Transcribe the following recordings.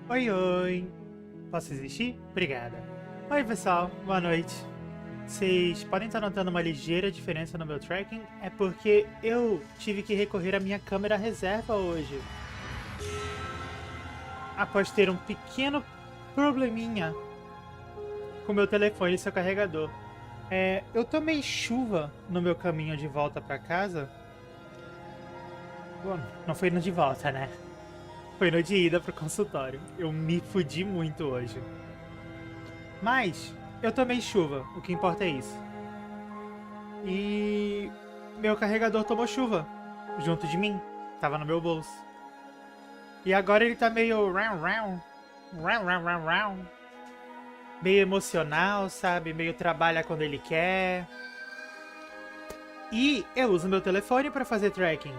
Oi, oi. Posso existir? Obrigada. Oi, pessoal. Boa noite. Vocês podem estar notando uma ligeira diferença no meu tracking? É porque eu tive que recorrer à minha câmera reserva hoje. Após ter um pequeno probleminha com meu telefone e seu carregador. Eu tomei chuva no meu caminho de volta pra casa. Bom, não foi no de volta, né? Foi no de ida pro consultório. Eu me fudi muito hoje. Mas eu tomei chuva, o que importa é isso. E meu carregador tomou chuva junto de mim, tava no meu bolso. E agora ele tá meio meio emocional, sabe? Meio trabalha quando ele quer. E eu uso meu telefone pra fazer tracking.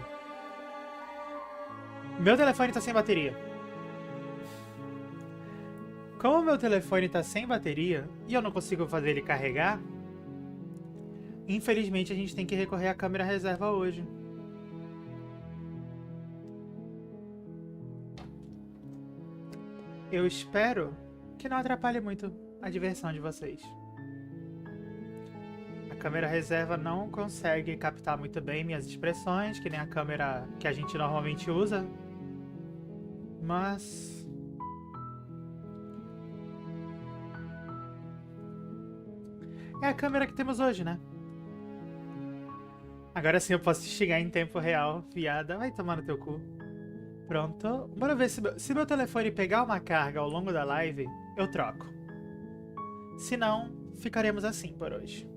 Meu telefone tá sem bateria. Como meu telefone tá sem bateria e eu não consigo fazer ele carregar, infelizmente a gente tem que recorrer à câmera reserva hoje. Eu espero que não atrapalhe muito a diversão de vocês. A câmera reserva não consegue captar muito bem minhas expressões, que nem a câmera que a gente normalmente usa. Mas é a câmera que temos hoje, né? Agora sim eu posso te xingar em tempo real, fiada. Vai tomar no teu cu. Pronto. Bora ver se meu telefone pegar uma carga ao longo da live, eu troco. Se não, ficaremos assim por hoje.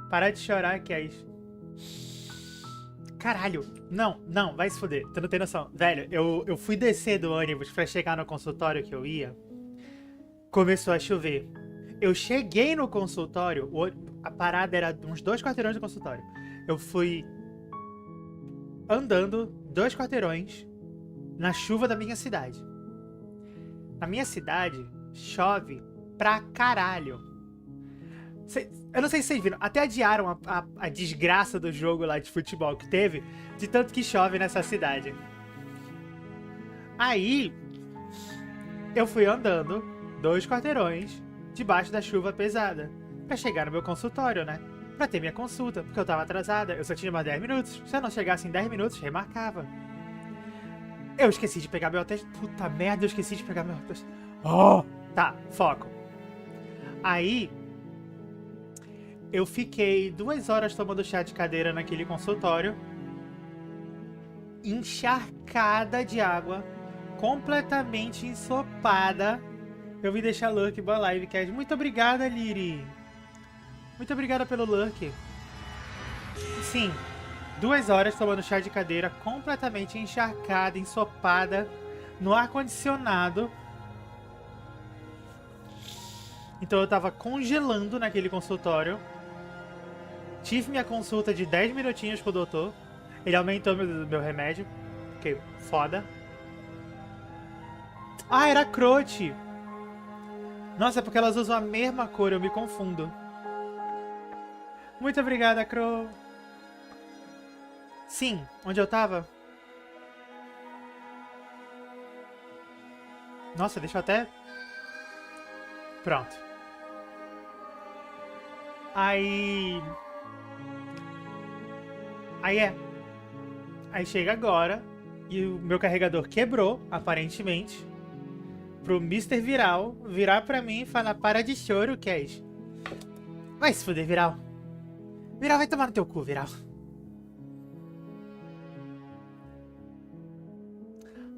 Para de chorar que é isso. Caralho. Não, vai se fuder. Tu não tem noção. Velho, eu fui descer do ônibus pra chegar no consultório que eu ia. Começou a chover. Eu cheguei no consultório, a parada era uns 2 quarteirões do consultório. Eu fui andando 2 quarteirões na chuva da minha cidade. Na minha cidade, chove pra caralho. Eu não sei se vocês viram, até adiaram a desgraça do jogo lá de futebol que teve, de tanto que chove nessa cidade. Aí, eu fui andando 2 quarteirões debaixo da chuva pesada, pra chegar no meu consultório, né? Pra ter minha consulta, porque eu tava atrasada, eu só tinha mais 10 minutos. Se eu não chegasse em 10 minutos, remarcava. Eu esqueci de pegar meu teste. Puta merda, eu esqueci de pegar meu teste. Oh! Tá, foco. Aí, eu fiquei 2 horas tomando chá de cadeira naquele consultório, encharcada de água, completamente ensopada. Eu vim deixar lurk, boa live, Cash. Muito obrigada, Liri. Muito obrigada pelo lurk. Sim, 2 horas tomando chá de cadeira, completamente encharcada, ensopada, no ar-condicionado. Então eu tava congelando naquele consultório. Tive minha consulta de 10 minutinhos com o doutor. Ele aumentou meu remédio. Que foda. Ah, era crote. Nossa, é porque elas usam a mesma cor, eu me confundo. Muito obrigada, Cro. Sim, onde eu tava? Nossa, deixa eu até... Pronto. Aí chega agora e o meu carregador quebrou, aparentemente. Pro Mister Viral virar pra mim e falar: para de choro, Cash. Vai se fuder, Viral. Viral, vai tomar no teu cu, Viral.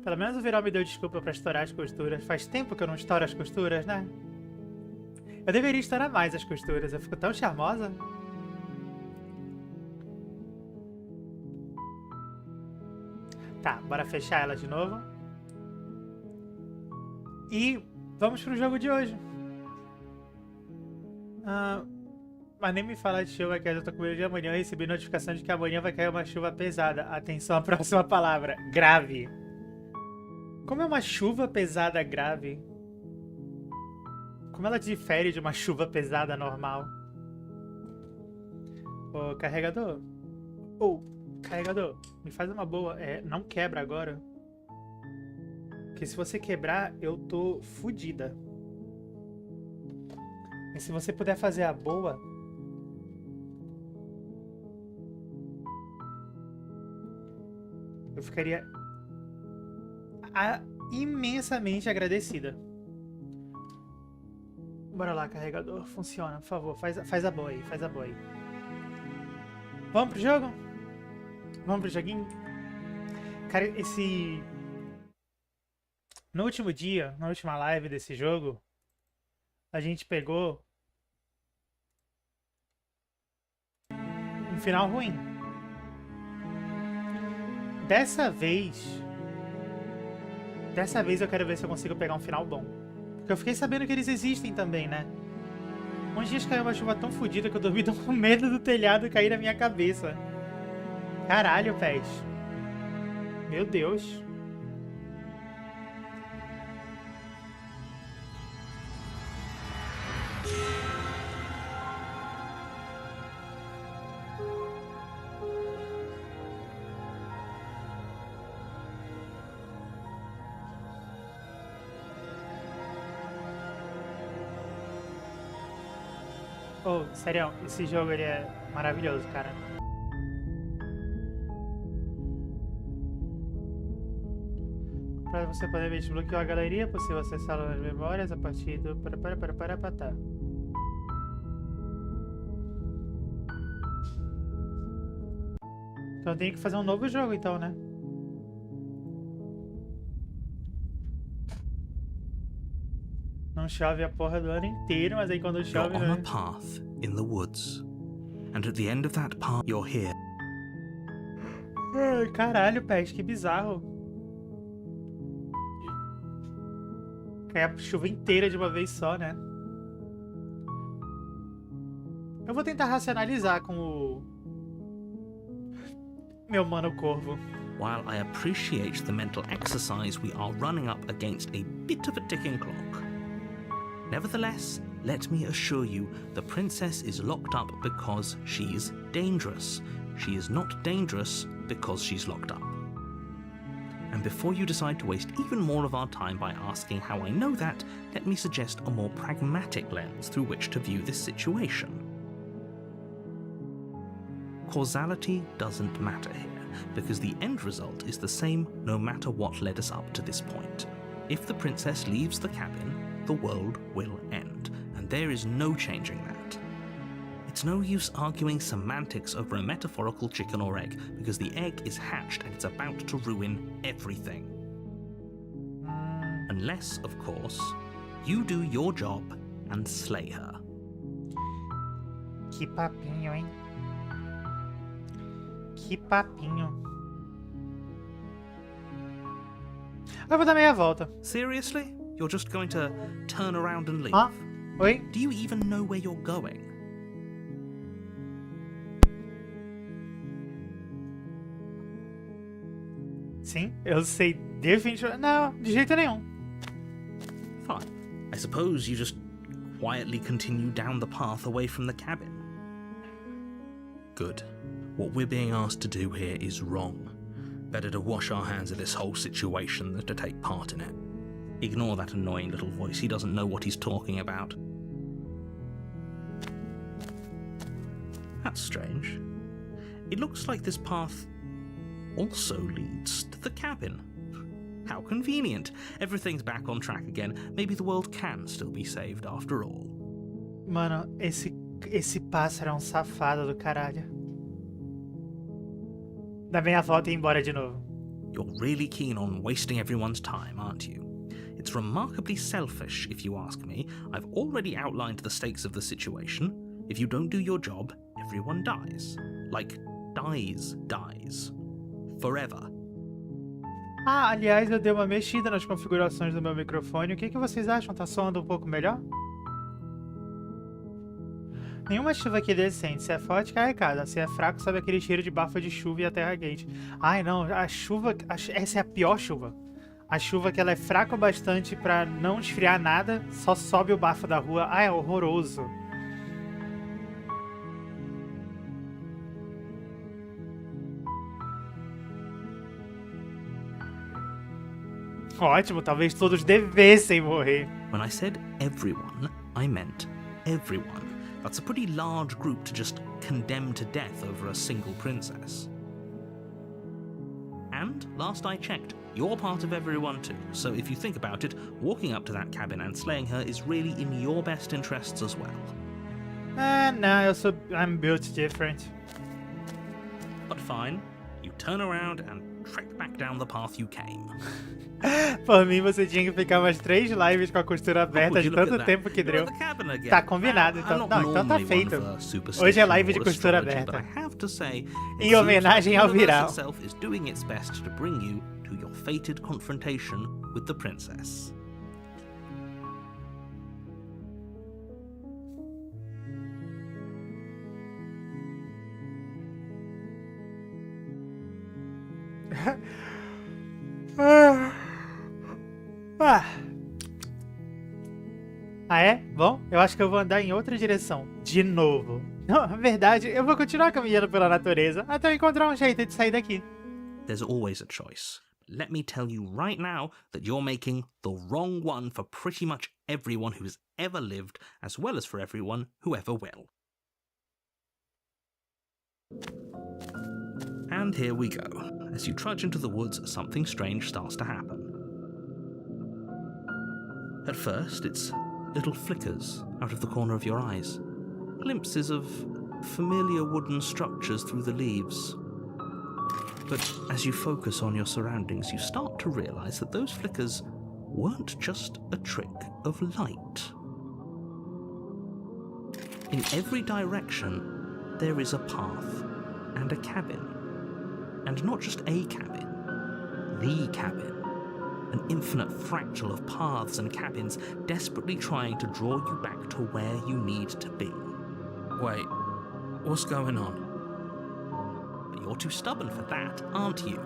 Pelo menos o Viral me deu desculpa pra estourar as costuras. Faz tempo que eu não estouro as costuras, né? Eu deveria estourar mais as costuras, eu fico tão charmosa. Tá, bora fechar ela de novo. E vamos pro jogo de hoje. Mas nem me fala de chuva, que eu tô com medo de amanhã. Eu recebi notificação de que amanhã vai cair uma chuva pesada. Atenção à próxima palavra. Grave. Como é uma chuva pesada grave? Como ela difere de uma chuva pesada normal? Ô, carregador. Ô, carregador, me faz uma boa. Não quebra agora. Porque se você quebrar, eu tô fodida. E se você puder fazer a boa... eu ficaria... imensamente agradecida. Bora lá, carregador. Funciona, por favor. Faz a boa aí, faz a boa aí. Vamos pro jogo? Vamos pro joguinho? Cara, esse... no último dia, na última live desse jogo, a gente pegou um final ruim. Dessa vez eu quero ver se eu consigo pegar um final bom. Porque eu fiquei sabendo que eles existem também, né? Uns dias caiu uma chuva tão fodida que eu dormi com medo do telhado cair na minha cabeça. Caralho, pés. Meu Deus. Oh, sério, esse jogo ele é maravilhoso, cara. Para você poder ver, desbloqueou a galeria, é possível acessar as memórias a partir do... tá. Então eu tenho que fazer um novo jogo, então, né? Não chove a porra do ano inteiro, mas aí quando chove... You're on a path in the woods. And at the end of that path, you're here. Ai, caralho, Pet, que bizarro. Cai a chuva inteira de uma vez só, né? Eu vou tentar racionalizar com o... meu mano corvo. While I appreciate the mental exercise, we are running up against a bit of a ticking clock. Nevertheless, let me assure you, the princess is locked up because she's dangerous. She is not dangerous because she's locked up. And before you decide to waste even more of our time by asking how I know that, let me suggest a more pragmatic lens through which to view this situation. Causality doesn't matter here, because the end result is the same no matter what led us up to this point. If the princess leaves the cabin, the world will end, and there is no changing that. It's no use arguing semantics over a metaphorical chicken or egg, because the egg is hatched and it's about to ruin everything. Unless, of course, you do your job and slay her. Que papinho, hein? Que papinho. Eu vou dar meia volta. Seriously? You're just going to turn around and leave? Ah, oi? Do you even know where you're going? Sim, eu sei definitivamente. Não, de jeito nenhum. Fine. I suppose you just quietly continue down the path away from the cabin. Good. What we're being asked to do here is wrong. Better to wash our hands of this whole situation than to take part in it. Ignore that annoying little voice. He doesn't know what he's talking about. That's strange. It looks like this path also leads to the cabin. How convenient. Everything's back on track again. Maybe the world can still be saved after all. Mano, esse pássaro é um safado do caralho. Dá meia volta e ir embora de novo. You're really keen on wasting everyone's time, aren't you? It's remarkably selfish, if you ask me. I've already outlined the stakes of the situation. If you don't do your job, everyone dies. Like, dies. Forever. Ah, aliás, eu dei uma mexida nas configurações do meu microfone. O que vocês acham? Tá soando um pouco melhor? Nenhuma chuva aqui é decente. Se é forte, cai casa. Se é fraco, sobe aquele cheiro de bafo de chuva e a terra quente. Ai, não. A chuva... essa é a pior chuva. A chuva que ela é fraca o bastante pra não esfriar nada, só sobe o bafo da rua. Ah, é horroroso. Ótimo, talvez todos devessem morrer. When I said everyone, I meant everyone. That's a pretty large group to just condemn to death over a single princess. And, last I checked, you're part of everyone too, so if you think about it, walking up to that cabin and slaying her is really in your best interests as well. No, I'm built different. But fine, you turn around and trek back down the path you came. Por mim, você tinha que ficar umas 3 lives com a costura aberta de tanto tempo que deu. Tá combinado, então. Não, então tá feito. Hoje é live de costura aberta. Em homenagem ao viral. Is doing its best to bring you to your fated confrontation with the princess. Ah, é? Bom, eu acho que eu vou andar em outra direção. De novo. Não, na verdade, eu vou continuar caminhando pela natureza até eu encontrar um jeito de sair daqui. There's always a choice. Let me tell you right now that you're making the wrong one for pretty much everyone who's ever lived, as well as for everyone who ever will. And here we go. As you trudge into the woods, something strange starts to happen. At first, it's little flickers out of the corner of your eyes. Glimpses of familiar wooden structures through the leaves. But as you focus on your surroundings, you start to realize that those flickers weren't just a trick of light. In every direction, there is a path and a cabin. And not just a cabin, the cabin. An infinite fractal of paths and cabins desperately trying to draw you back to where you need to be. Wait, what's going on? But you're too stubborn for that, aren't you?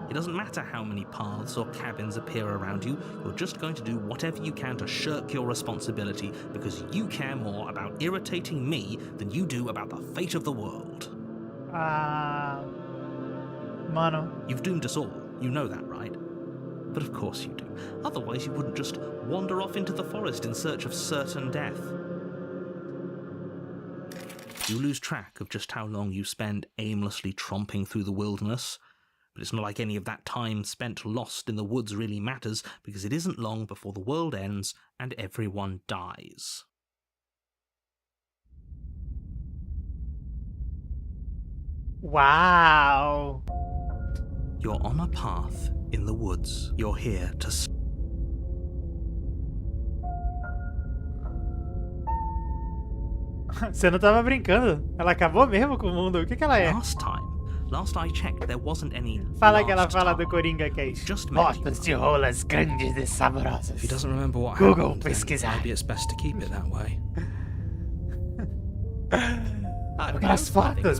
It doesn't matter how many paths or cabins appear around you, you're just going to do whatever you can to shirk your responsibility because you care more about irritating me than you do about the fate of the world. Mano. You've doomed us all, you know that, right? But of course you do. Otherwise you wouldn't just wander off into the forest in search of certain death. You lose track of just how long you spend aimlessly tromping through the wilderness. But it's not like any of that time spent lost in the woods really matters, because it isn't long before the world ends and everyone dies. Wow! You're on a path in the woods. You're here to... Você não tava brincando? Ela acabou mesmo com o mundo? O que ela é? Last I checked, there wasn't any. Fala aquela fala do Coringa que é Just Botas de rolas grandes e saborosas. If he doesn't remember what Google happened, pesquisar. Maybe it's best to keep it that way. Eu quero as fotos.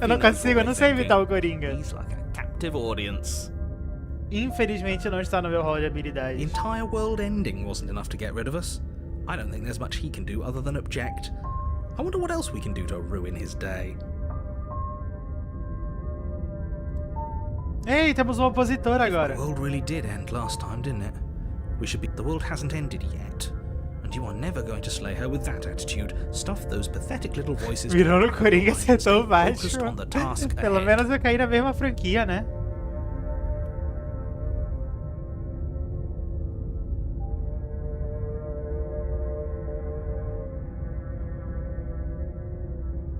Eu não consigo, eu não sei imitar o Coringa. He's like a captive audience. Infelizmente não está no meu hall de The habilidades. entire world ending wasn't enough to get rid of us. I don't think there's much he can do other than object. I wonder what else we can do to ruin his day. Ei, temos um opositor agora. The world really did end last time, didn't it? We should be. The world hasn't ended yet. And you are never going to slay her with that attitude. Stuff those pathetic little voices. Virou no Coringa, acertou baixo. Focused on the task Pelo ahead. menos eu caí na mesma franquia, né?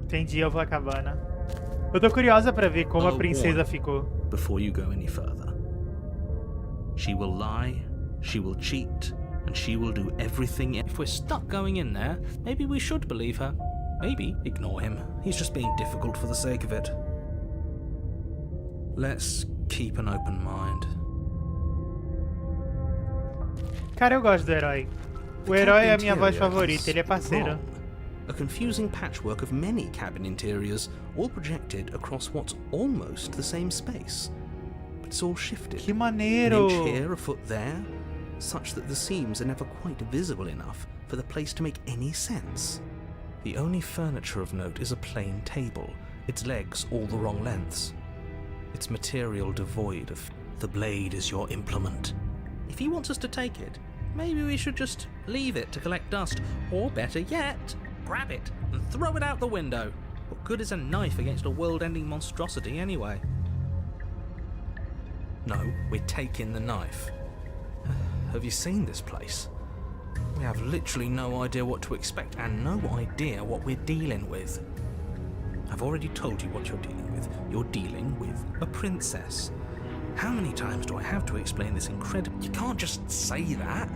Entendi, eu vou à cabana. Eu tô curiosa pra ver como a princesa ficou. Before you go any further. She will lie, she will cheat, and she will do everything. If we're stuck going in there, maybe we should believe her. Maybe ignore him. He's just being difficult for the sake of it. Let's keep an open mind. Cara, eu gosto do herói. O herói é a minha voz favorita, ele é parceiro. A confusing patchwork of many cabin interiors, all projected across what's almost the same space. But it's all shifted. Que An maneiro! inch here, a foot there, such that the seams are never quite visible enough for the place to make any sense. The only furniture of note is a plain table, its legs all the wrong lengths. Its material devoid of... The blade is your implement. If he wants us to take it, maybe we should just leave it to collect dust, or better yet, grab it and throw it out the window. What good is a knife against a world-ending monstrosity anyway? No, we're taking the knife. Have you seen this place? We have literally no idea what to expect and no idea what we're dealing with. I've already told you what you're dealing with. You're dealing with a princess. How many times do I have to explain this incredible... You can't just say that.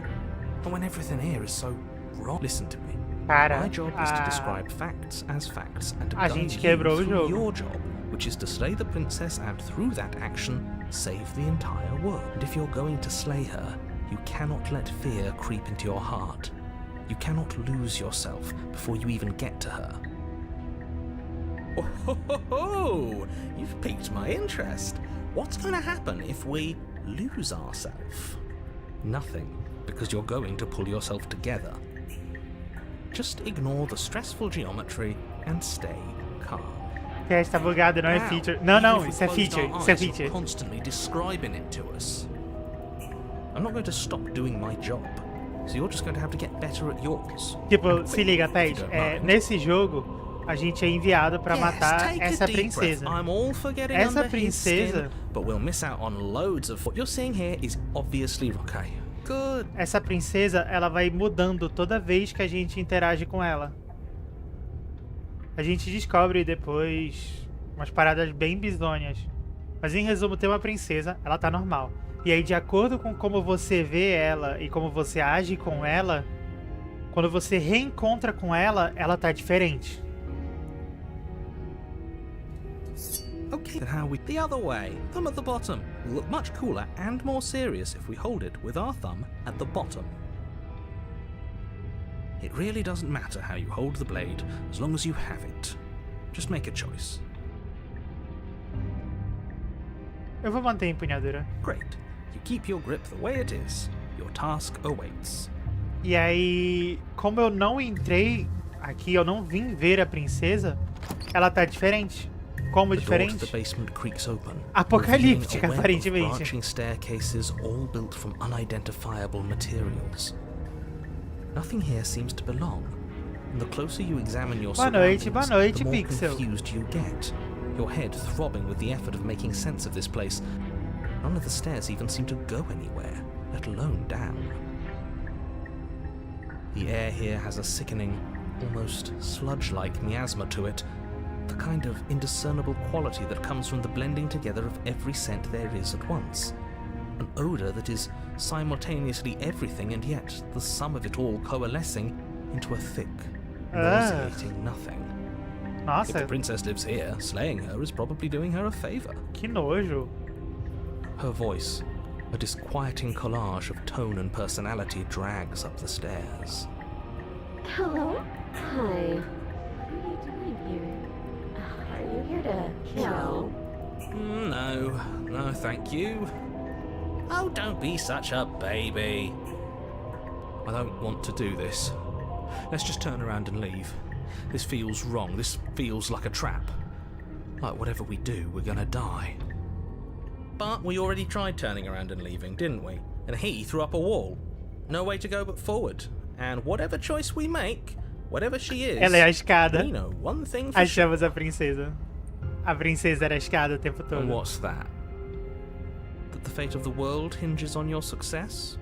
And when everything here is so wrong. Listen to me. My job is to describe facts as facts and to guide you through your job, which is to slay the princess and through that action, save the entire world. And if you're going to slay her, you cannot let fear creep into your heart. You cannot lose yourself before you even get to her. Oh, ho, ho, ho. You've piqued my interest. What's going to happen if we lose ourselves? Nothing, because you're going to pull yourself together. Just ignore the stressful geometry and stay calm. Está bugado, não é feature. Não, isso é feature. Isso é feature. Constantly describing it to us. I'm not going to stop doing my job, so you're just going to have to get better at yours. Tipo, se liga, Ted, nesse jogo a gente é enviado pra matar essa princesa. I'm all for getting Essa under his skin, princesa, but we'll miss out on loads of what you're seeing here is obviously okay. Good. essa princesa, ela vai mudando toda vez que a gente interage com ela. A gente descobre depois umas paradas bem bizonhas. Mas em resumo, tem uma princesa, ela tá normal. E aí, de acordo com como você vê ela e como você age com ela, quando você reencontra com ela, ela tá diferente. Okay, then how we... The other way. Thumb at the bottom. Will look much cooler and more serious if we hold it with our thumb at the bottom. It really doesn't matter how you hold the blade, as long as you have it. Just make a choice. Eu vou manter a empunhadura. Great. You keep your grip the way it is. Your task awaits. E aí, como eu não entrei aqui, eu não vim ver a princesa, ela tá diferente. Como The door to diferente? the basement creaks open, Apocalíptica, revealing a web of aparentemente. branching staircases all built from unidentifiable materials. Nothing here seems to belong, and the closer you examine your Boa surroundings, noite, the more Pixel. confused you get, your head throbbing with the effort of making sense of this place. None of the stairs even seem to go anywhere, let alone down. The air here has a sickening, almost sludge-like miasma to it, the kind of indiscernible quality that comes from the blending together of every scent there is at once. An odour that is simultaneously everything and yet the sum of it all coalescing into a thick, nauseating nothing. If Nossa, the princess lives here, slaying her is probably doing her a favour. que nojo. Her voice, a disquieting collage of tone and personality, drags up the stairs. Hello? Hi. What are you doing here? Are you here to kill? No, thank you. Oh, don't be such a baby. I don't want to do this. Let's just turn around and leave. This feels wrong. This feels like a trap. Like whatever we do, we're gonna die. But we already tried turning around and leaving, didn't we? And he threw up a wall. No way to go but forward. And whatever choice we make, whatever she is, Ela é a escada. we know one thing for sure. Achamos a princesa. A princesa era a escada o tempo And todo. what's that? That the fate of the world hinges on your success?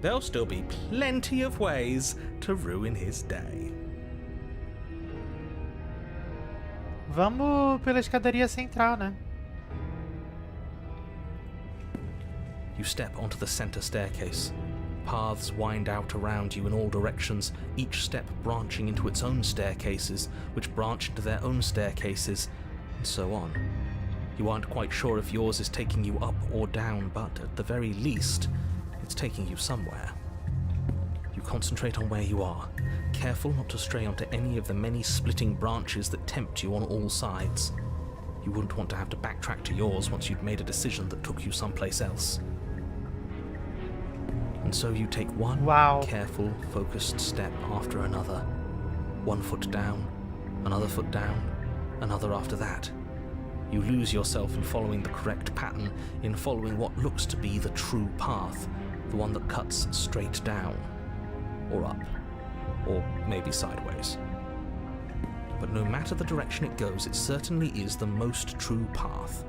There'll still be plenty of ways to ruin his day. Vamos pela escadaria central, né? You step onto the center staircase. Paths wind out around you in all directions, each step branching into its own staircases, which branch into their own staircases, and so on. You aren't quite sure if yours is taking you up or down, but at the very least, it's taking you somewhere. You concentrate on where you are, careful not to stray onto any of the many splitting branches that tempt you on all sides. You wouldn't want to have to backtrack to yours once you'd made a decision that took you someplace else. And so you take one careful, focused step after another. One foot down, another foot down, another after that. You lose yourself in following the correct pattern, in following what looks to be the true path, the one that cuts straight down, or up, or maybe sideways. But no matter the direction it goes, it certainly is the most true path.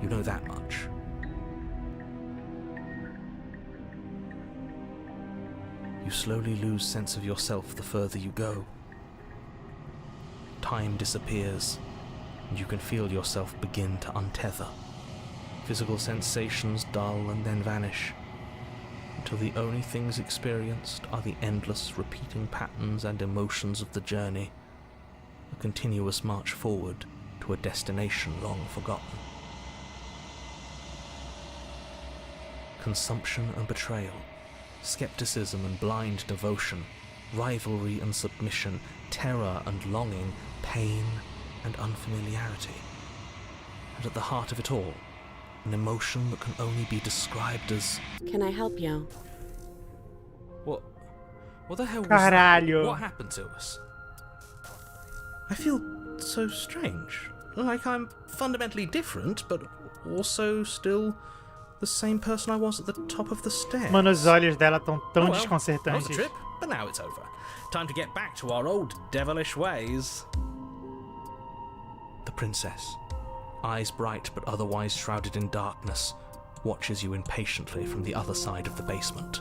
You know that much. You slowly lose sense of yourself the further you go. Time disappears, and you can feel yourself begin to untether. Physical sensations dull and then vanish, until the only things experienced are the endless repeating patterns and emotions of the journey, a continuous march forward to a destination long forgotten. Consumption and betrayal, skepticism and blind devotion, rivalry and submission, terror and longing, pain and unfamiliarity. And at the heart of it all, an emotion that can only be described as... Can I help you? What the hell was Caralho. that? What happened to us? I feel so strange. Like I'm fundamentally different, but also still the same person I was at the top of the stairs. Mano, os olhos dela tão tão Oh well, that was desconcertantes. a trip, but now it's over. Time to get back to our old devilish ways. The princess, eyes bright but otherwise shrouded in darkness, watches you impatiently from the other side of the basement.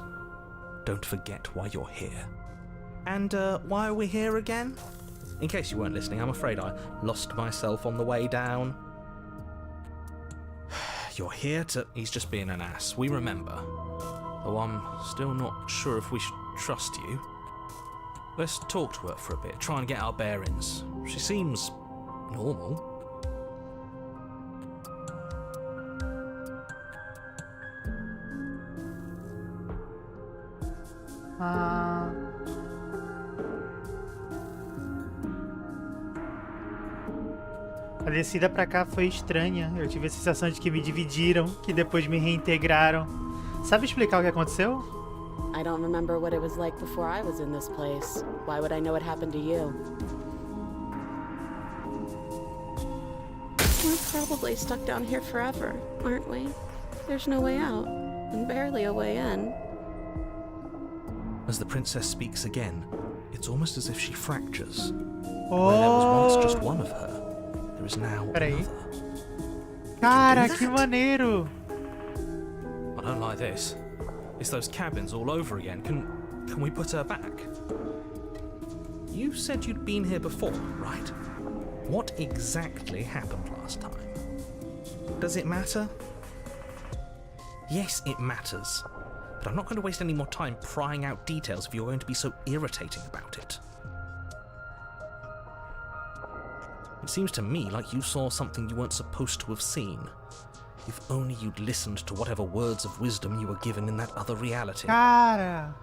Don't forget why you're here. And why are we here again? In case you weren't listening, I'm afraid I lost myself on the way down. You're here to... He's just being an ass, we remember. Though I'm still not sure if we should trust you. Let's talk to her for a bit, try and get our bearings. She seems... normal. A descida pra cá foi estranha. Eu tive a sensação de que me dividiram, que depois me reintegraram. Sabe explicar o que aconteceu? I don't remember what it was like before I was in this place. Why would I know what happened to you? We're probably stuck down here forever, aren't we? There's no way out, and barely a way in. As the princess speaks again, it's almost as if she fractures. Where there was once just one of her, there is now Peraí. another. Cara, do que that? maneiro! I don't like this. It's those cabins all over again. Can we put her back? You said you'd been here before, right? What exactly happened last time? Does it matter? Yes, it matters. But I'm not going to waste any more time prying out details if you're going to be so irritating about it. It seems to me like you saw something you weren't supposed to have seen. If only you'd listened to whatever words of wisdom you were given in that other reality. Cara!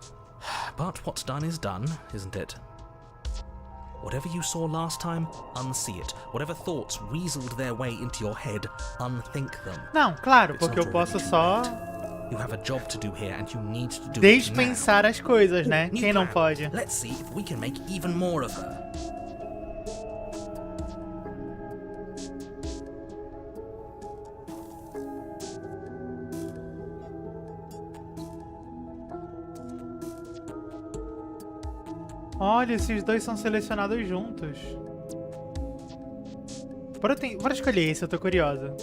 But what's done is done, isn't it? Whatever you saw last time, unsee it. Whatever thoughts weaseled their way into your head, unthink them. Não, claro, It's porque not eu posso already too só late. You have a job to do here and you need to do it despensar as coisas, now. né? New Quem não plan. pode? Let's see if we can make even more of her. Olha, esses dois são selecionados juntos. Bora escolher esse, eu tô curiosa.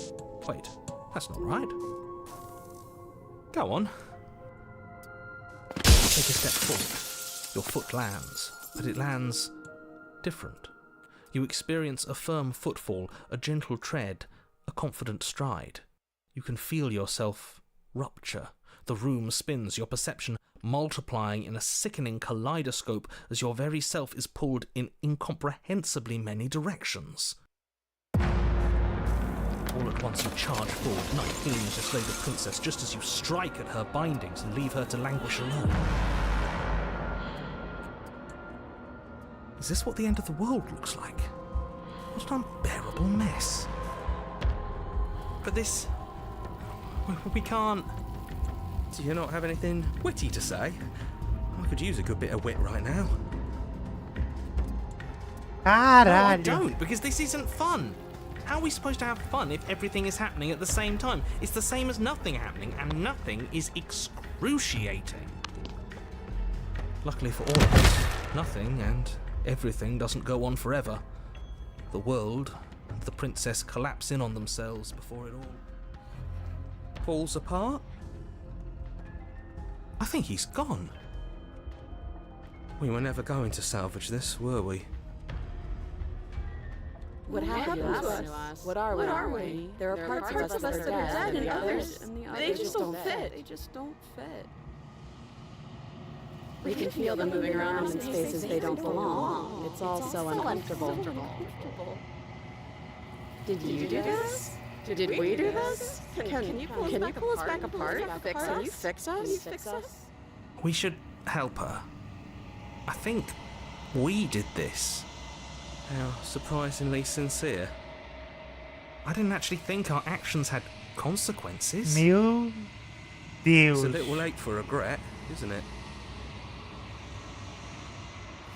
Wait, that's not right. Go on. Take a step forward. Your foot lands, but it lands different. You experience a firm footfall, a gentle tread, a confident stride. You can feel yourself rupture. The room spins, your perception multiplying in a sickening kaleidoscope as your very self is pulled in incomprehensibly many directions. All at once you charge forward, knife feeling to slay the princess just as you strike at her bindings and leave her to languish alone. Is this what the end of the world looks like? What an unbearable mess. But this... we can't... Do you not have anything witty to say? I could use a good bit of wit right now. No, I Caralho! don't, because this isn't fun. How are we supposed to have fun if everything is happening at the same time? It's the same as nothing happening, and nothing is excruciating. Luckily for all of us, nothing and everything doesn't go on forever. The world and the princess collapse in on themselves before it all falls apart. I think he's gone. We were never going to salvage this, were we? What happened to us? What are we? There are parts of us that are dead, and others, they just don't fit. We can feel them moving around in spaces they don't belong. It's all so uncomfortable. Did you do this? Did we do this? Can you pull us back apart? Can you fix us? We should help her. I think we did this. How surprisingly sincere. I didn't actually think our actions had consequences. Meu Deus. It's a little late for regret, isn't it?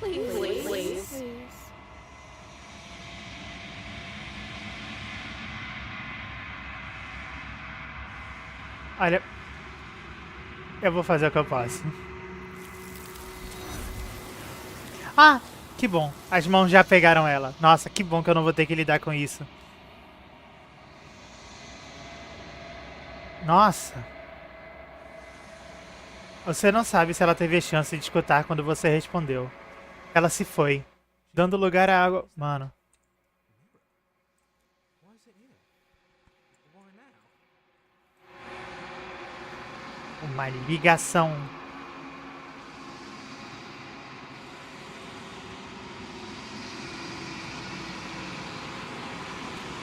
Please. Olha, eu vou fazer o que eu posso. Ah, que bom. As mãos já pegaram ela. Nossa, que bom que eu não vou ter que lidar com isso. Nossa. Você não sabe se ela teve a chance de escutar quando você respondeu. Ela se foi, dando lugar à água. Mano. Uma ligação.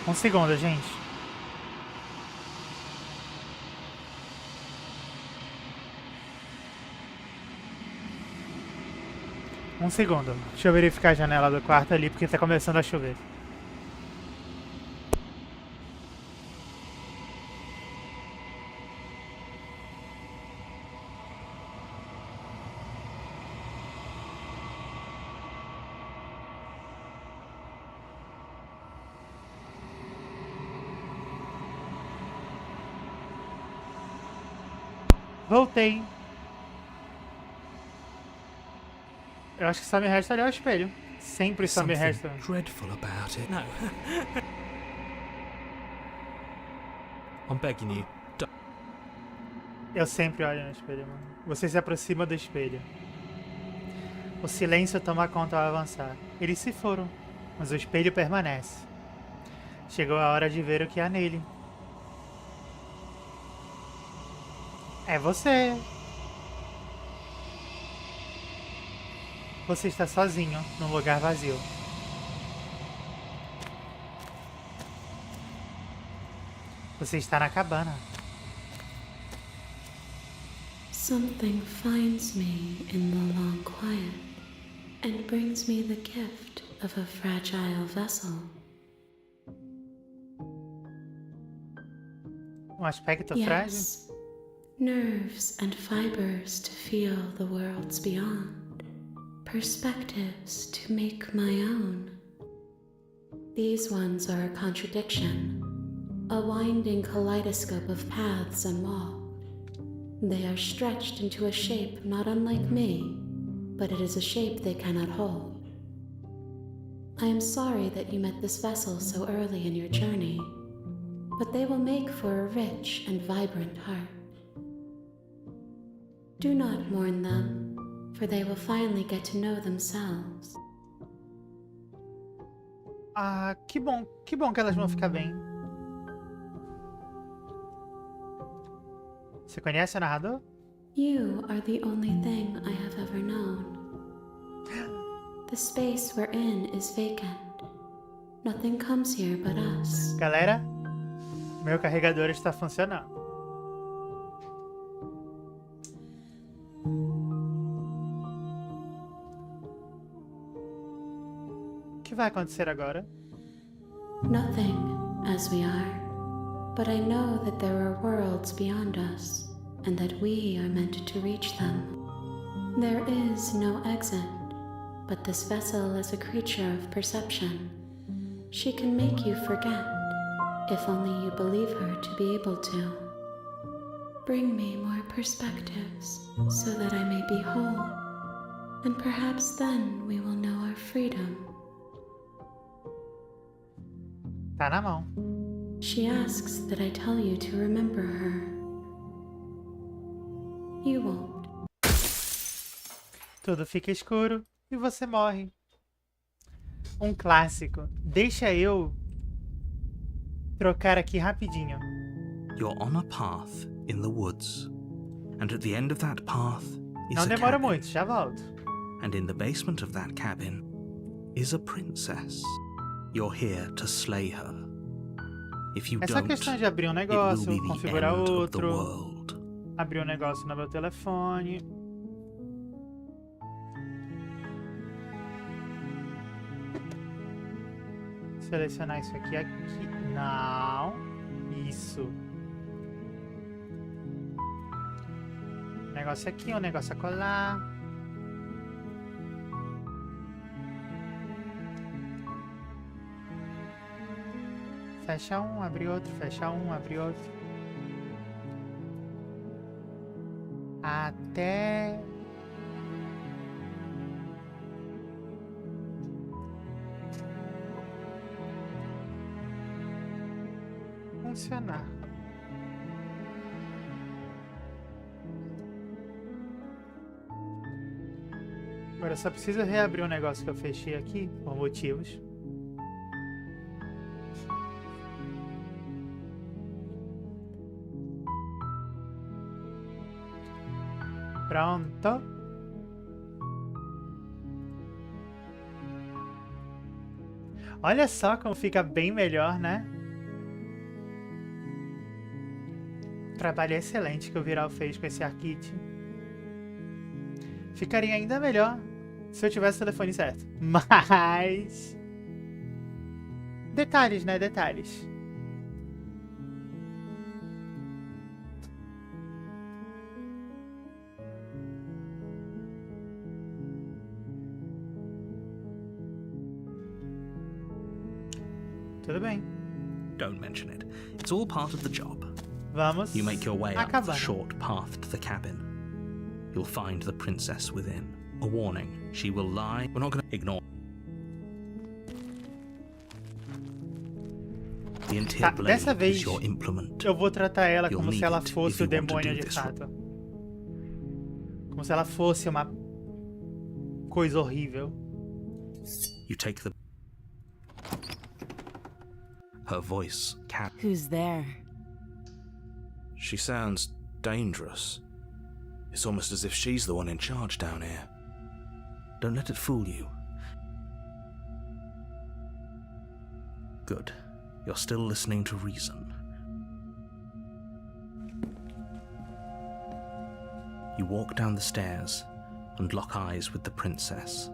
Um segundo, gente. Um segundo. Deixa eu verificar a janela do quarto ali, porque tá começando a chover. Voltei. Eu acho que só me resta olhar o espelho. Sempre só me resta. Dreadful about it. No. I'm begging you. Eu sempre olho no espelho, mano. Você se aproxima do espelho. O silêncio toma conta ao avançar. Eles se foram, mas o espelho permanece. Chegou a hora de ver o que há nele. É você. Você está sozinho, num lugar vazio. Você está na cabana. Something finds me in the long quiet and brings me the gift of a fragile vessel. Um aspecto frágil? Yes, nerves and fibers to feel the worlds beyond, perspectives to make my own. These ones are a contradiction, a winding kaleidoscope of paths and walls. They are stretched into a shape not unlike me, but it is a shape they cannot hold. I am sorry that you met this vessel so early in your journey, but they will make for a rich and vibrant heart. Do not mourn them, for they will finally get to know themselves. Ah, que bom que elas vão ficar bem. Você conhece o narrador? You are the only thing I have ever known. The space we're in is vacant. Nothing comes here but us. Galera, meu carregador está funcionando. O que vai acontecer agora? Nothing, as we are. But I know that there are worlds beyond us, and that we are meant to reach them. There is no exit, but this vessel is a creature of perception. She can make you forget, if only you believe her to be able to. Bring me more perspectives so that I may be whole, and perhaps then we will know our freedom. Tá na mão. She asks that I tell you to remember her. You won't. Tudo fica escuro e você morre. Um clássico. Deixa eu trocar aqui rapidinho. You're on a path in the woods, and at the end of that path is Não a demora cabin. muito, já volto. And in the basement of that cabin is a princess. You're here to slay her. If you É só don't, questão de abrir um it will negócio, be the configurar end of the outro, world. abrir um negócio no meu telefone. Selecionar isso aqui. Não. Isso. Um negócio aqui, um negócio acolá. Fecha um, abre outro, fecha um, abre outro. Até... funcionar. Agora eu só preciso reabrir um negócio que eu fechei aqui, por motivos. Pronto. Olha só como fica bem melhor, né? Trabalho excelente que o Viral fez com esse ARKit. Ficaria ainda melhor se eu tivesse o telefone certo. Mas... detalhes, né? Detalhes. Tudo bem. Don't mention it. It's all part of the job. Vamos You make your way up the acabando. short path to the cabin. You'll find the princess within. A warning, she will lie. We're not going to ignore. The Tá, interior dessa blade is vez your implement. eu vou tratar ela You'll como need se ela it fosse if you o want to demônio do de this. fato. Como se ela fosse uma coisa horrível. You take the... Her voice can... Who's there? She sounds dangerous. It's almost as if she's the one in charge down here. Don't let it fool you. Good. You're still listening to reason. You walk down the stairs and lock eyes with the princess.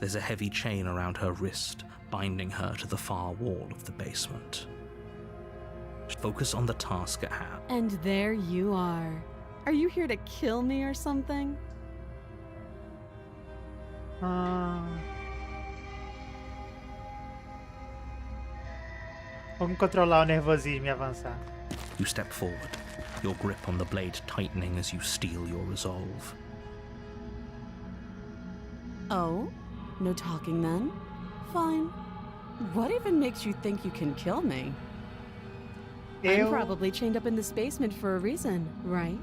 There's a heavy chain around her wrist, binding her to the far wall of the basement. Focus on the task at hand. And there you are. Are you here to kill me or something? Vamos controlar o nervosismo e avançar. You step forward, your grip on the blade tightening as you steel your resolve. Oh? No talking then? Fine. What even makes you think you can kill me? I'm probably chained up in this basement for a reason, right?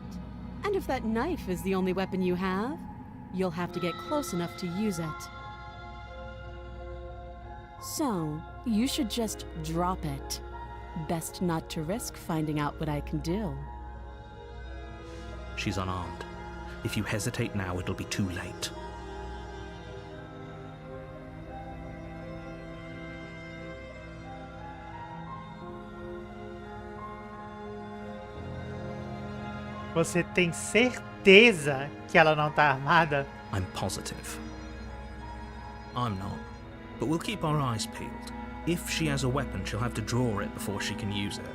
And if that knife is the only weapon you have, you'll have to get close enough to use it. So, you should just drop it. Best not to risk finding out what I can do. She's unarmed. If you hesitate now, it'll be too late. Você tem certeza que ela não tá armada? I'm positive. I'm not. But we'll keep our eyes peeled. If she has a weapon, she'll have to draw it before she can use it.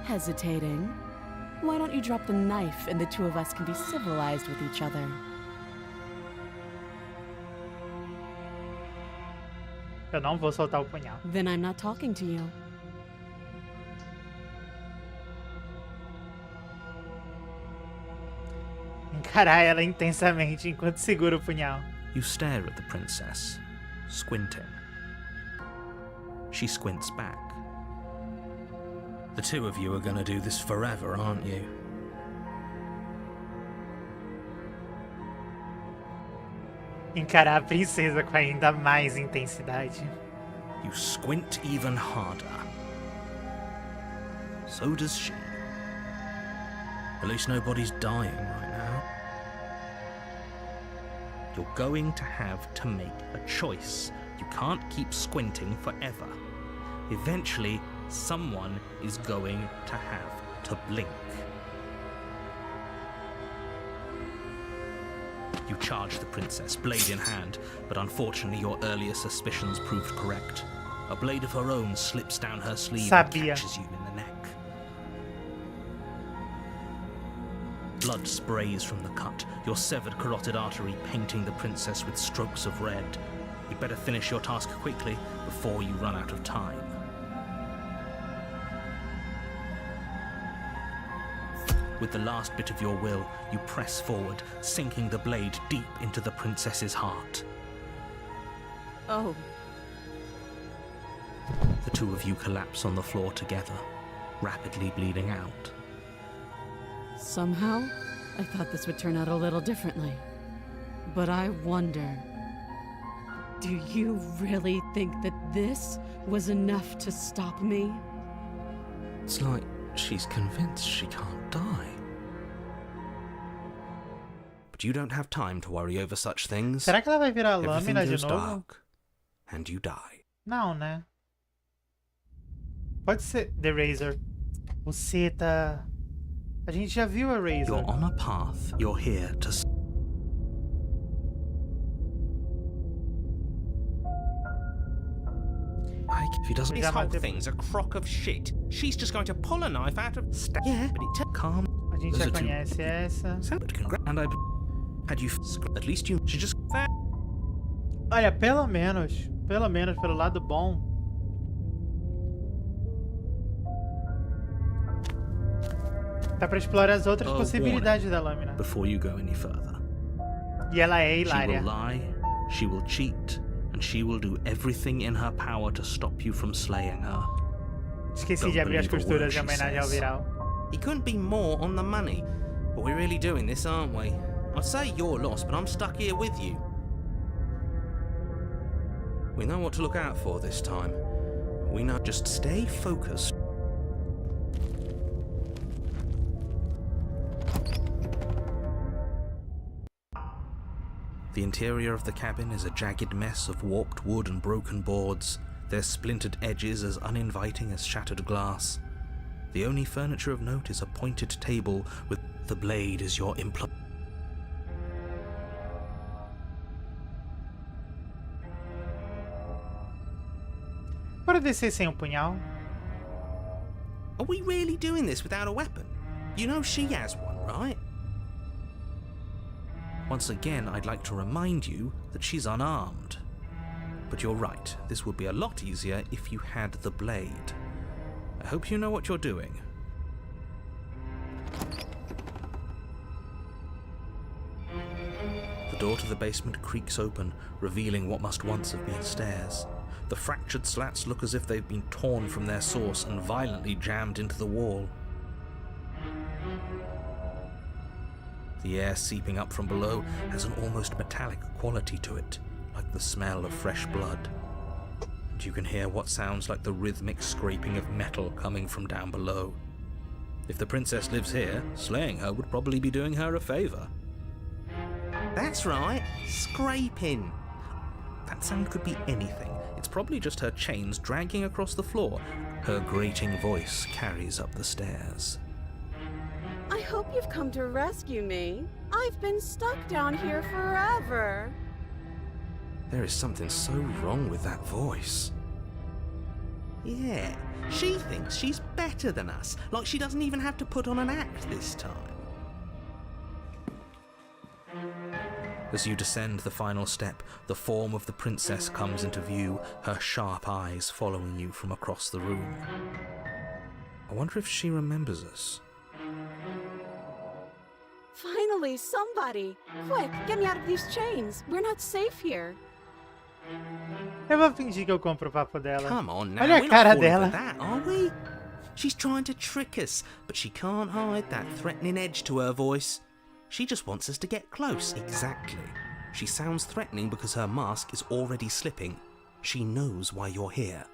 Hesitating? Why don't you drop the knife and the two of us can be civilized with each other? Eu não vou soltar o punhal. Then I'm not talking to you. Encarar ela intensamente enquanto segura o punhal. You stare at the princess, squinting. She squints back. The two of you are gonna do this forever, aren't you? Encarar a princesa com ainda mais intensidade. You squint even harder. So does she. At least nobody's dying right now. You're going to have to make a choice. You can't keep squinting forever. Eventually, someone is going to have to blink. You charge the princess, blade in hand, but unfortunately your earlier suspicions proved correct. A blade of her own slips down her sleeve and catches you in the neck. Blood sprays from the cut, your severed carotid artery painting the princess with strokes of red. You'd better finish your task quickly before you run out of time. With the last bit of your will, you press forward, sinking the blade deep into the princess's heart. Oh. The two of you collapse on the floor together, rapidly bleeding out. Somehow, I thought this would turn out a little differently. But I wonder, do you really think that this was enough to stop me? It's like she's convinced she can't die. But you don't have time to worry over such things. Será que ela vai virar Everything lâmina de goes novo? dark, and you die. Não, né? Pode ser The Razor. Você tá... A gente já viu a Razor. You're on a path. You're here to... If he doesn't... This whole thing's a crock of shit. She's just going to pull a knife out of... Yeah, but it... Calm. A gente já conhece essa. But congrats. And I... Had you... At least you... She just... Olha, pelo menos pelo lado bom, dá pra explorar as outras possibilidades da lâmina. Before you go any further. E ela é She hilária. will lie, she will cheat, and she will do everything in her power to stop you from slaying her. Esqueci de abrir as costuras em homenagem ao viral. He couldn't be more on the money. But we're really doing this, aren't we? I'd say you're lost, but I'm stuck here with you. We know what to look out for this time. We know. Just stay focused. The interior of the cabin is a jagged mess of warped wood and broken boards, their splintered edges as uninviting as shattered glass. The only furniture of note is a pointed table with the blade as your implement. Bora descer sem o punhal? Are we really doing this without a weapon? You know she has one, right? Once again, I'd like to remind you that she's unarmed. But you're right, this would be a lot easier if you had the blade. I hope you know what you're doing. The door to the basement creaks open, revealing what must once have been stairs. The fractured slats look as if they've been torn from their source and violently jammed into the wall. The air seeping up from below has an almost metallic quality to it, like the smell of fresh blood. And you can hear what sounds like the rhythmic scraping of metal coming from down below. If the princess lives here, slaying her would probably be doing her a favour. That's right, scraping. That sound could be anything. It's probably just her chains dragging across the floor. Her grating voice carries up the stairs. I hope you've come to rescue me. I've been stuck down here forever. There is something so wrong with that voice. Yeah, she thinks she's better than us, like she doesn't even have to put on an act this time. As you descend the final step, the form of the princess comes into view, her sharp eyes following you from across the room. I wonder if she remembers us. Finally, somebody! Quick, get me out of these chains. We're not safe here. Eu vou fingir que eu compro o papo dela. Come on now, Olha a we're cara not falling dela. for that, are we? She's trying to trick us, but she can't hide that threatening edge to her voice. She just wants us to get close, exactly. She sounds threatening because her mask is already slipping. She knows why you're here.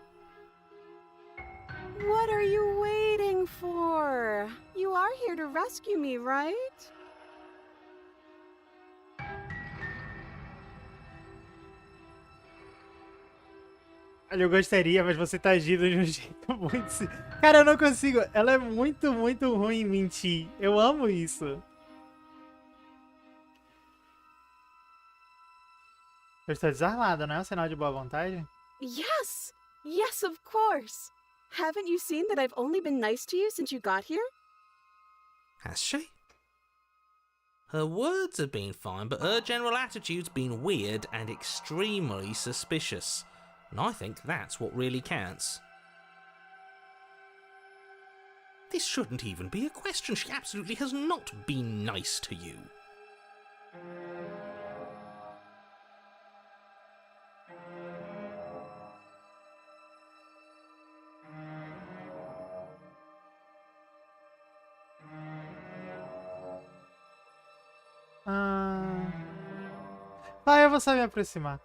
What are you waiting for? You are here to rescue me, right? Olha, eu gostaria, mas você tá agindo de um jeito muito... Cara, eu não consigo. Ela é muito, muito ruim em mentir. Eu amo isso. Eu estou desarmado, não é um sinal de boa vontade? Yes! Yes, of course! Haven't you seen that I've only been nice to you since you got here? Has she? Her words have been fine, but her general attitude's been weird and extremely suspicious. And I think that's what really counts. This shouldn't even be a question. She absolutely has not been nice to you. Tá, eu vou saber me aproximar.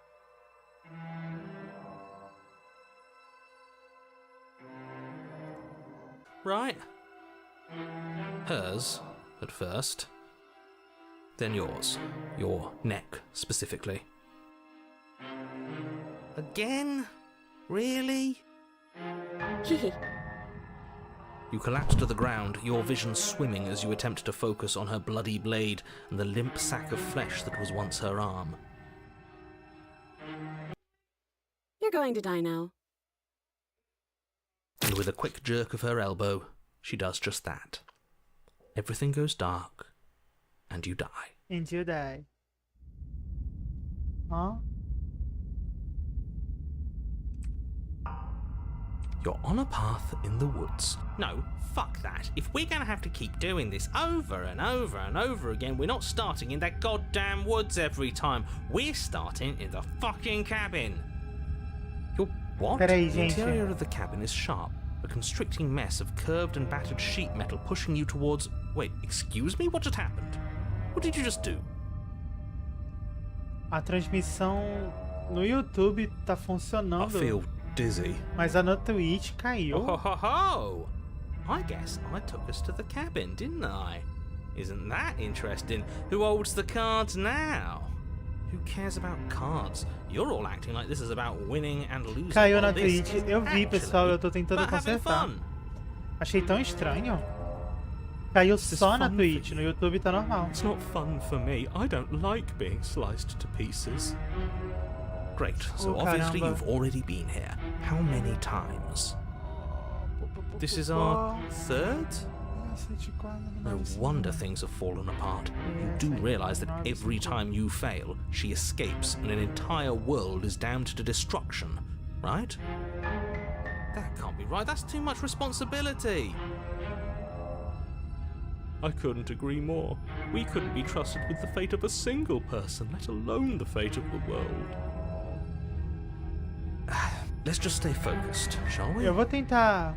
Right. Hers, at first. Then yours. Your neck, specifically. Again? Really? Hehe. You collapse to the ground, your vision swimming as you attempt to focus on her bloody blade and the limp sack of flesh that was once her arm. You're going to die now. And with a quick jerk of her elbow, she does just that. Everything goes dark, and you die. And you die. Huh? You're on a path in the woods. No, fuck that. If we're gonna have to keep doing this over and over and over again, we're not starting in that goddamn woods every time. We're starting in the fucking cabin. You're what? Peraí, The gente. interior of the cabin is sharp, a constricting mess of curved and battered sheet metal pushing you towards... Wait, excuse me? What just happened? What did you just do? A transmissão no YouTube tá I funcionando, feel dizzy. mas a no Twitch caiu. Oh, ho, ho, ho! I guess I took us to the cabin, didn't I? Isn't that interesting? Who holds the cards now? Who cares about cards? You're all acting like this is about winning and losing. Caiu na while this Twitch. is Eu vi, pessoal, eu tô actually tentando about having consertar. fun. Achei tão estranho. Caiu This is só na fun Twitch, for no you. YouTube tá normal. It's not fun for me. I don't like being sliced to pieces. Great, so Oh, obviously caramba. you've already been here. How many times? This is our third? No wonder things have fallen apart. You do realise that every time you fail, she escapes and an entire world is damned to destruction, right? That can't be right, that's too much responsibility. I couldn't agree more. We couldn't be trusted with the fate of a single person, let alone the fate of the world. Let's just stay focused, shall we? Eu vou tentar...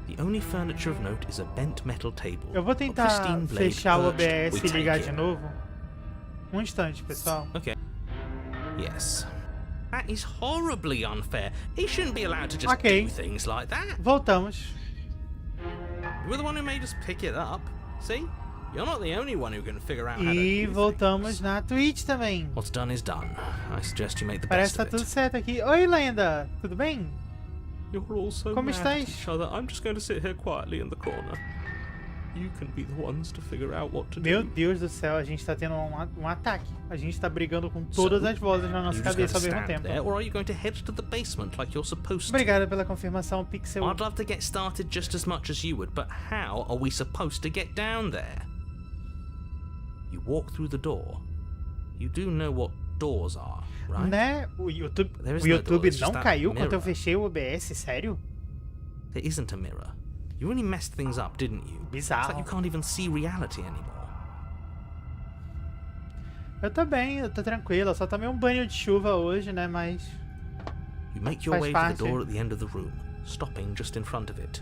The only furniture of note is a bent metal table. Eu vou a tentar pristine blade fechar o perched. OBS We e take ligar it. de novo. Um instante, pessoal. Okay. Yes. That is horribly unfair. He shouldn't be allowed to just Okay. do things like that. Voltamos. You were the one who made us pick it up. See? You're not the only one who can figure out how to E do voltamos things. na Twitch também. What's done is done. I suggest you make the Parece best que tá of tudo it. certo aqui. Oi, Lenda. Tudo bem? You're all so Como mad at estás? each other. I'm just going to sit here quietly in the corner. You can be the ones to figure out what to Meu do. Deus do céu, a gente tá tendo um ataque. A gente tá brigando com todas So, as vozes na nossa You just going cabeça to ao mesmo stand tempo. there, or are you going to head to the basement like you're supposed to? Obrigado pela confirmação, Pixel. I'd love to get started just as much as you would, but how are we supposed to get down there? You walk through the door, You do know what doors are, right? Né? O YouTube, There is o no YouTube door, it's não just that caiu quando eu mirror. fechei o OBS, sério? There isn't a mirror. You really messed things up, didn't you? It's like Bizarro. you can't even see reality anymore. Eu tô bem, eu tô tranquilo. Eu só tomei um banho de chuva hoje, né? Mas You make your Faz way to parte. the door at the end of the room, stopping just in front of it.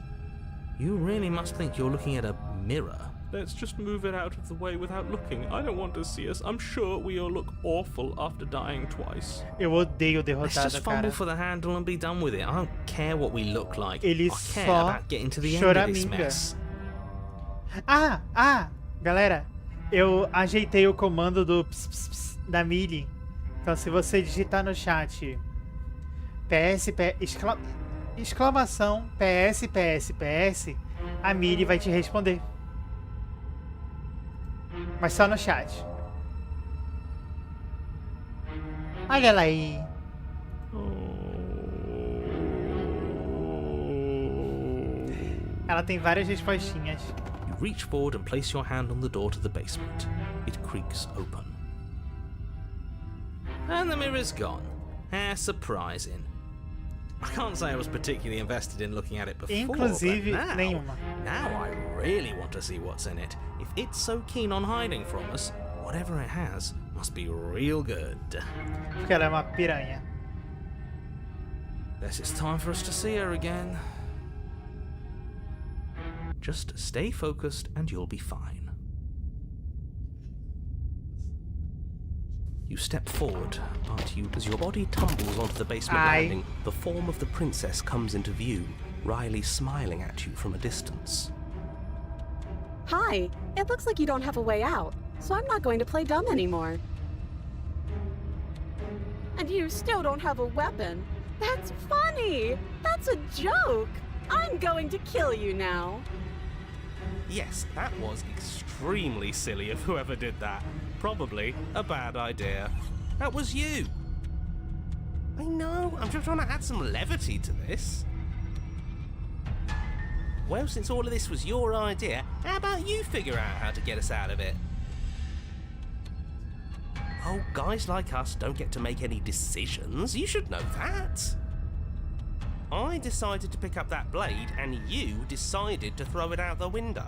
You really must think you're looking at a mirror. Let's just move it out of the way without looking. I don't want to see us. I'm sure we all look awful after dying twice. eu odeio o Let's derrotado, just fumble cara. for the handle and be done with it. I don't care what we look like. Ele I care só about getting to the end of this choraminga. mess. Galera, eu ajeitei o comando do ps, ps, ps da Millie. Então, se você digitar no chat exclamação PS, a Millie vai te responder. Mas só no chat. Olha ela aí. Ela tem várias respostinhas. You reach forward and place your hand on the door to the basement. It creaks open. And the mirror's gone. How surprising. I can't say I was particularly invested in looking at it before, Inclusive, but nenhuma. now I really want to see what's in it. If it's so keen on hiding from us, whatever it has must be real good. Porque ela é uma piranha. Guess it's time for us to see her again. Just stay focused and you'll be fine. You step forward, but as your body tumbles onto the basement landing, the form of the princess comes into view, wryly smiling at you from a distance. Hi, it looks like you don't have a way out, so I'm not going to play dumb anymore. And you still don't have a weapon. That's funny! That's a joke! I'm going to kill you now. Yes, that was extremely silly of whoever did that. Probably a bad idea. That was you! I know, I'm just trying to add some levity to this. Well, since all of this was your idea, how about you figure out how to get us out of it? Oh, guys like us don't get to make any decisions. You should know that. I decided to pick up that blade, and you decided to throw it out the window.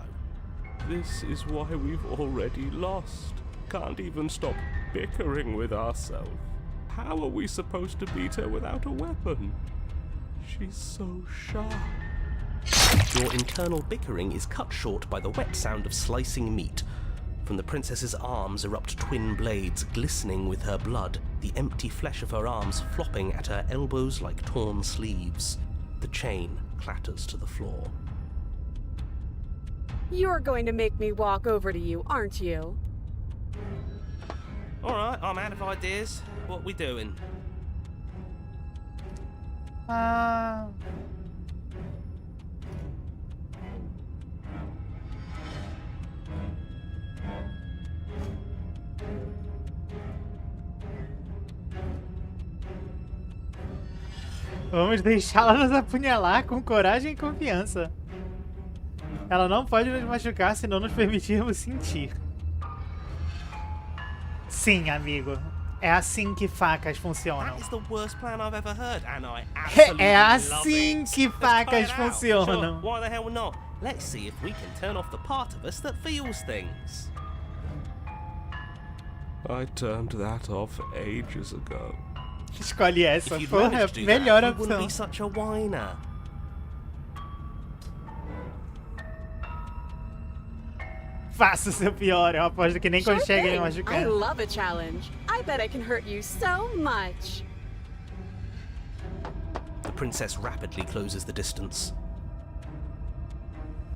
This is why we've already lost. Can't even stop bickering with ourselves. How are we supposed to beat her without a weapon? She's so sharp. Your internal bickering is cut short by the wet sound of slicing meat. From the princess's arms erupt twin blades glistening with her blood, the empty flesh of her arms flopping at her elbows like torn sleeves. The chain clatters to the floor. You're going to make me walk over to you, aren't you? Alright, I'm out of ideas. What we doing? Vamos deixá-la nos apunhalar com coragem e confiança. Ela não pode nos machucar se não nos permitirmos sentir. Sim, amigo. É assim que facas funcionam. That is the worst plan I've ever heard, and I absolutely É love assim it. que Let's try facas it out. funcionam. Sure, why the hell not? Let's see if we can turn off the part of us that feels things. I turned that off ages ago. Escolhe essa. If you'd Porra, managed to do melhor that, you opção. wouldn't be such a whiner. Faça o seu pior. Eu aposto que nem Sure consegue me thing. I machucar. love a challenge. I bet I can hurt you so much. The princess rapidly closes the distance.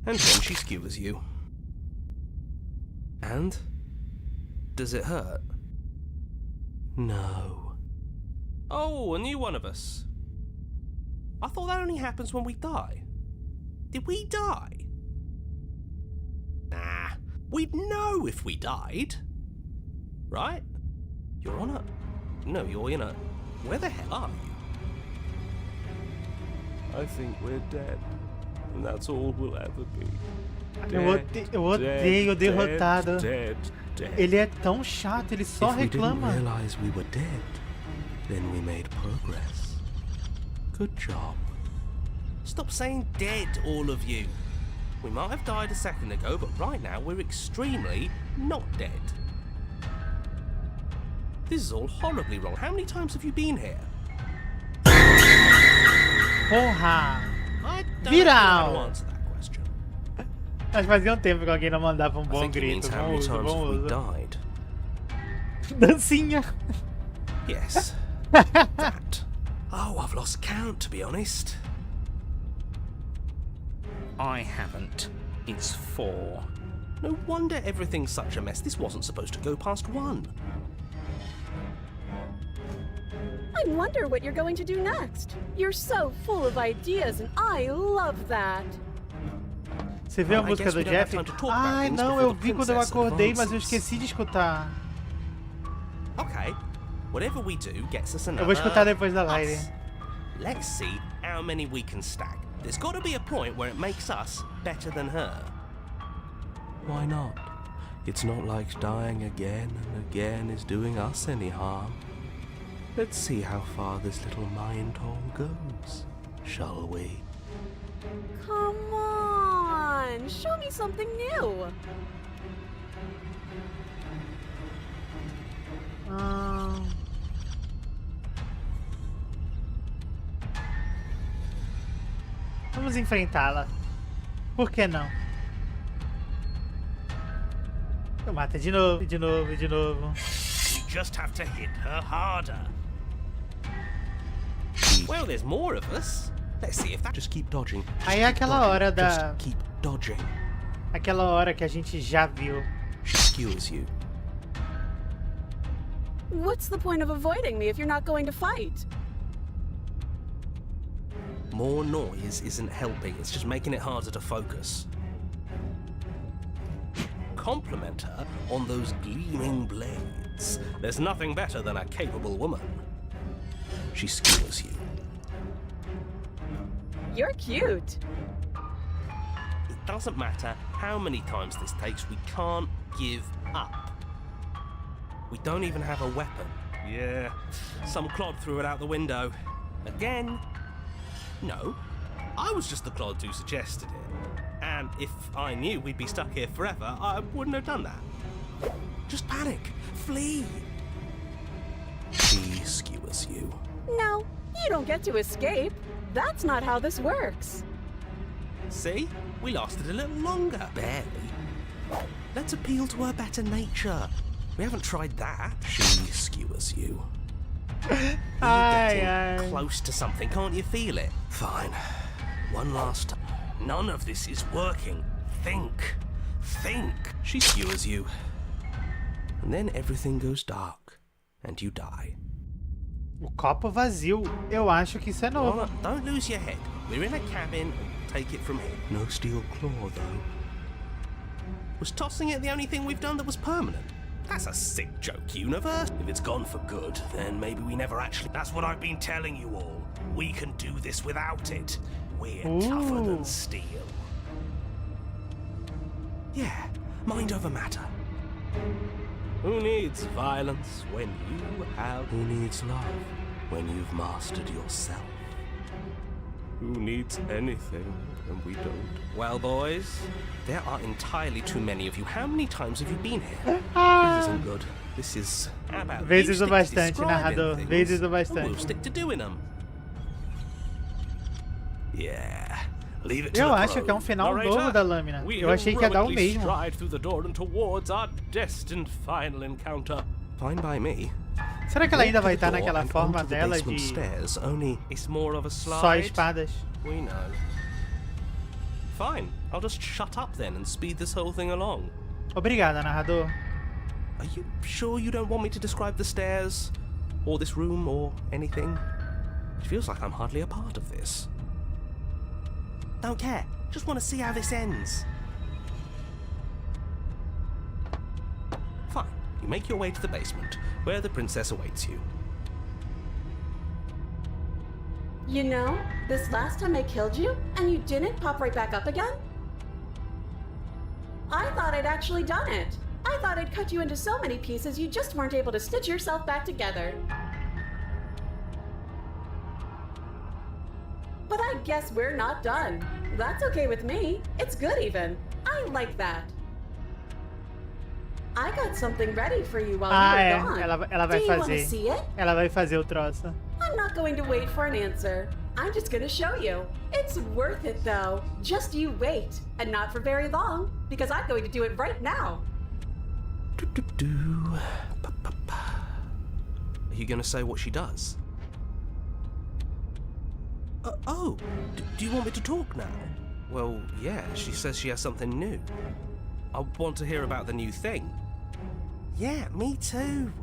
And then she skewers you. And? Does it hurt? No. Oh, a new one of us. I thought that only happens when we die. Did we die? Nah, we'd know if we died. Right? You're on a... No, you're in a... Where the hell are you? I think we're dead. And that's all we'll ever be. Eu odeio o derrotado. Dead, dead. Ele é tão chato, ele só If we didn't reclama. realize we were dead, then we made progress. Good job. Stop saying dead, all of you. We might have died a second ago, but right now we're extremely not dead. This is all horribly wrong. How many times have you been here? Porra! I don't know how to Viral! answer that question. Mas fazia um tempo que alguém não mandava um I bom think it means grito. how Bom many uso, times bom have we uso. died? Dancinha! Yes. That. Oh, I've lost count, to be honest. I haven't. It's 4. No wonder everything's such a mess. This wasn't supposed to go past 1. I wonder what you're going to do next. You're so full of ideas, and I love that. Você viu a I música guess do we don't have Jeff? time to talk about Ai, things não, before eu the vi quando eu princess acordei, mas eu advances. esqueci de escutar. Okay, whatever we do gets us Eu another. vou escutar depois da live. us. Let's see how many we can stack. There's got to be a point where it makes us better than her. Why not? It's not like dying again and again is doing us any harm. Let's see how far this little mind hole goes, shall we? Come on, show me something new. Vamos enfrentá-la. Por que não? Eu mato de novo, de novo, de novo. We just have to hit her harder. Well, there's more of us. Let's see if that. Just keep dodging. Just Aí é keep aquela dodging. hora da... Just keep dodging. Aquela hora que a gente já viu. She skewers you. What's the point of avoiding me if you're not going to fight? More noise isn't helping. It's just making it harder to focus. Compliment her on those gleaming blades. There's nothing better than a capable woman. She skewers you. You're cute. It doesn't matter how many times this takes, we can't give up. We don't even have a weapon. Yeah, some clod threw it out the window. Again. No, I was just the clod who suggested it. And if I knew we'd be stuck here forever, I wouldn't have done that. Just panic. Flee. She skewers you. No, you don't get to escape. That's not how this works. See? We lasted a little longer. Barely. Let's appeal to her better nature. We haven't tried that. She skewers you. You're Ai, getting ai. close to something, can't you feel it? Fine. One last time. None of this is working. Think. Think. She skewers you. And then everything goes dark. And you die. O copo vazio. Eu acho que isso é novo. Well, don't lose your head. We're in a cabin, and take it from here. No steel claw, though. Was tossing it the only thing we've done that was permanent? That's a sick joke, universe. If it's gone for good, then maybe we never actually... That's what I've been telling you all. We can do this without it. We're tougher than steel. Yeah, mind over matter. Who needs violence when you have... Who needs love when you've mastered yourself? Who needs anything and we don't? Well, boys, there are entirely too many of you. How many times have you been here? This isn't good. This is... How about Vezes you o stick to bastante, describing narrador. things, Vezes o and we'll bastante. stick to doing them. Yeah. Leave it to Eu the acho que é um pros. final Narrator, novo da lâmina. we Eu achei que ia dar o heroically mesmo. stride through the door and towards our destined final encounter. Fine by me. Será que ela ainda Walk vai to the estar door naquela and forma onto the dela basement de stairs, only It's more of a slide. só espadas? we know. Fine. I'll just shut up then and speed this whole thing along. Obrigada, narrador. Are you sure you don't want me to describe the stairs? Or this room, or anything? It feels like I'm hardly a part of this. Don't care. Just want to see how this ends. Fine. You make your way to the basement, where the princess awaits you. You know, this last time I killed you, and you didn't pop right back up again? I thought I'd actually done it. I I thought I'd cut you into so many pieces you just weren't able to stitch yourself back together. But I guess we're not done. That's okay with me. It's good even. I like that. I got something ready for you while you were gone. Ela vai Do you want fazer. to see it? Ela vai fazer o troço. I'm not going to wait for an answer. I'm just going to show you. It's worth it though. Just you wait. And not for very long, because I'm going to do it right now. Are you going to say what she does? Do you want me to talk now? Well, yeah, she says she has something new. I want to hear about the new thing. Yeah, me too.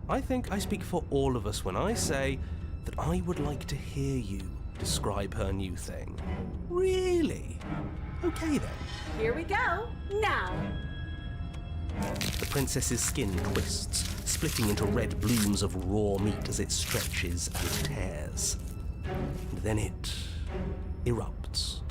I think I speak for all of us when I say that I would like to hear you describe her new thing. Really? Okay then. Here we go. Now. The princess's skin twists, splitting into red blooms of raw meat as it stretches and tears. And then it erupts.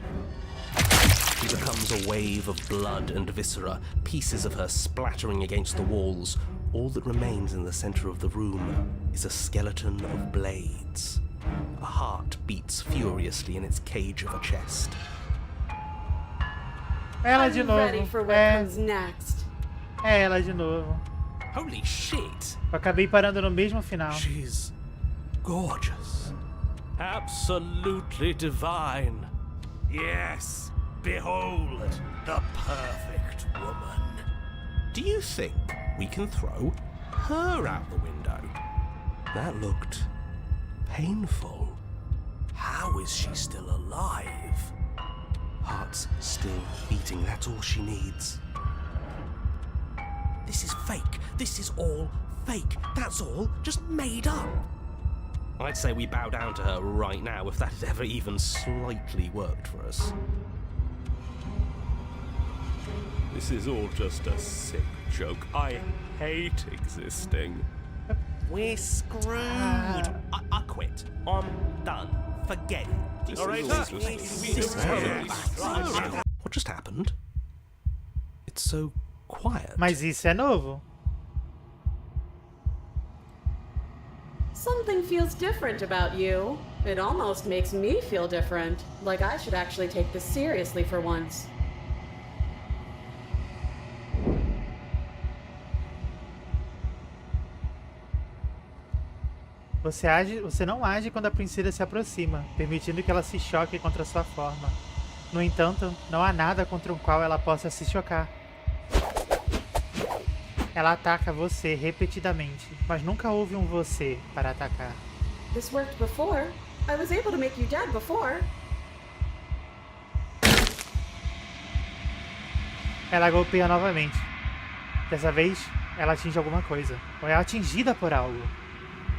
She becomes a wave of blood and viscera, pieces of her splattering against the walls. All that remains in the center of the room is a skeleton of blades. A heart beats furiously in its cage of a chest. Ela de I'm novo. ready for what comes next. É ela de novo. Holy shit! Eu acabei parando no mesmo final. She's gorgeous. Absolutely divine. Yes, behold the perfect woman. Do you think we can throw her out the window? That looked painful. How is she still alive? Heart's still beating, that's all she needs. This is fake. This is all fake. That's all just made up. I'd say we bow down to her right now if that had ever even slightly worked for us. This is all just a sick joke. I hate existing. We're screwed. I quit. I'm done. Forget it. This All right, is all sir. just What just happened? It's so quiet. Mas isso é novo. Something feels different about you. It almost makes me feel different. Like I should actually take this seriously for once. Você não age quando a princesa se aproxima, permitindo que ela se choque contra sua forma. No entanto, não há nada contra o qual ela possa se chocar. Ela ataca você repetidamente, mas nunca houve um você para atacar. This worked before. I was able to make you dead before. Ela golpeia novamente. Dessa vez, ela atinge alguma coisa, ou é atingida por algo.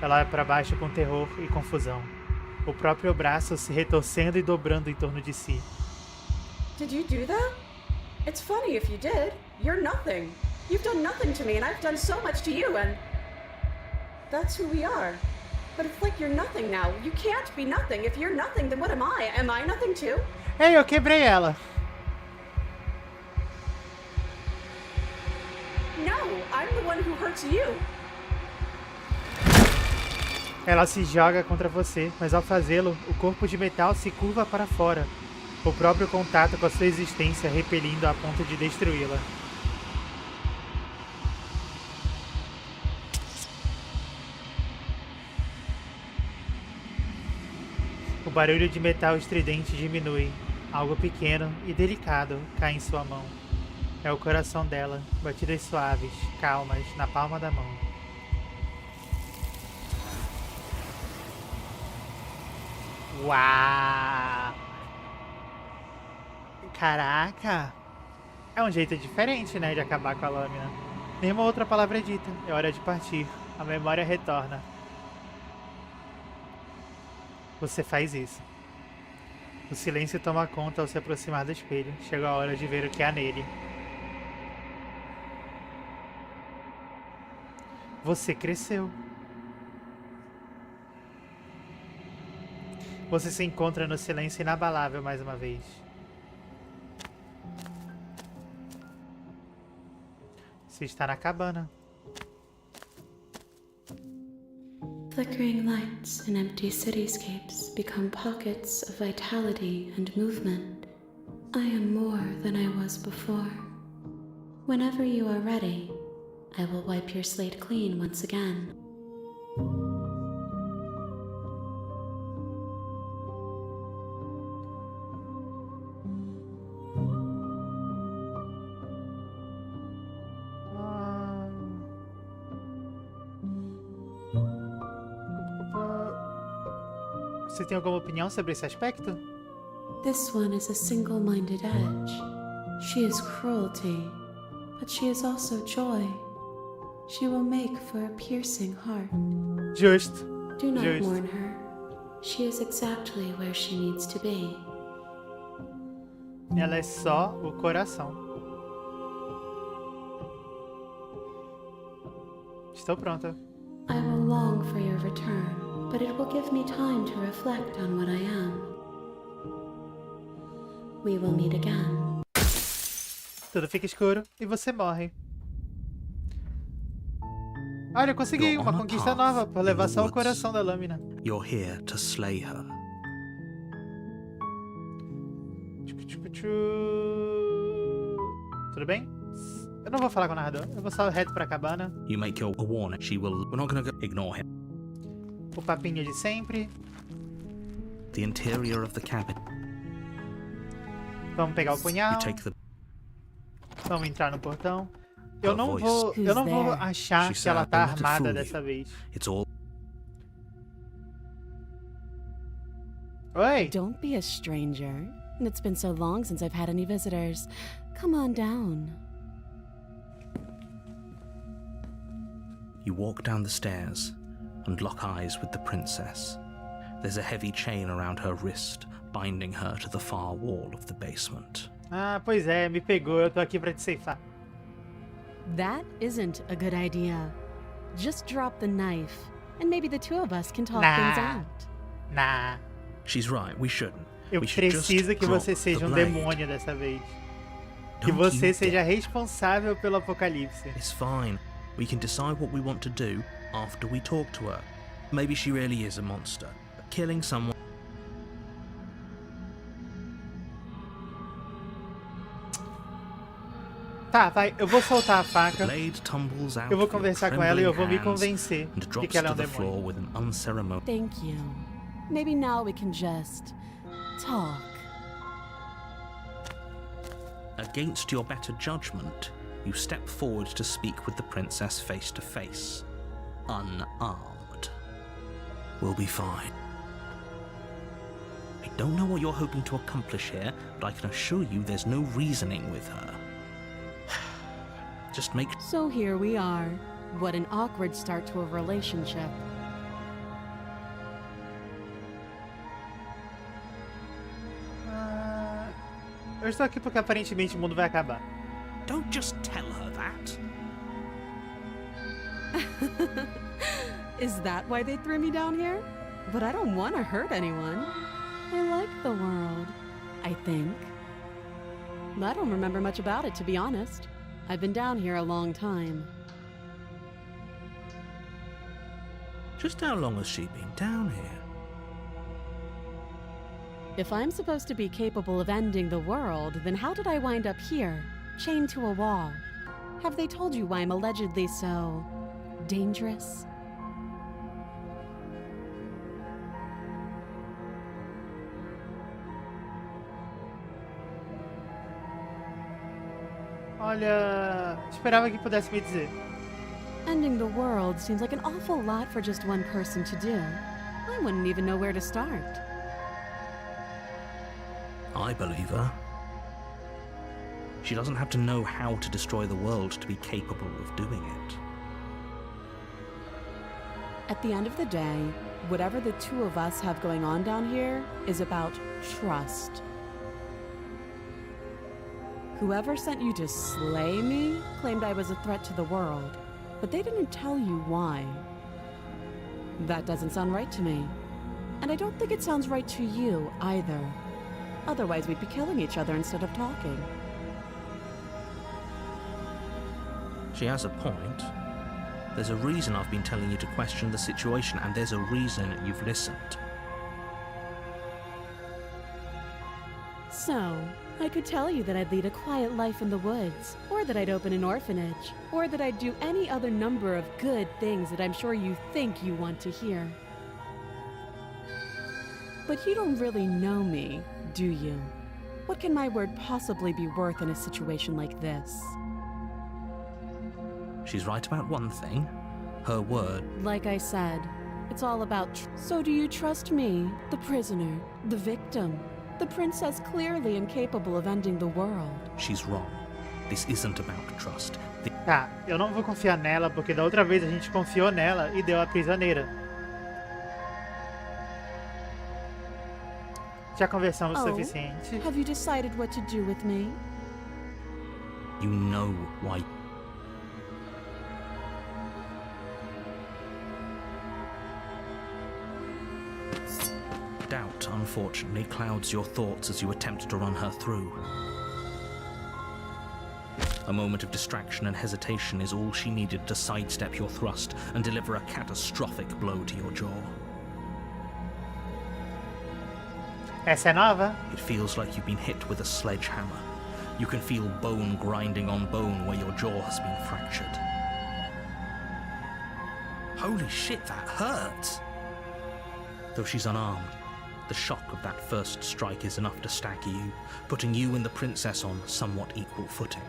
Ela olha para baixo com terror e confusão. O próprio braço se retorcendo e dobrando em torno de si. Did you do that? It's funny if you did. You're nothing. You've done nothing to me and I've done so much to you and... That's who we are. But it's like you're nothing now. You can't be nothing. If you're nothing, then what am I? Am I nothing too? Ei, eu quebrei ela. No, I'm the one who hurts you. Ela se joga contra você, mas ao fazê-lo, o corpo de metal se curva para fora. O próprio contato com a sua existência repelindo a ponto de destruí-la. O barulho de metal estridente diminui. Algo pequeno e delicado cai em sua mão. É o coração dela, batidas suaves, calmas, na palma da mão. Uau! Caraca! É um jeito diferente, né, de acabar com a lâmina. Nenhuma outra palavra é dita. É hora de partir. A memória retorna. Você faz isso. O silêncio toma conta ao se aproximar do espelho. Chegou a hora de ver o que há nele. Você cresceu. Você se encontra no silêncio inabalável mais uma vez. Você está na cabana. Flickering lights in empty cityscapes become pockets of vitality and movement. I am more than I was before. Whenever you are ready, I will wipe your slate clean once again. Você tem alguma opinião sobre esse aspecto? This one is a single-minded edge. She is cruelty, but she is also joy. She will make for a piercing heart. Justo. Do not Justo. mourn her. She is exactly where she needs to be. Ela é só o coração. Estou pronta. I will long for your return, but it will give me time to reflect on what I am. We will meet again. Tudo fica escuro e você morre. Olha, eu consegui You're uma on a conquista path nova por in levar the só o woods. coração da lâmina. You're here to slay her. Tudo bem? Eu não vou falar com o narrador, eu vou só reto pra cabana. You make your warning. She will. We're not gonna ignore him. O papinho de sempre. The interior of the cabin. Vamos pegar o punhal. You take the. Vamos entrar no portão. Eu Her não voice. vou Who's there? achar She que ela said, tá "Don't let it armada fool dessa you." vez. It's all. Oi! Don't be a stranger. It's been so long since I've had any visitors. Come on down. You walk down the stairs and lock eyes with the princess. There's a heavy chain around her wrist, binding her to the far wall of the basement. Ah, pois é, me pegou, eu tô aqui pra te ceifar. That isn't a good idea. Just drop the knife, and maybe the two of us can talk Nah. things out. Nah, She's right, we shouldn't. eu We should just preciso que drop você the seja um blade. demônio dessa vez. Que Don't você you seja dare. responsável pelo apocalipse. It's fine. We can decide what we want to do after we talk to her. Maybe she really is a monster. But killing someone. Tá, vai, eu vou soltar a The faca. blade tumbles out Eu vou of your conversar com ela e eu vou me trembling hands convencer and de drops que ela é to um the floor demônio. with an unceremonious. Thank you. Maybe now we can just talk. Against your better judgment, you step forward to speak with the princess face to face, unarmed. We'll be fine. I don't know what you're hoping to accomplish here, but I can assure you there's no reasoning with her. Just make So here we are. What an awkward start to a relationship. Ah, eu estou aqui porque aparentemente o mundo vai acabar. Don't just tell her that. Is that why they threw me down here? But I don't want to hurt anyone. I like the world, I think. I don't remember much about it, to be honest. I've been down here a long time. Just how long has she been down here? If I'm supposed to be capable of ending the world, then how did I wind up here, chained to a wall? Have they told you why I'm allegedly so dangerous? Olha, esperava que pudesse me dizer. Ending the world seems like an awful lot for just one person to do. I wouldn't even know where to start. I believe her. She doesn't have to know how to destroy the world to be capable of doing it. At the end of the day, whatever the two of us have going on down here is about trust. Whoever sent you to slay me claimed I was a threat to the world, but they didn't tell you why. That doesn't sound right to me. And I don't think it sounds right to you either. Otherwise, we'd be killing each other instead of talking. She has a point. There's a reason I've been telling you to question the situation, and there's a reason you've listened. So, I could tell you that I'd lead a quiet life in the woods, or that I'd open an orphanage, or that I'd do any other number of good things that I'm sure you think you want to hear. But you don't really know me, do you? What can my word possibly be worth in a situation like this? She's right about one thing. Her word. Like I said, it's all about so do you trust me, the prisoner, the victim, the princess clearly incapable of ending the world? She's wrong. This isn't about trust. Tá, eu não vou confiar nela porque da outra vez a gente confiou nela e deu a prisioneira. Já conversamos o suficiente. Have you decided what to do with me? You know why. Doubt, unfortunately, clouds your thoughts as you attempt to run her through. A moment of distraction and hesitation is all she needed to sidestep your thrust and deliver a catastrophic blow to your jaw. Essa é nova? It feels like you've been hit with a sledgehammer. You can feel bone grinding on bone where your jaw has been fractured. Holy shit, that hurts! Though she's unarmed, the shock of that first strike is enough to stagger you, putting you and the princess on somewhat equal footing.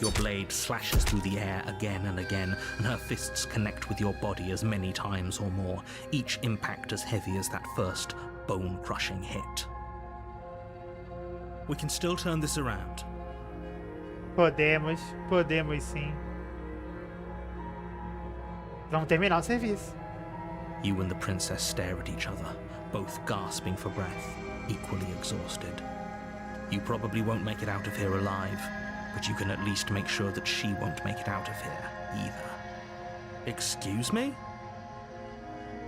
Your blade slashes through the air again and again, and her fists connect with your body as many times or more, each impact as heavy as that first bone-crushing hit. We can still turn this around. Podemos sim. Vamos terminar o serviço. You and the princess stare at each other, both gasping for breath, equally exhausted. You probably won't make it out of here alive, but you can at least make sure that she won't make it out of here either. Excuse me?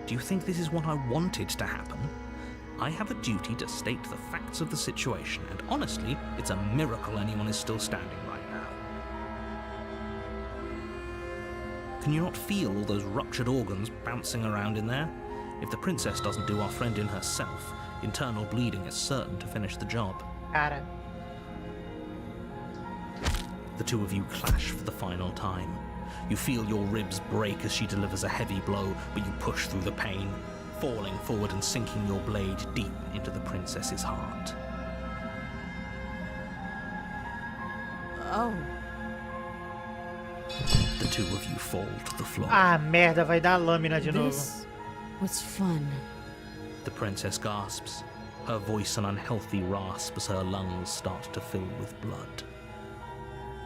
Do you think this is what I wanted to happen? I have a duty to state the facts of the situation, and honestly, it's a miracle anyone is still standing right now. Can you not feel all those ruptured organs bouncing around in there? If the princess doesn't do our friend in herself, internal bleeding is certain to finish the job. Cara. The two of you clash for the final time. You feel your ribs break as she delivers a heavy blow, but you push through the pain, falling forward and sinking your blade deep into the princess's heart. Oh. The two of you fall to the floor. Ah, merda, vai dar lâmina de novo. This was fun. The princess gasps, her voice an unhealthy rasp as her lungs start to fill with blood.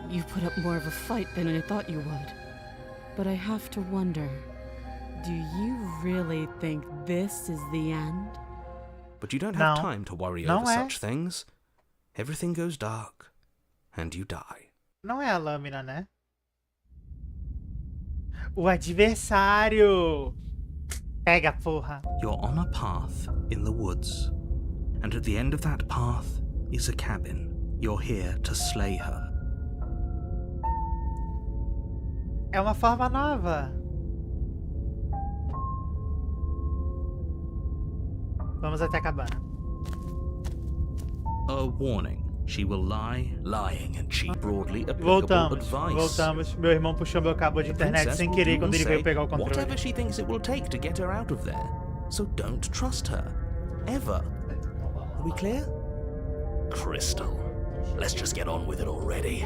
You put up more of a fight than I thought you would. But I have to wonder, do you really think this is the end? But you don't have No. time to worry Não over é. such things. Everything goes dark, and you die. Não é a lâmina, né? O adversário! Pega, porra! You're on a path in the woods, and at the end of that path is a cabin. You're here to slay her. É uma forma nova. Vamos até a cabana. A warning. She will lie, lying, and cheat broadly applicable Voltamos, advice. voltamos. Meu irmão puxou meu cabo de internet Princess sem will querer do quando and ele say veio pegar o whatever controle. she thinks it will take to get her out of there. So don't trust her. Ever. Are we clear? Crystal. Let's just get on with it already.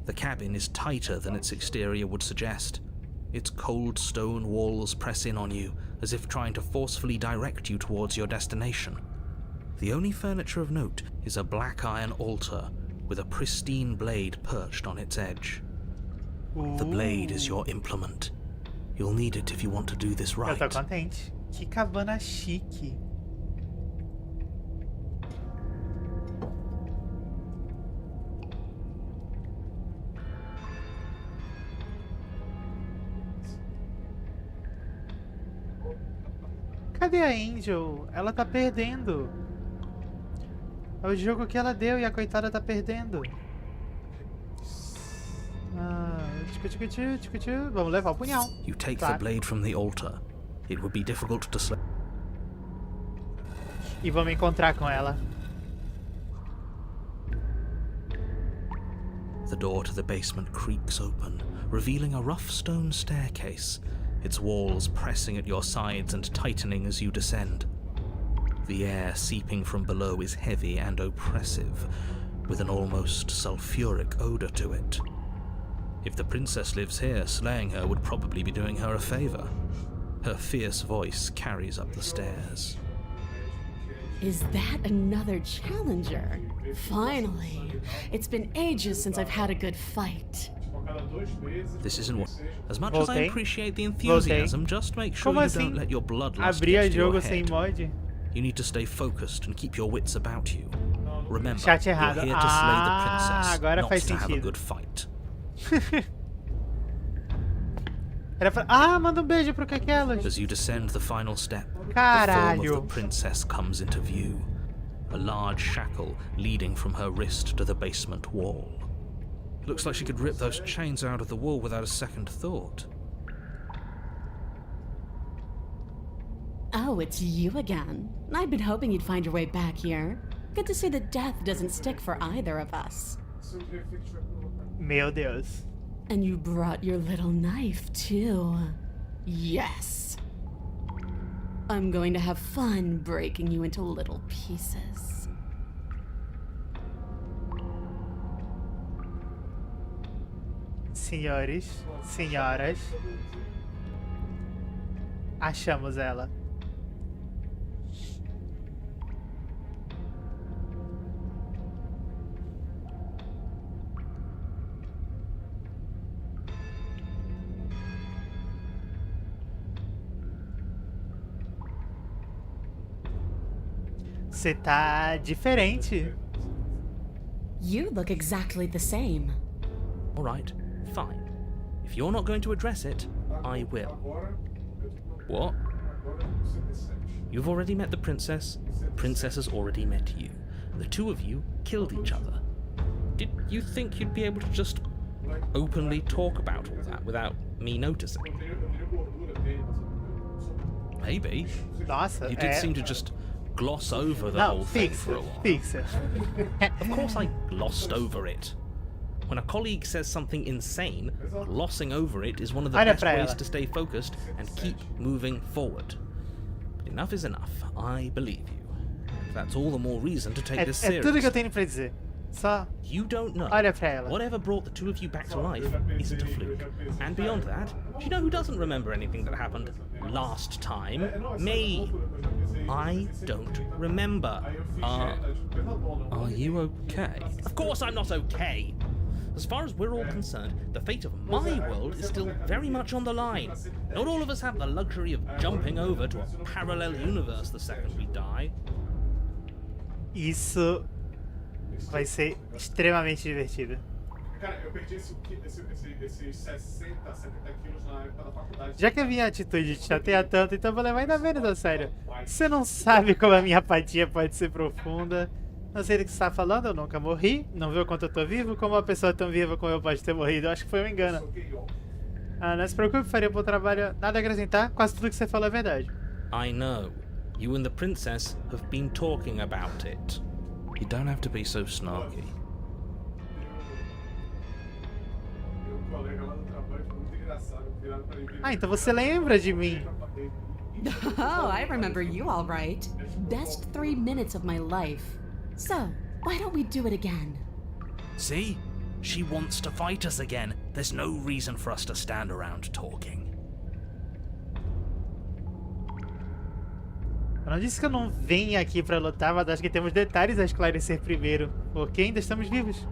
The cabin is tighter than its exterior would suggest. Its cold stone walls press in on you, as if trying to forcefully direct you towards your destination. The only furniture of note is a black iron altar with a pristine blade perched on its edge. The blade is your implement. You'll need it if you want to do this Eu right. tô contente. Que cabana chique. Cadê a Angel? Ela tá perdendo. É o jogo que ela deu e a coitada tá perdendo. Vamos levar o punhal. You take Claro. the blade from the altar. It would be difficult to slay. E vamos encontrar com ela. The door to the basement creaks open, revealing a rough stone staircase, its walls pressing at your sides and tightening as you descend. The air seeping from below is heavy and oppressive, with an almost sulfuric odor to it. If the princess lives here, slaying her would probably be doing her a favor. Her fierce voice carries up the stairs. Is that another challenger? Finally. It's been ages since I've had a good fight. This isn't what... As much as I Voltei. appreciate the enthusiasm, just make sure Como you assim? don't let your bloodlust Abrir get to your jogo sem head. mod? You need to stay focused and keep your wits about you. Remember, Chat you're errado. here to slay the princess, Agora not faz to have a sentido. good fight. Era pra... manda beijo pro Caquelos. As you descend the final step, the form of Caralho. the princess comes into view. A large shackle leading from her wrist to the basement wall. Looks like she could rip those chains out of the wall without a second thought. Oh, it's you again. I'd been hoping you'd find your way back here. Good to see that death doesn't stick for either of us. Meu Deus. And you brought your little knife, too. Yes. I'm going to have fun breaking you into little pieces. Senhores, senhoras. Achamos ela. Você tá diferente. You look exactly the same. All right, fine. If you're not going to address it, I will. What? You've already met the princess has already met you. The two of you killed each other. Did you think you'd be able to just openly talk about all that without me noticing? Maybe. Nossa, You did seem to just gloss over the Não, whole thing for a while. fixa. Of course I glossed over it. When a colleague says something insane, glossing over it is one of the Olha best pra ways ela. to stay focused and keep moving forward. But enough is enough. I believe you. That's all the more reason to take this É tudo que eu seriously. tenho pra dizer. Só You don't know. olha pra ela. Whatever brought the two of you back to life isn't a fluke. And beyond that, do you know who doesn't remember anything that happened last time? Me. I don't remember. Are you okay? Of course I'm not okay. As far as we're all concerned, the fate of my world is still very much on the line. Not all of us have the luxury of jumping over to a parallel universe the second we die. Isso vai ser extremamente divertido. Cara, eu perdi esses 60, 70 quilos na época da faculdade. Já que a minha atitude te chateia tanto, então eu vou levar ainda menos a sério. Você não sabe como a minha apatia pode ser profunda. Não sei do que você está falando, eu nunca morri. Não viu o quanto eu tô vivo. Como uma pessoa tão viva como eu pode ter morrido? Eu acho que foi um engano. Não se preocupe, faria um bom trabalho. Nada a acrescentar, quase tudo que você falou é verdade. I know. You and the princess have been talking about it. You don't have to be so snarky. Meu colega lá no trabalho foi muito engraçado. Viraram pra ele. Então você lembra de mim. Oh, I remember you all right. Best 3 minutes of my life. So, why don't we do it again? See? She wants to fight us again. There's no reason for us to stand around talking. Eu não disse que eu não vim aqui pra lutar, mas acho que temos detalhes a esclarecer primeiro. Porque ainda estamos vivos.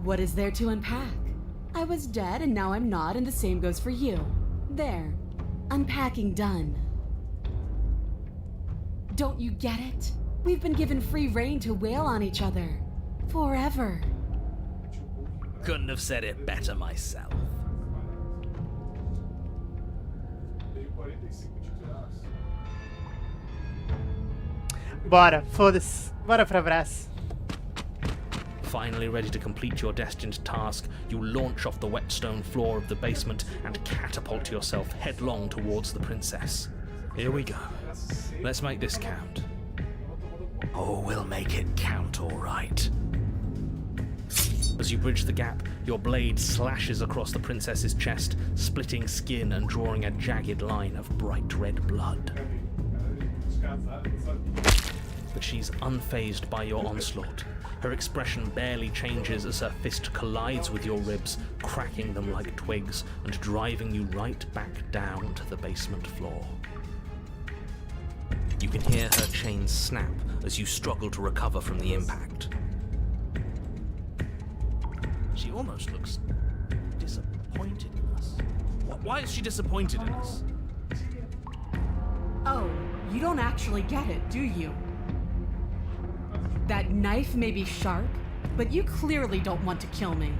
What is there to unpack? I was dead and now I'm not, and the same goes for you. There. Unpacking done. Don't you get it? We've been given free rein to wail on each other. Forever. Couldn't have said it better myself. Tenho 45 de graça. Bora, foda-se. Bora pra abraço. Finally ready to complete your destined task, you launch off the wet stone floor of the basement and catapult yourself headlong towards the princess. Here we go. Let's make this count. Oh, we'll make it count, all right. As you bridge the gap, your blade slashes across the princess's chest, splitting skin and drawing a jagged line of bright red blood. But she's unfazed by your onslaught. Her expression barely changes as her fist collides with your ribs, cracking them like twigs and driving you right back down to the basement floor. You can hear her chains snap as you struggle to recover from the impact. She almost looks disappointed in us. Why is she disappointed in us? Oh, you don't actually get it, do you? That knife may be sharp, but you clearly don't want to kill me.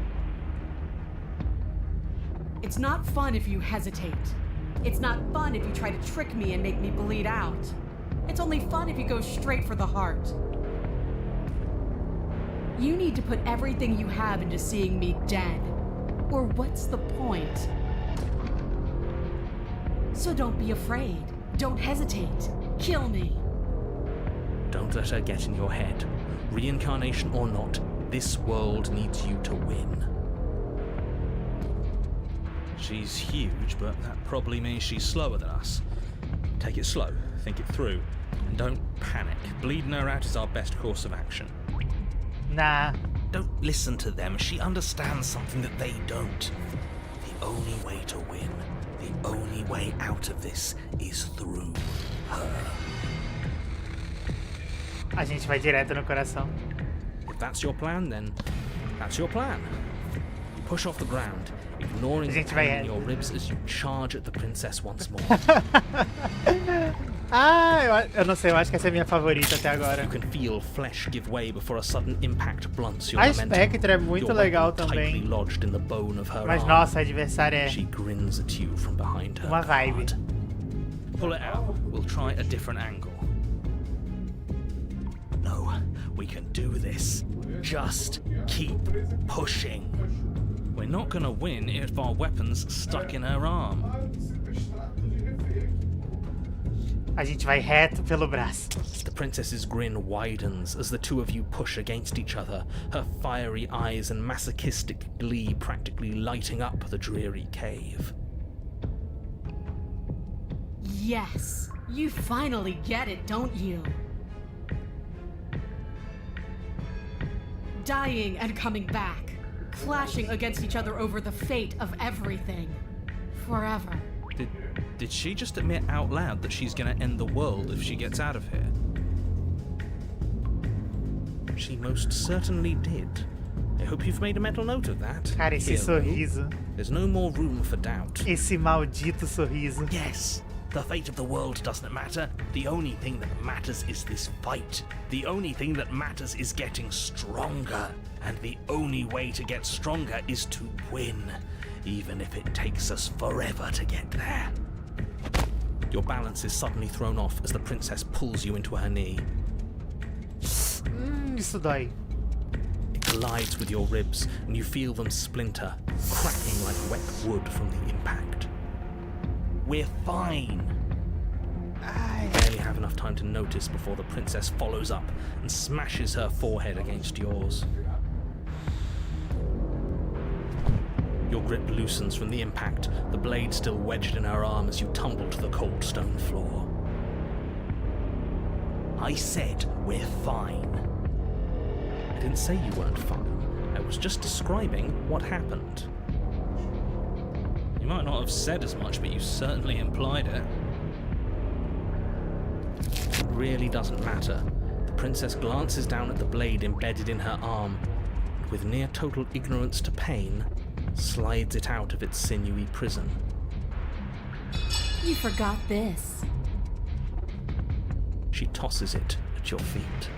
It's not fun if you hesitate. It's not fun if you try to trick me and make me bleed out. It's only fun if you go straight for the heart. You need to put everything you have into seeing me dead. Or what's the point? So don't be afraid. Don't hesitate. Kill me. Don't let her get in your head. Reincarnation or not, this world needs you to win. She's huge, but that probably means she's slower than us. Take it slow, think it through, and don't panic. Bleeding her out is our best course of action. Nah. Don't listen to them. She understands something that they don't. The only way to win, the only way out of this is through her. A gente vai direto no coração. If that's your plan, then that's your plan. You push off the ground, ignoring the pain in your ribs as you charge at the princess once more. Eu não sei, eu acho que essa é a minha favorita até agora. You can feel flesh give way before a sudden impact blunts your A momentum. Spectre é muito legal também. Tightly lodged in the bone of her Mas arm. nossa, a adversária é She grins at you from behind her uma vibe. guard. Pull it out. We'll try a different angle. No, we can do this. Just keep pushing. We're not gonna win if our weapon's stuck in her arm. A gente vai reto pelo braço. The princess's grin widens as the two of you push against each other, her fiery eyes and masochistic glee practically lighting up the dreary cave. Yes, you finally get it, don't you? Dying and coming back, clashing against each other over the fate of everything. Forever. Did she just admit out loud that she's gonna end the world if she gets out of here? She most certainly did. I hope you've made a mental note of that. Cara, esse hero. sorriso. There's no more room for doubt. Esse maldito sorriso. Yes, the fate of the world doesn't matter. The only thing that matters is this fight. The only thing that matters is getting stronger. And the only way to get stronger is to win, even if it takes us forever to get there. Your balance is suddenly thrown off as the princess pulls you into her knee. Isso dói. It collides with your ribs, and you feel them splinter, cracking like wet wood from the impact. We're fine. You barely have enough time to notice before the princess follows up and smashes her forehead against yours. Your grip loosens from the impact, the blade still wedged in her arm as you tumble to the cold stone floor. I said we're fine. I didn't say you weren't fine. I was just describing what happened. You might not have said as much, but you certainly implied it. It really doesn't matter. The princess glances down at the blade embedded in her arm, and with near total ignorance to pain, slides it out of its sinewy prison. You forgot this. She tosses it at your feet.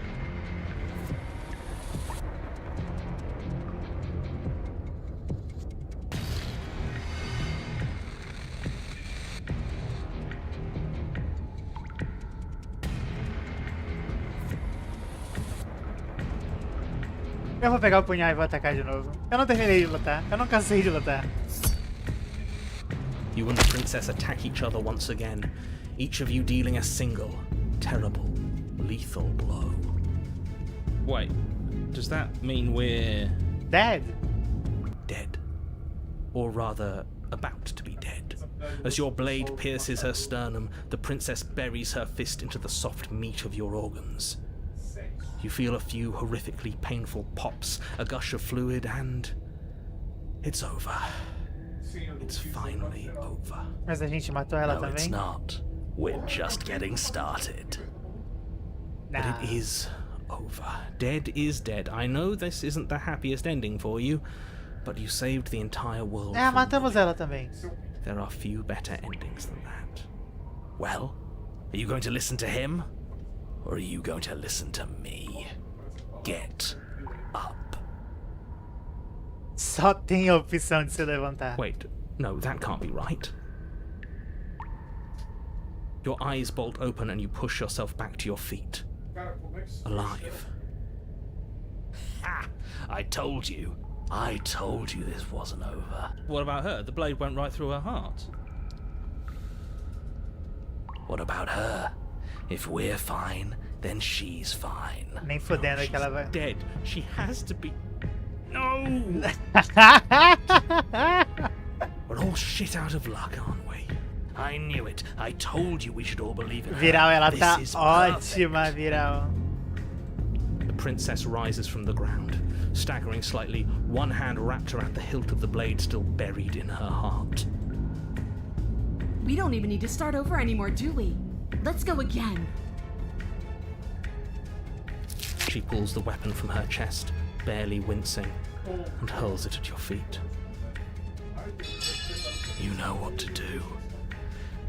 Eu vou pegar o punhal e vou atacar de novo. Eu não terminei de lutar. Eu não cansei de lutar. You and the princess attack each other once again, each of you dealing a single, terrible, lethal blow. Wait, does that mean we're Dead? dead? Or rather, about to be dead. As your blade pierces her sternum, the princess buries her fist into the soft meat of your organs. You feel a few horrifically painful pops, a gush of fluid, and it's over. It's finally over. Mas a gente matou ela No, também? it's not. We're just getting started. Nah. But it is over. Dead is dead. I know this isn't the happiest ending for you, but you saved the entire world. É, from matamos ela também. There are few better endings than that. Well, are you going to listen to him? Or are you going to listen to me? Get up. Só tem a opção de se levantar. Wait, no, that can't be right. Your eyes bolt open and you push yourself back to your feet. Alive. Ha! I told you. I told you this wasn't over. What about her? The blade went right through her heart. What about her? If we're fine, then she's fine. Nem fodendo que ela vai. Dead. She has to be. No! We're all shit out of luck, aren't we? I knew it. I told you we should all believe in her. Viral, ela This tá is perfect. ótima, Viral. The princess rises from the ground, staggering slightly, one hand wrapped around the hilt of the blade still buried in her heart. We don't even need to start over anymore, do we? Let's go again. She pulls the weapon from her chest, barely wincing, and hurls it at your feet. You know what to do.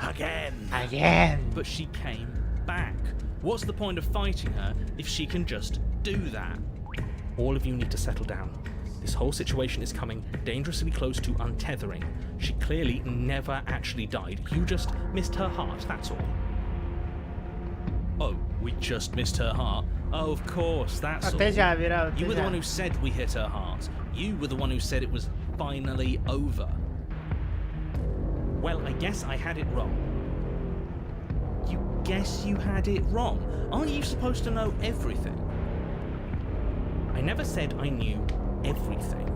Again. Again. But she came back. What's the point of fighting her if she can just do that? All of you need to settle down. This whole situation is coming dangerously close to untethering. She clearly never actually died. You just missed her heart, that's all. Oh, we just missed her heart? Oh, of course, that's all. Até já, Viral. You Até were the já. one who said we hit her heart. You were the one who said it was finally over. Well, I guess I had it wrong. You guess you had it wrong? Aren't you supposed to know everything? I never said I knew everything.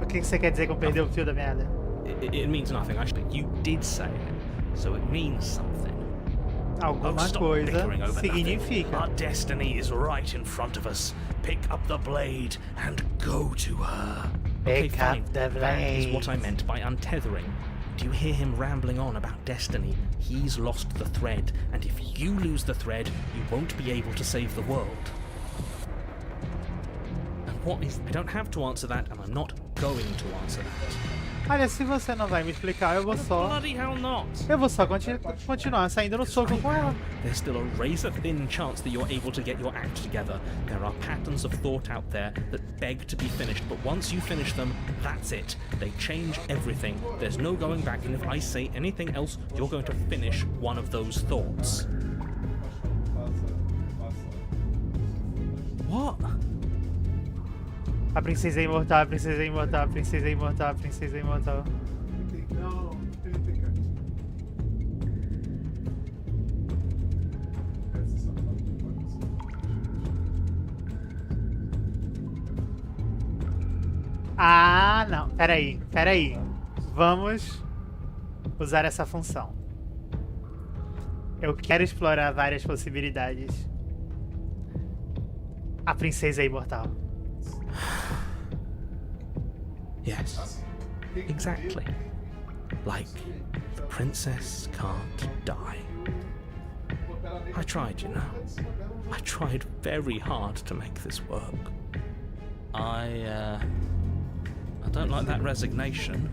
O que você quer dizer com perder o fio da meada? It means nothing. You did say it, so it means something. Alguma stop coisa bickering over nothing. significa. Our destiny is right in front of us. Pick up the blade and go to her. Okay, Pick fine. up the That is blade. what I meant by untethering. Do you hear him rambling on about destiny? He's lost the thread, and if you lose the thread, you won't be able to save the world. And what is... I don't have to answer that, and I'm not going to answer that. Olha, se você não vai me explicar, eu vou só. Bloody hell not! Eu vou só continuar saindo no soco com ela. There's still a razor-thin chance that you're able to get your act together. There are patterns of thought out there that beg to be finished, but once you finish them, that's it. They change everything. There's no going back, and if I say anything else, you're going to finish one of those thoughts. What? A princesa é imortal, a princesa é imortal, a princesa é imortal, a princesa é imortal. Não, ele tem que. Ah, não. Peraí. Vamos usar essa função. Eu quero explorar várias possibilidades. A princesa é imortal. Yes, exactly. Like, the princess can't die. I tried, you know. I tried very hard to make this work. I don't like that resignation.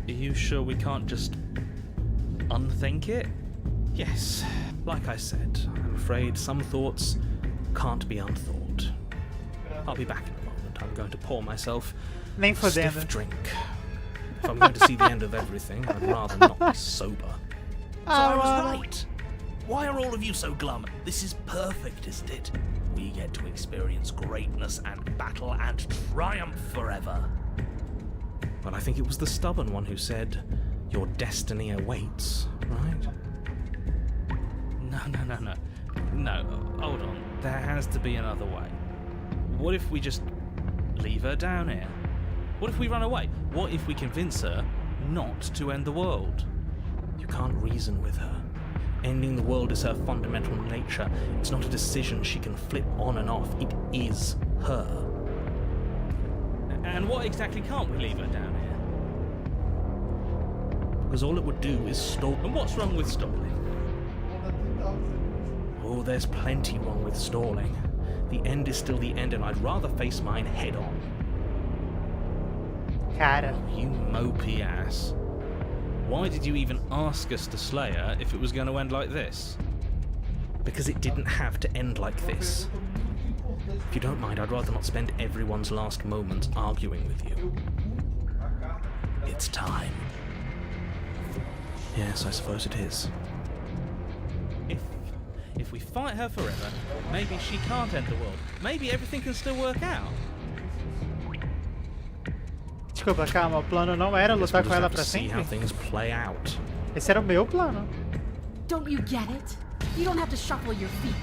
Are you sure we can't just unthink it? Yes, like I said, I'm afraid some thoughts can't be unthought. I'll be back in a moment. I'm going to pour myself Nem a fodendo. stiff drink. If I'm going to see the end of everything, I'd rather not be sober. So I was right. Why are all of you so glum? This is perfect, isn't it? We get to experience greatness and battle and triumph forever. But I think it was the stubborn one who said, your destiny awaits, right? No, hold on. There has to be another way. What if we just leave her down here? What if we run away? What if we convince her not to end the world? You can't reason with her. Ending the world is her fundamental nature. It's not a decision she can flip on and off. It is her. And what exactly can't we leave her down here? Because all it would do is stall. And what's wrong with stalling? Oh, there's plenty wrong with stalling. The end is still the end, and I'd rather face mine head on. Cara. You mopey ass. Why did you even ask us to slay her if it was going to end like this? Because it didn't have to end like this. If you don't mind, I'd rather not spend everyone's last moments arguing with you. It's time. Yes, I suppose it is. If we fight her forever, maybe she can't end the world. Maybe everything can still work out. Desculpa, calma, o plano não era lutar com ela pra See how sempre. things play out. Esse era o meu plano. Don't you get it? You don't have to shuffle your feet.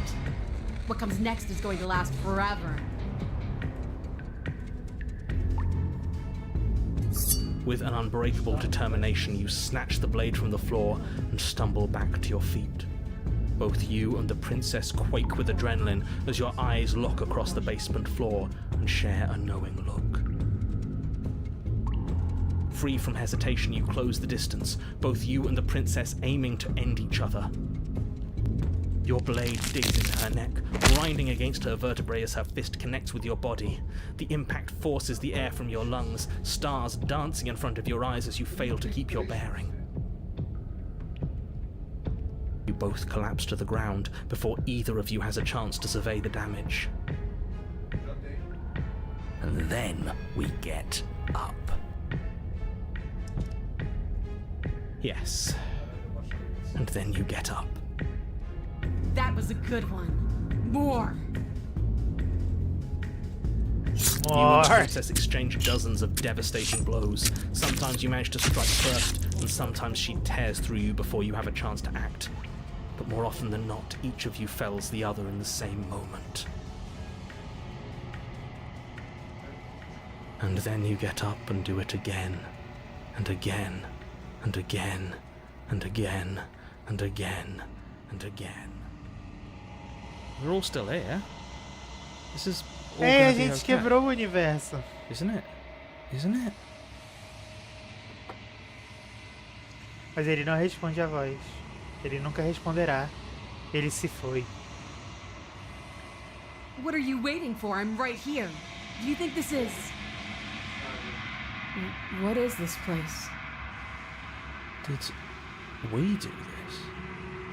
What comes next is going to last forever. With an unbreakable determination, you snatch the blade from the floor and stumble back to your feet. Both you and the princess quake with adrenaline as your eyes lock across the basement floor and share a knowing look. Free from hesitation, you close the distance, both you and the princess aiming to end each other. Your blade digs into her neck, grinding against her vertebrae as her fist connects with your body. The impact forces the air from your lungs, stars dancing in front of your eyes as you fail to keep your bearing. You both collapse to the ground before either of you has a chance to survey the damage. And then we get up. Yes. And then you get up. That was a good one. More. You and the princess exchange dozens of devastating blows. Sometimes you manage to strike first, and sometimes she tears through you before you have a chance to act. But more often than not, each of you fells the other in the same moment. And then you get up and do it again, and again, and again, and again, and again, and again. We're all still here. This is all Ei, gonna a be gente okay. quebrou o universo. Isn't it? Isn't it? Mas ele não responde a voz. Ele nunca responderá. Ele se foi. What are you waiting for? I'm right here. Do you think this is... What is this place? Did we do this?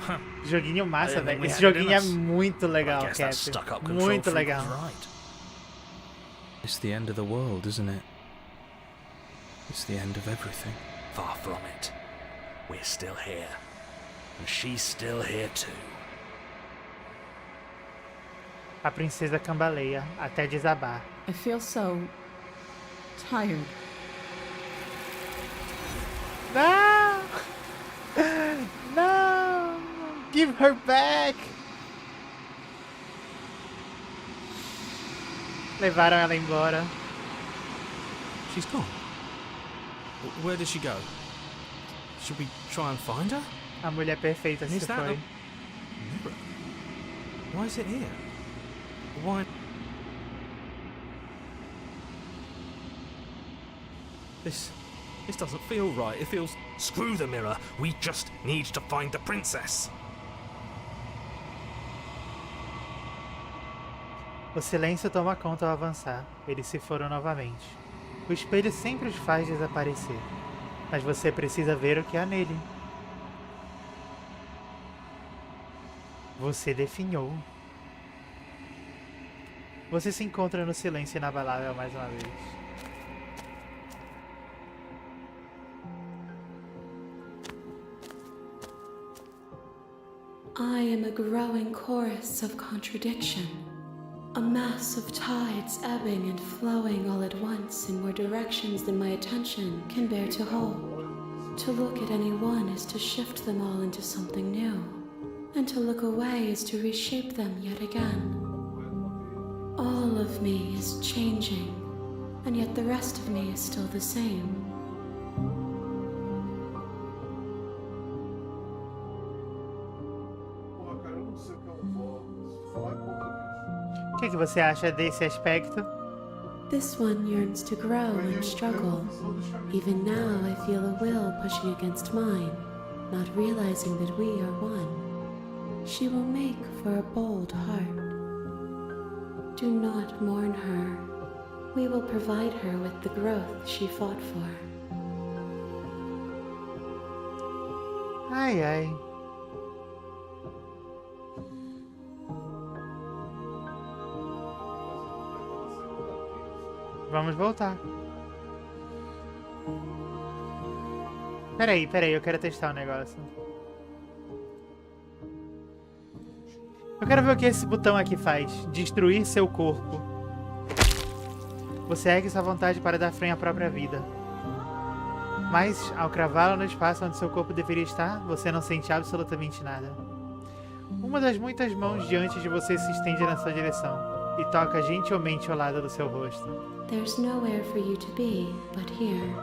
Huh. Joguinho massa, I didn't think velho. we Esse had it in joguinho é us. muito legal, I guess that Cap. stuck-up control Muito freak legal. was right. It's the end of the world, isn't it? It's the end of everything. Far from it. We're still here. And she's still here too. A princesa cambaleia até desabar. I feel so tired. Não! Não! Give her back! Levaram ela embora. She's gone. Where did she go? Should we try and find her? A mulher perfeita se Is that foi. the mirror? Why is it here? Why? This doesn't feel right. It feels... Screw the mirror. We just need to find the princess. O silêncio toma conta ao avançar. Eles se foram novamente. O espelho sempre os faz desaparecer. Mas você precisa ver o que há nele. Você definhou. Você se encontra no silêncio inabalável mais uma vez. I am a growing chorus of contradiction, a mass of tides ebbing and flowing all at once in more directions than my attention can bear to hold. To look at any one is to shift them all into something new, and to look away is to reshape them yet again. All of me is changing, and yet the rest of me is still the same. O que você acha desse aspecto? This one yearns to grow and struggle. Even now I feel a will pushing against mine, not realizing that we are one. She will make for a bold heart. Do not mourn her. We will provide her with the growth she fought for. Ai, ai. Vamos voltar. Peraí, eu quero testar um negócio. Eu quero ver o que esse botão aqui faz. Destruir seu corpo. Você ergue sua vontade para dar fim à própria vida. Mas, ao cravá-la no espaço onde seu corpo deveria estar, você não sente absolutamente nada. Uma das muitas mãos diante de você se estende na sua direção e toca gentilmente ao lado do seu rosto. There's nowhere for you to be but here.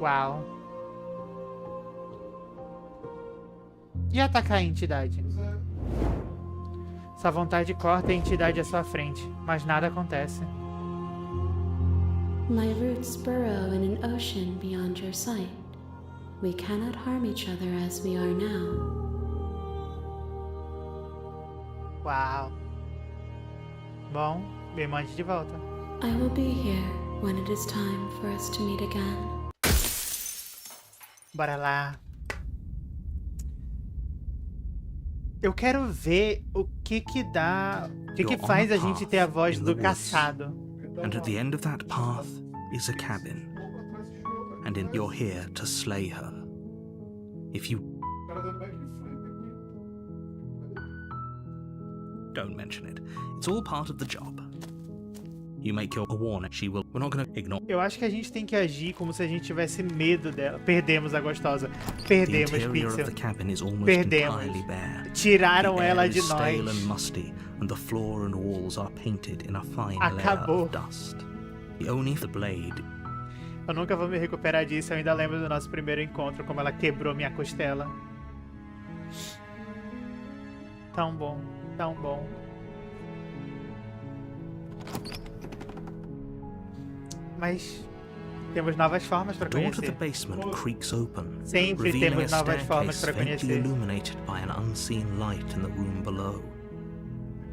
Uau. E atacar a entidade? Sua vontade corta a entidade à sua frente, mas nada acontece. My roots burrow in an ocean beyond your sight. We cannot harm each other as we are now. Uau. Bom, me mande de volta. I will be here when it is time for us to meet again. Bora lá. Eu quero ver o que que dá... O que que faz a gente ter a voz do caçado. And at the end of that path is a cabin. And you're here to slay her. If you don't mention it. It's all part of the job. You make your warning. She will. We're not gonna ignore. Eu acho que a gente tem que agir como se a gente tivesse medo dela. Perdemos a gostosa. Perdemos, The interior Pixel. of the cabin is almost Perdemos. entirely bare. Tiraram The air ela is de stale nós. and musty, and the floor and walls are painted in a fine layer Acabou. of dust. The only the blade. Eu nunca vou me recuperar disso. Eu ainda lembro do nosso primeiro encontro, como ela quebrou minha costela. Tão bom, tão bom. Mas temos novas formas para The door to the conhecer. basement creaks open, Sempre revealing a temos novas formas staircase para faintly conhecer. illuminated by an unseen light in the room below.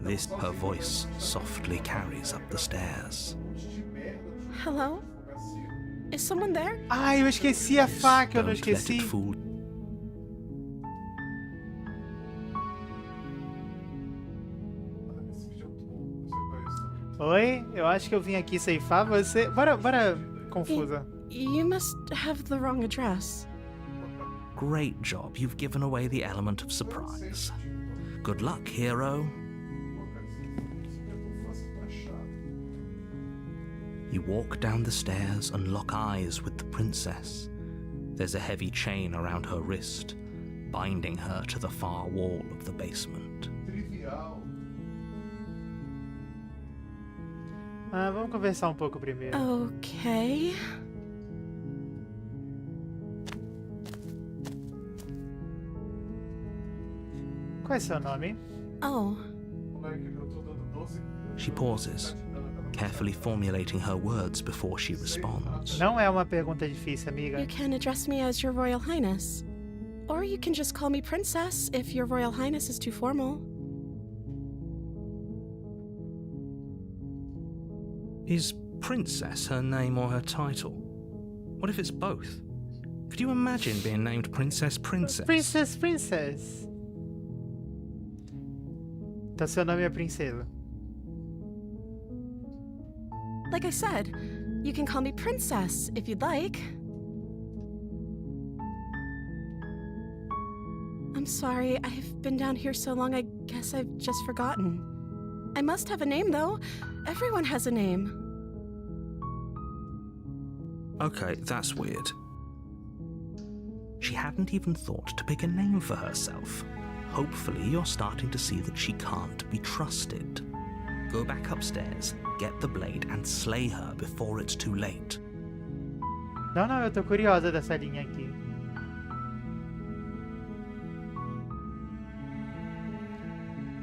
This, her voice softly carries up the stairs. Hello? Is someone there? Ai, eu esqueci a faca, eu não Don't let esqueci. it fool. Oi, eu acho que eu vim aqui ceifar você. Bora, confusa. You must have the wrong address. Great job, you've given away the element of surprise. Good luck, hero. You walk down the stairs and lock eyes with the princess. There's a heavy chain around her wrist, binding her to the far wall of the basement. Ah, vamos conversar um pouco primeiro. Okay. Qual é seu nome? Oh, She pauses, carefully formulating her words before she responds. Não é uma pergunta difícil, amiga. you can address me as Your Royal Highness. Or you can just call me Princess if Your Royal Highness is too formal. Is Princess her name or her title? What if it's both? Could you imagine being named Princess? Princess. Então seu nome é Princesa. Like I said, you can call me Princess if you'd like. I'm sorry, I've been down here so long I guess I've just forgotten. I must have a name, though. Everyone has a name. Okay, that's weird. She hadn't even thought to pick a name for herself. Hopefully you're starting to see that she can't be trusted. Go back upstairs, get the blade, and slay her before it's too late. Não, eu tô curiosa dessa linha aqui.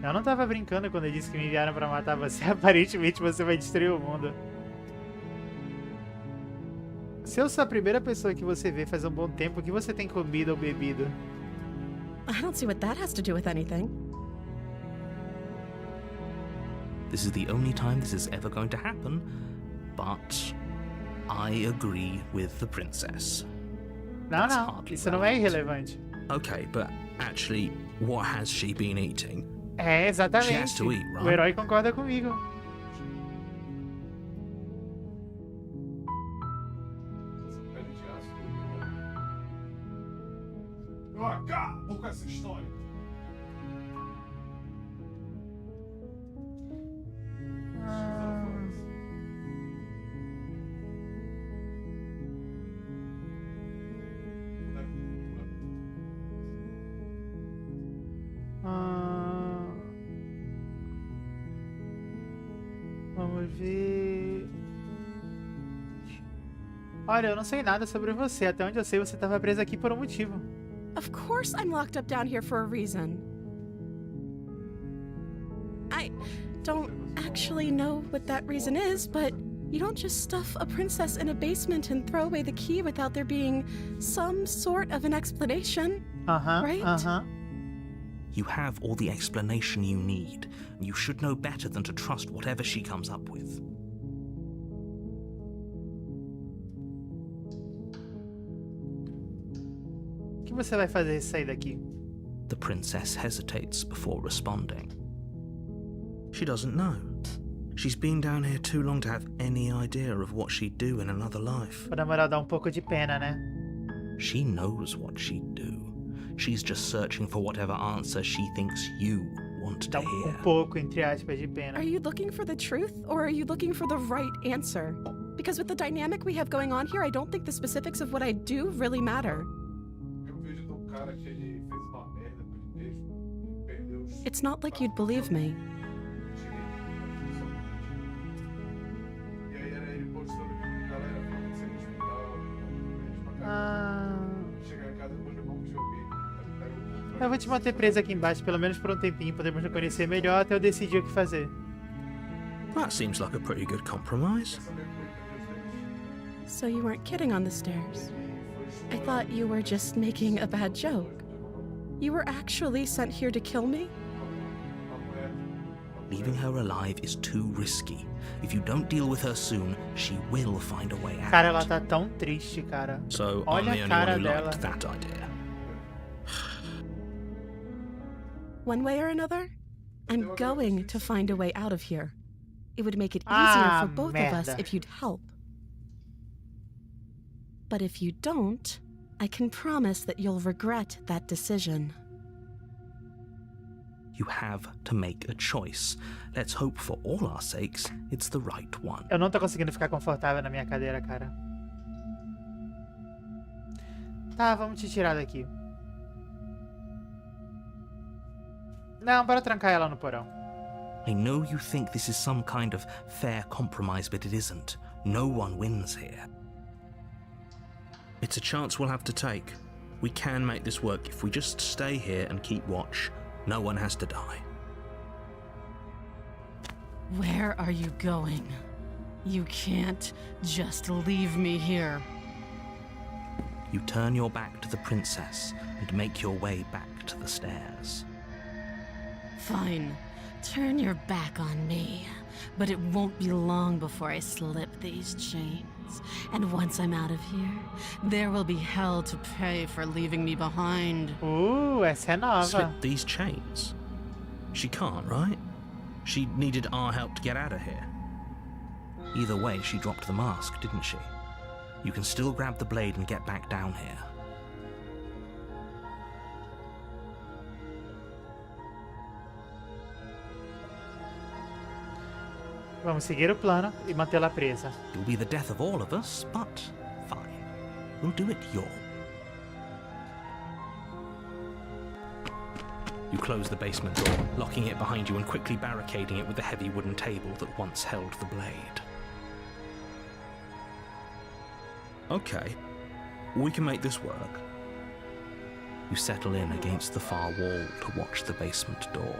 Eu não tava brincando quando eu disse que me enviaram pra matar você. Aparentemente você vai destruir o mundo. Se eu sou a primeira pessoa que você vê faz um bom tempo, o que você tem comido ou bebido? I don't see what that has to do with anything. This is the only time this is ever going to happen, but I agree with the princess. Não, That's não. hardly Isso não é relevant. irrelevante. Okay, but actually, what has she been eating? É, exatamente. She has to eat, right? O herói concorda comigo. Pele de aço. Eu acabo com essa história. Vamos ver. Olha, eu não sei nada sobre você. Até onde eu sei, você estava presa aqui por um motivo. Of course I'm locked up down here for a reason. I don't actually know what that reason is, but you don't just stuff a princess in a basement and throw away the key without there being some sort of an explanation. Right? You have all the explanation you need, and you should know better than to trust whatever she comes up with. O que você vai fazer se sair daqui? The princess hesitates before responding. She doesn't know. She's been down here too long to have any idea of what she'd do in another life. Pra moral, dá um pouco de pena, né? She knows what she'd do. She's just searching for whatever answer she thinks you want Dá to um hear. pouco, entre aspas, de pena. Are you looking for the truth, or are you looking for the right answer? Because with the dynamic we have going on here, I don't think the specifics of what I do really matter. Eu vejo do cara que ele fez uma merda com ele mesmo e perdeu os... It's not like you'd believe me. E aí era ele postando que galera falando que você no hospital, pra caramba. Chegar em casa depois de um pouco de ouvir. Eu vou te manter presa aqui embaixo, pelo menos por um tempinho. Podemos nos conhecer melhor até eu decidir o que fazer. That seems like a pretty good compromise. So you weren't kidding on the stairs. I thought you were just making a bad joke. You were actually sent here to kill me? Leaving her alive is too risky. If you don't deal with her soon, she will find a way out. Cara, ela tá tão triste, cara. So I'm Olha the a only one cara who dela. liked that idea. One way or another, I'm going to find a way out of here. It would make it easier for both of us merda. if you'd help. But if you don't, I can promise that you'll regret that decision. You have to make a choice. Let's hope for all our sakes it's the right one. Eu não tô conseguindo ficar confortável na minha cadeira, cara. Tá, vamos te tirar daqui. Não, bora trancar ela no porão. I know you think this is some kind of fair compromise, but it isn't. No one wins here. It's a chance we'll have to take. We can make this work if we just stay here and keep watch. No one has to die. Where are you going? You can't just leave me here. You turn your back to the princess and make your way back to the stairs. Fine. Turn your back on me. But it won't be long before I slip these chains. And once I'm out of here, there will be hell to pay for leaving me behind. Essa é nova. Slip these chains? She can't, right? She needed our help to get out of here. Either way, she dropped the mask, didn't she? You can still grab the blade and get back down here. Vamos seguir o plano e mantê-la presa. You'll be the death of all of us, but fine. We'll do it your. You close the basement door, locking it behind you and quickly barricading it with the heavy wooden table that once held the blade. Okay, we can make this work. You settle in against the far wall to watch the basement door.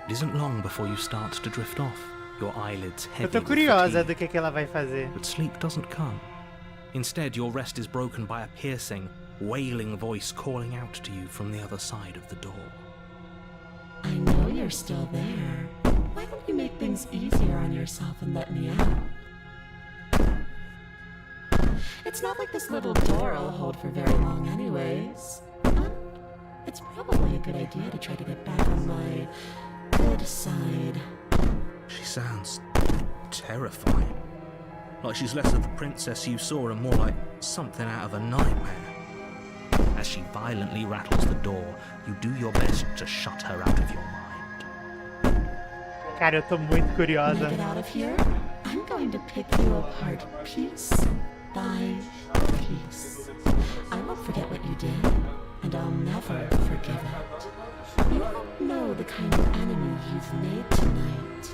It isn't long before you start to drift off, your eyelids Eu heavy tô with curiosa fatigue. do que ela vai fazer. But sleep doesn't come. Instead, your rest is broken by a piercing, wailing voice calling out to you from the other side of the door. I know you're still there. Why don't you make things easier on yourself and let me out? It's not like this little door will hold for very long anyways. It's probably a good idea to try to get back on my good side. She sounds terrifying. Like she's less of the princess you saw and more like something out of a nightmare. As she violently rattles the door, you do your best to shut her out of your mind. Cara, eu tô muito When I curiosa. get out of here, I'm going to pick you apart piece by piece. I won't forget what you did, and I'll never forgive it. You don't know the kind of enemy you've made tonight.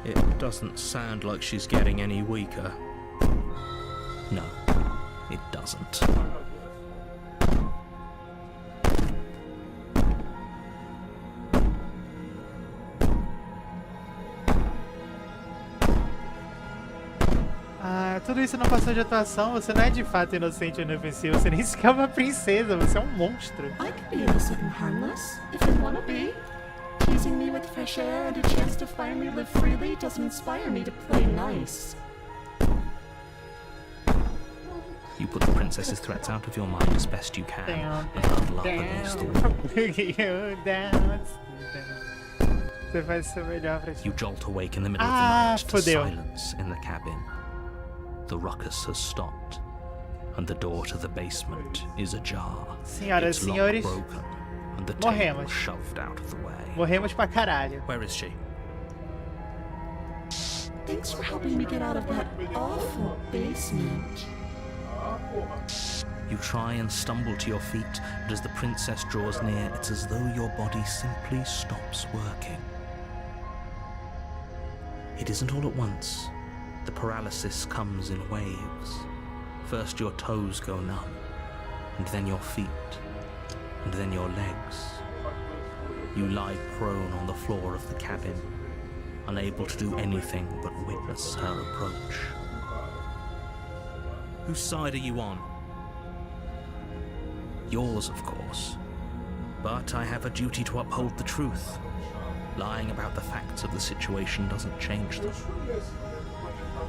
It doesn't sound like she's getting any weaker. No, it doesn't. Ah, tudo isso não passou de atuação. Você não é de fato inocente ou inofensivo. Você nem sequer é uma princesa. Você é um monstro. I could be innocent and harmless if you want to be. Teasing me with fresh air and a chance to finally live freely doesn't inspire me to play nice. You put the princess's threats out of your mind as best you can Down, and huddle up against the wall. Você faz o seu melhor pra ti. You jolt awake in the middle of the Ah, night to fodeu. silence in the cabin. The ruckus has stopped, and the door to the basement is ajar. Senhoras Its e lock senhores, broken, and the morremos. table shoved out of the way. morremos pra caralho. Where is she? Thanks for helping me get out of that awful basement. You try and stumble to your feet, but as the princess draws near, it's as though your body simply stops working. It isn't all at once. The paralysis comes in waves. First your toes go numb, and then your feet, and then your legs. You lie prone on the floor of the cabin, unable to do anything but witness her approach. Whose side are you on? Yours, of course. But I have a duty to uphold the truth. Lying about the facts of the situation doesn't change them.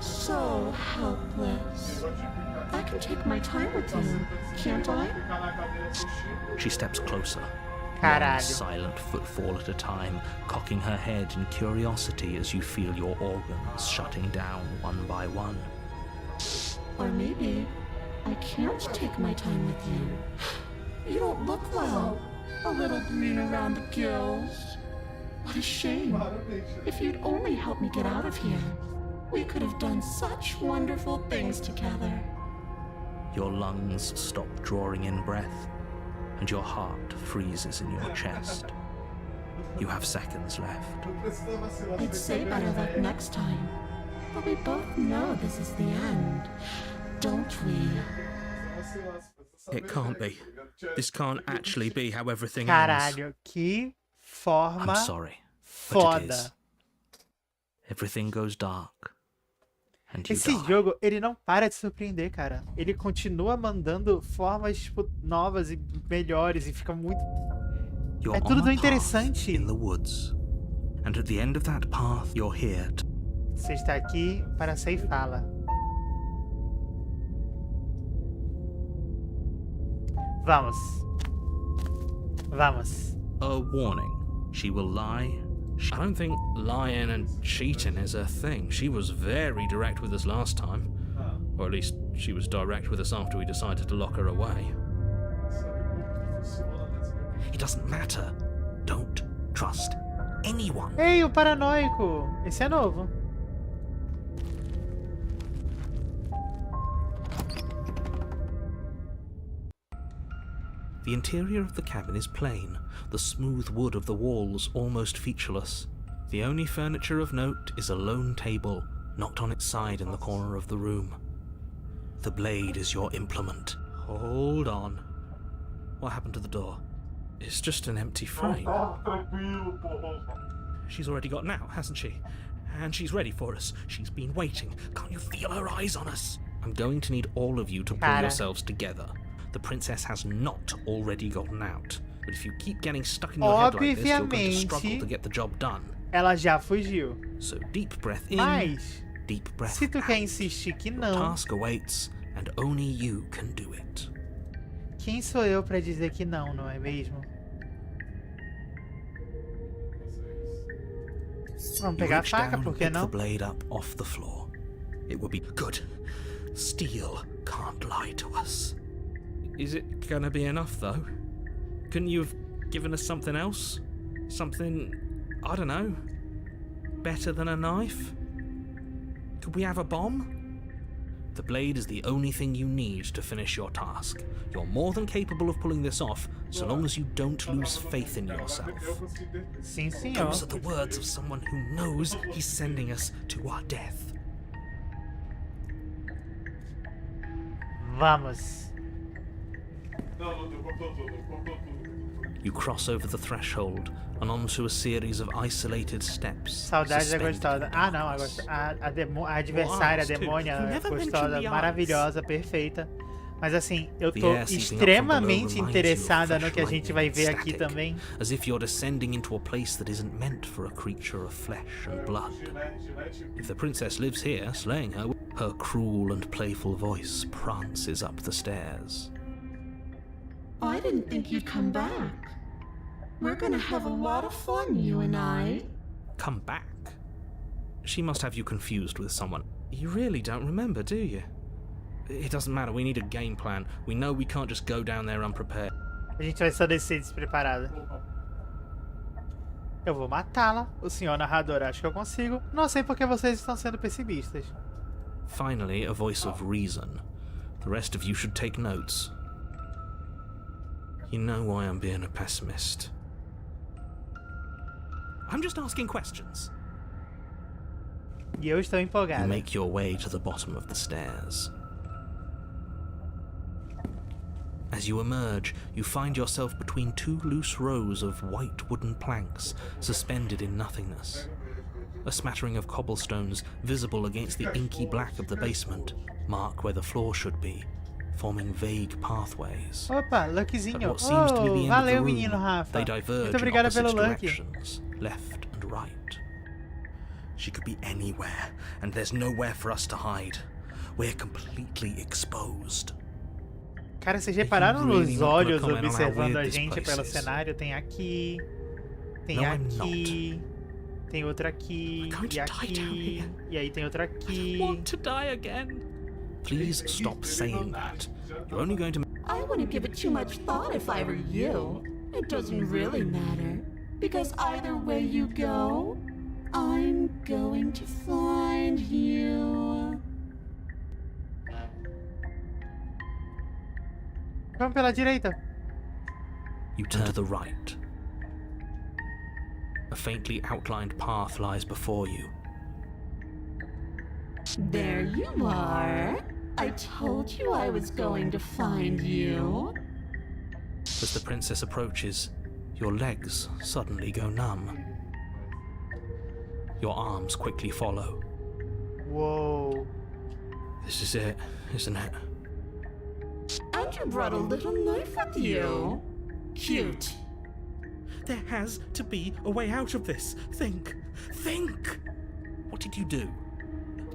So helpless. I can take my time with you, can't I? She steps closer, Caralho. one silent footfall at a time, cocking her head in curiosity as you feel your organs shutting down one by one. Or maybe I can't take my time with you. You don't look well. A little green around the gills. What a shame. If you'd only helped me get out of here, we could have done such wonderful things together. Your lungs stop drawing in breath, and your heart freezes in your chest. You have seconds left. I'd say better luck next time. But we both know this is the end, don't we? It can't be. This can't actually be how everything ends. Caralho, que forma I'm sorry, but it foda. is. Everything goes dark, and you Esse die. jogo, ele não para de surpreender, cara. Ele continua mandando formas, tipo, novas e melhores e fica muito... You're É tudo on tão a path interessante. in the woods, and at the end of that path, you're here to Você está aqui para ceifá-la. Vamos. Vamos. a warning. She will lie. I don't think lying and cheating is her thing. She was very direct with us last time. Or at least she was direct with us after we decided to lock her away. It doesn't matter. Don't trust anyone. Ei, o paranoico! Esse é novo. The interior of the cabin is plain, the smooth wood of the walls almost featureless. The only furniture of note is a lone table, knocked on its side in the corner of the room. The blade is your implement. Hold on. What happened to the door? It's just an empty frame. Tranquilo, porra. She's already gotten out, hasn't she? And she's ready for us. She's been waiting. Can't you feel her eyes on us? I'm going to need all of you to pull Cara. yourselves together. The princess has not already gotten out. But if you keep getting stuck in your head like this, you're going to struggle to get the job done. Ela já fugiu. So deep breath in, Mas, deep breath se tu out. quer insistir que Your não, task awaits, and only you can do it. quem sou eu pra dizer que não, não é mesmo? Vamos You pegar a reach faca, down por and que pick the não? blade up off the floor. It would be good. Steel can't lie to us. Is it gonna be enough, though? Couldn't you have given us something else? Something, I don't know, better than a knife? Could we have a bomb? The blade is the only thing you need to finish your task. You're more than capable of pulling this off, so long as you don't lose faith in yourself. Sim, senhor. Those are the words of someone who knows he's sending us to our death. Vamos. Não, cortou tudo. You cross over the threshold and onto a series of isolated steps. Saudade da suspended gostosa. in Ah, não, darkness. a adversária, a demônia, You never gostosa, mentioned the maravilhosa, perfeita. Mas assim, eu The tô air seeping up from extremamente below reminds interessada you no of que a fresh gente vai ver lightning, aqui também. As if you're descending into a place that isn't meant for a creature of flesh and blood. If the princess lives here, slaying her, her cruel and playful voice prances up the stairs. I didn't think you'd come back. We're gonna have a lot of fun, you and I. Come back? She must have you confused with someone. You really don't remember, do you? It doesn't matter, we need a game plan. We know we can't just go down there unprepared. A gente vai só descer despreparada. Eu vou matá-la. O senhor narrador, acho que eu consigo. Não sei porque vocês estão sendo pessimistas. Finally, a voice of reason. The rest of you should take notes. You know why I'm being a pessimist. I'm just asking questions. E eu estou You empolgada. make your way to the bottom of the stairs. As you emerge, you find yourself between two loose rows of white wooden planks suspended in nothingness. A smattering of cobblestones visible against the inky black of the basement mark where the floor should be, forming vague pathways. Opa, At Luckzinho. what seems to be the Oh, end valeu, of the menino room, Rafa. they diverge Muito in obrigada opposite pelo Lucky. directions, left and right. She could be anywhere, and there's nowhere for us to hide. We're completely exposed. Cara, vocês repararam really nos not gonna olhos comment on how observando weird a this gente place pelo is? cenário? Tem aqui, tem No, I'm aqui, tem outro aqui, We're going e to die down aqui, here. e aí tem outro aqui. Want to die again? Please stop saying that. You're only going to I wouldn't give it too much thought if I were you. It doesn't really matter. Because either way you go, I'm going to find you. Vamos pela direita. You turn to the right. A faintly outlined path lies before you. There you are. I told you I was going to find you. As the princess approaches, your legs suddenly go numb. Your arms quickly follow. Uou. This is it, isn't it? And you brought a little knife with you. Cute. There has to be a way out of this. Think. Think! What did you do?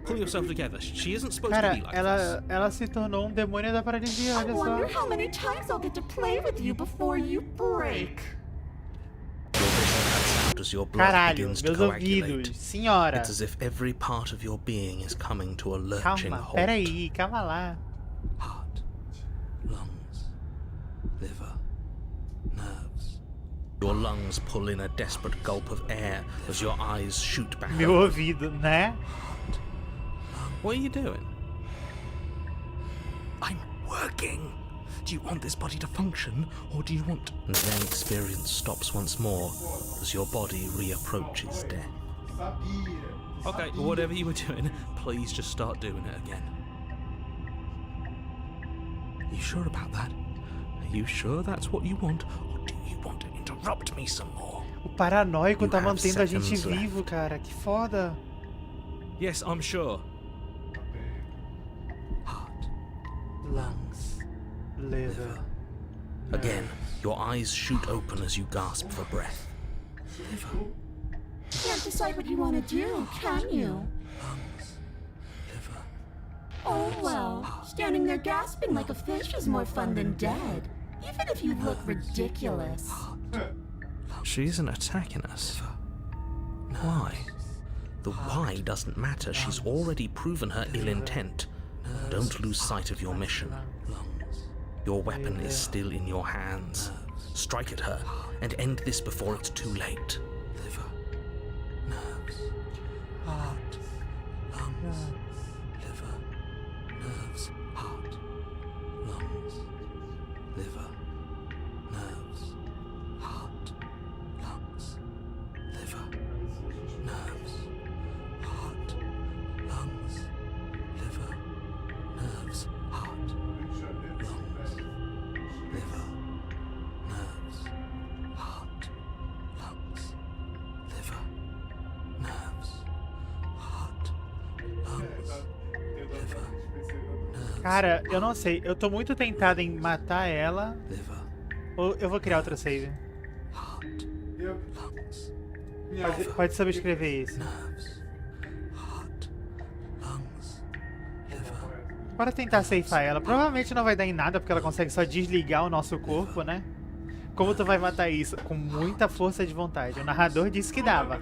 Pull yourself together. She isn't supposed to Cara, be like this. ela se tornou demônio da paralisia, I olha wonder só. how many times I'll get to play with you before you break. Your vision cuts out as your blood Caralho, begins to meus coagulate. ouvidos. Senhora. It's as if every part of your being is coming to a lurching Calma, halt. peraí, calma lá. Heart, lungs, liver, nerves, Your lungs pull in a desperate gulp of air as your eyes shoot back. Meu ouvido, né? What are you doing? I'm working. Do you want this body to function, or do you want... And then experience stops once more as your body reapproaches death. Okay, whatever you were doing, please just start doing it again. Are you sure about that? Are you sure that's what you want, or do you want to interrupt me some more? O paranoico tá You have mantendo a gente seconds left. vivo, cara. Que foda. Yes, I'm sure. Heart, Lungs. Liver. Again, your eyes shoot open as you gasp for breath. Can't decide what you want to do, can you? Liver. Oh well, standing there gasping like a fish is more fun than dead. Even if you look ridiculous. She isn't attacking us. Why? The why doesn't matter. She's already proven her ill intent. Don't lose sight of your mission. Your weapon is still in your hands. Strike at her and end this before it's too late. Liver, nerves, heart, lungs, liver, nerves, heart, lungs, liver, nerves, heart, lungs, liver, nerves, heart, lungs, liver, nerves, heart, lungs, liver, nerves, heart, lungs, liver, nerves, heart, lungs, liver, nerves, Cara, eu não sei. Eu tô muito tentado em matar ela. liver, Ou eu vou criar outra save. heart, lungs, Pode subscrever isso. nerves, heart, lungs, liver. Bora tentar ceifar ela. Provavelmente não vai dar em nada, porque ela consegue só desligar o nosso corpo, né? Como tu vai matar isso? Com muita força de vontade. O narrador disse que dava.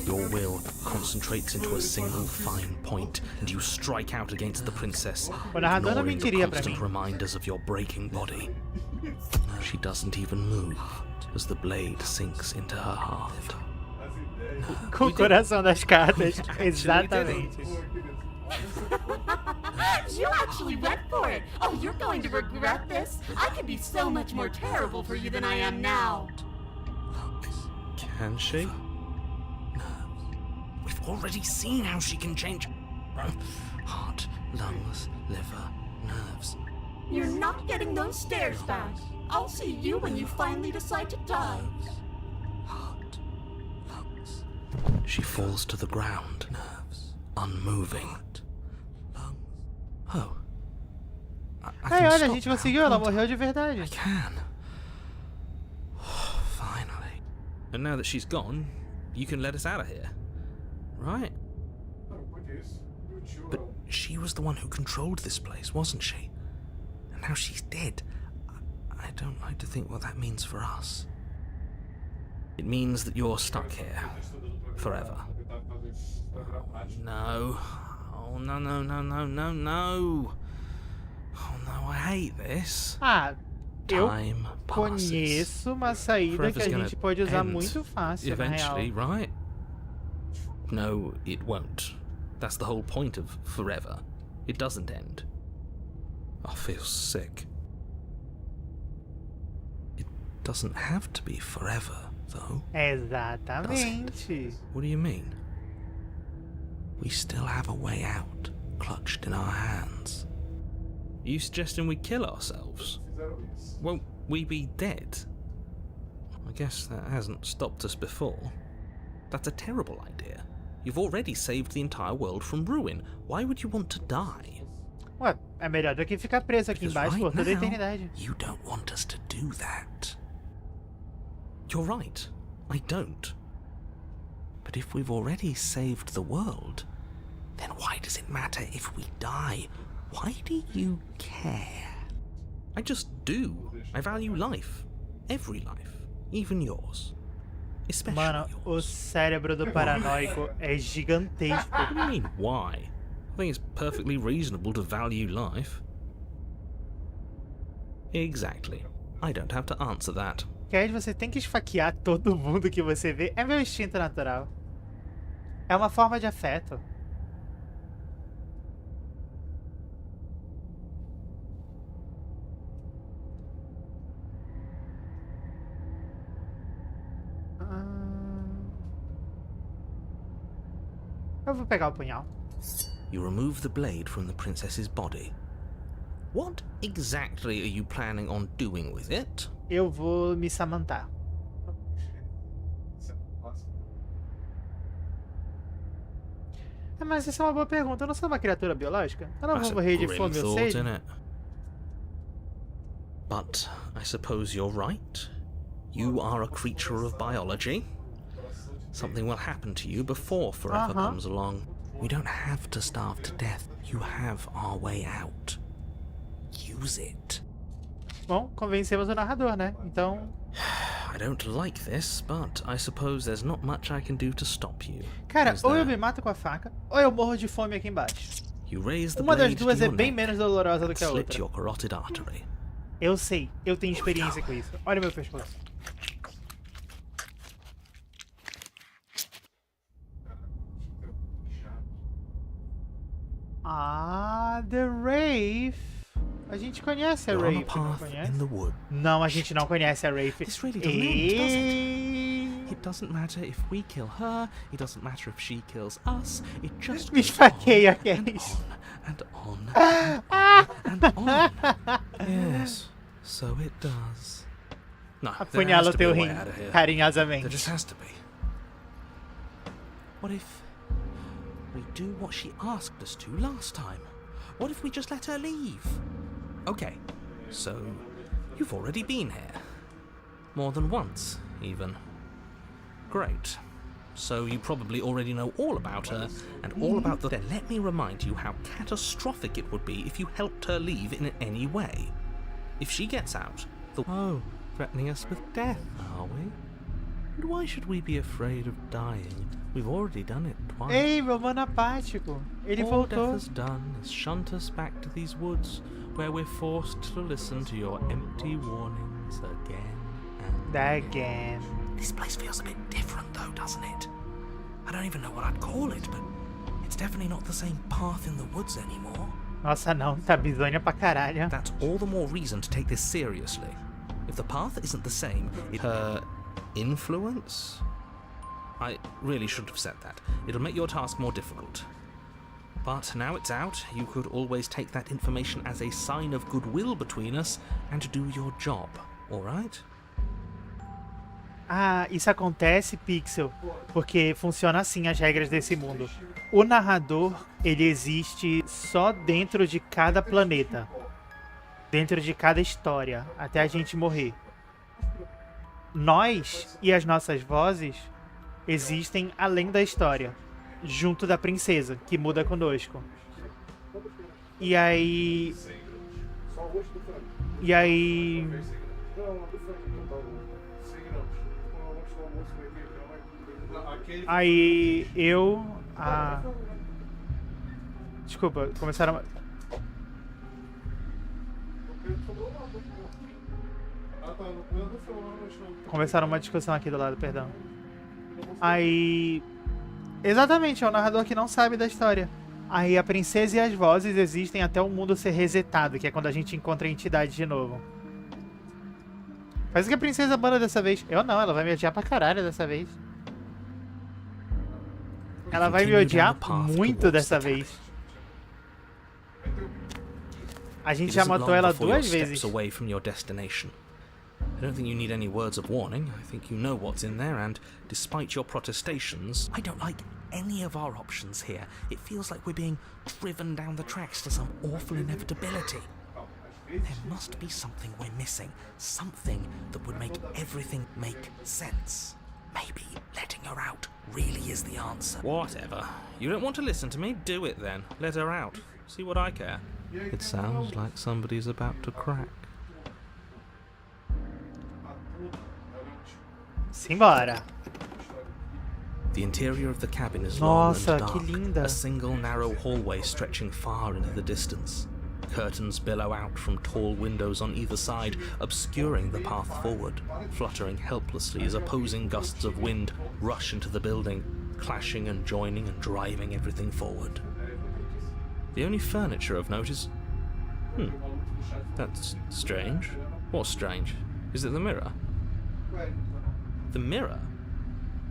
Your will concentrates into a single fine point, and you strike out against the princess, O narrador não ignoring the mentiria pra constant mim. reminders of your breaking body. She doesn't even move as the blade sinks into her heart. Com o coração das cartas. Exatamente. You actually went for it! Oh, you're going to regret this! I could be so much more terrible for you than I am now! Can she? We've already seen how she can change. Heart, lungs, liver, nerves. You're not getting those stares back. I'll see you when you finally decide to die. Heart, lungs. She falls to the ground, nerves, unmoving. Oh. I Ai, can olha, a stop gente now, conseguiu. Ela can't I? morreu de verdade. I can. Finally. And now that she's gone, you can let us out of here. Right? But she was the one who controlled this place, wasn't she? And now she's dead. I don't like to think what that means for us. It means that you're stuck here. Forever. No. Oh, no, no, no, no, no, no. Oh, no, I hate this. Ah, eu Time passes. conheço uma saída que Forever's a gonna gente pode usar end muito fácil, na real. eventually, right? No, it won't. That's the whole point of forever. It doesn't end. I feel sick. It doesn't have to be forever, though. Exatamente. What do you mean? We still have a way out, clutched in our hands. Are you suggesting we kill ourselves? Won't we be dead? I guess that hasn't stopped us before. That's a terrible idea. You've already saved the entire world from ruin. Why would you want to die? Ué, é melhor do que ficar preso aqui Because embaixo por right toda a now, eternidade. you don't want us to do that. You're right. I don't. But if we've already saved the world, then why does it matter if we die? Why do you care? I just do. I value life. Every life. Even yours. Especially Mano, o yours. cérebro do paranoico é gigantesco. What do you mean, why? I think it's perfectly reasonable to value life. Exactly. I don't have to answer that. Cat, você tem que esfaquear todo mundo que você vê. É meu instinto natural. É uma forma de afeto. Eu vou pegar o punhal. You remove the blade from the princess's body. What exactly are you planning on doing with it? Eu vou me samantar. Mas essa é uma boa pergunta. Eu não sou uma criatura biológica? Eu não That's vou a morrer de grim fome ou thought, sede? innit? But I suppose you're right. You are a creature of biology. Something will happen to you before forever comes along. We don't have to starve to death. You have our way out. Use it. Bom, convencemos o narrador, né? Então... I don't like this, but I suppose there's not much I can do to stop you. Cara, Is ou eu there? me mato com a faca, ou eu morro de fome aqui embaixo. You raise the Uma das blade duas to é your bem neck, menos dolorosa do que a slit outra. your carotid artery. Eu sei, eu tenho experiência com isso. Olha meu pescoço. Ah, The Wraith. A gente conhece a You're on a Wraith, não path conhece? in the wood. Não, a gente não conhece a Wraith. This really doesn't end, does it? It doesn't matter if we kill her, it doesn't matter if she kills us, it just Me goes esfaqueia, on and Case. on and on and on and on. Yes, so it does. No, there has Apunhala o to be teu a way rim, out of here. There carinhosamente. just has to be. What if we do what she asked us to last time? What if we just let her leave? Okay, so you've already been here. More than once, even. Great. So you probably already know all about her, and all about the... Then let me remind you how catastrophic it would be if you helped her leave in any way. If she gets out, the... Oh, threatening us with death, are we? And why should we be afraid of dying? We've already done it twice. Ei, meu mano apático. Ele All death voltou. has done is shunt us back to these woods, where we're forced to listen to your empty warnings again and Again. This place feels a bit different though, doesn't it? I don't even know what I'd call it, but it's definitely not the same path in the woods anymore. Nossa, não. Tá bizonha pra caralho. That's all the more reason to take this seriously. If the path isn't the same, her influence? I really shouldn't have said that. It'll make your task more difficult. But now it's out, you could always take that information as a sign of goodwill between us and do your job, alright? Ah, isso acontece, Pixel, porque funciona assim as regras desse mundo. O narrador, ele existe só dentro de cada planeta. Dentro de cada história, até a gente morrer. Nós e as nossas vozes existem além da história, junto da princesa, que muda conosco. E aí... Aí eu... Desculpa, começaram uma discussão aqui do lado, perdão. Aí... Exatamente, é o narrador que não sabe da história. Aí a princesa e as vozes existem até o mundo ser resetado, que é quando a gente encontra a entidade de novo. Faz o que a princesa manda dessa vez. Eu não, ela vai me odiar pra caralho dessa vez. Ela vai me odiar muito dessa vez. A gente já matou ela 2 vezes. Away from your destination. I don't think you need any words of warning. I think you know what's in there, and despite your protestations, I don't like any of our options here. It feels like we're being driven down the tracks to some awful inevitability. There must be something we're missing. Something that would make everything make sense. Maybe letting her out really is the answer. Whatever. You don't want to listen to me? Do it then. Let her out. See what I care. It sounds like somebody's about to crack. Simbora. The interior of the cabin is long Nossa, and dark. que linda. A single narrow hallway stretching far into the distance. Curtains billow out from tall windows on either side, obscuring the path forward, fluttering helplessly as opposing gusts of wind rush into the building, clashing and joining and driving everything forward. The only furniture of note is... that's strange. What's strange? Is it the mirror? The mirror?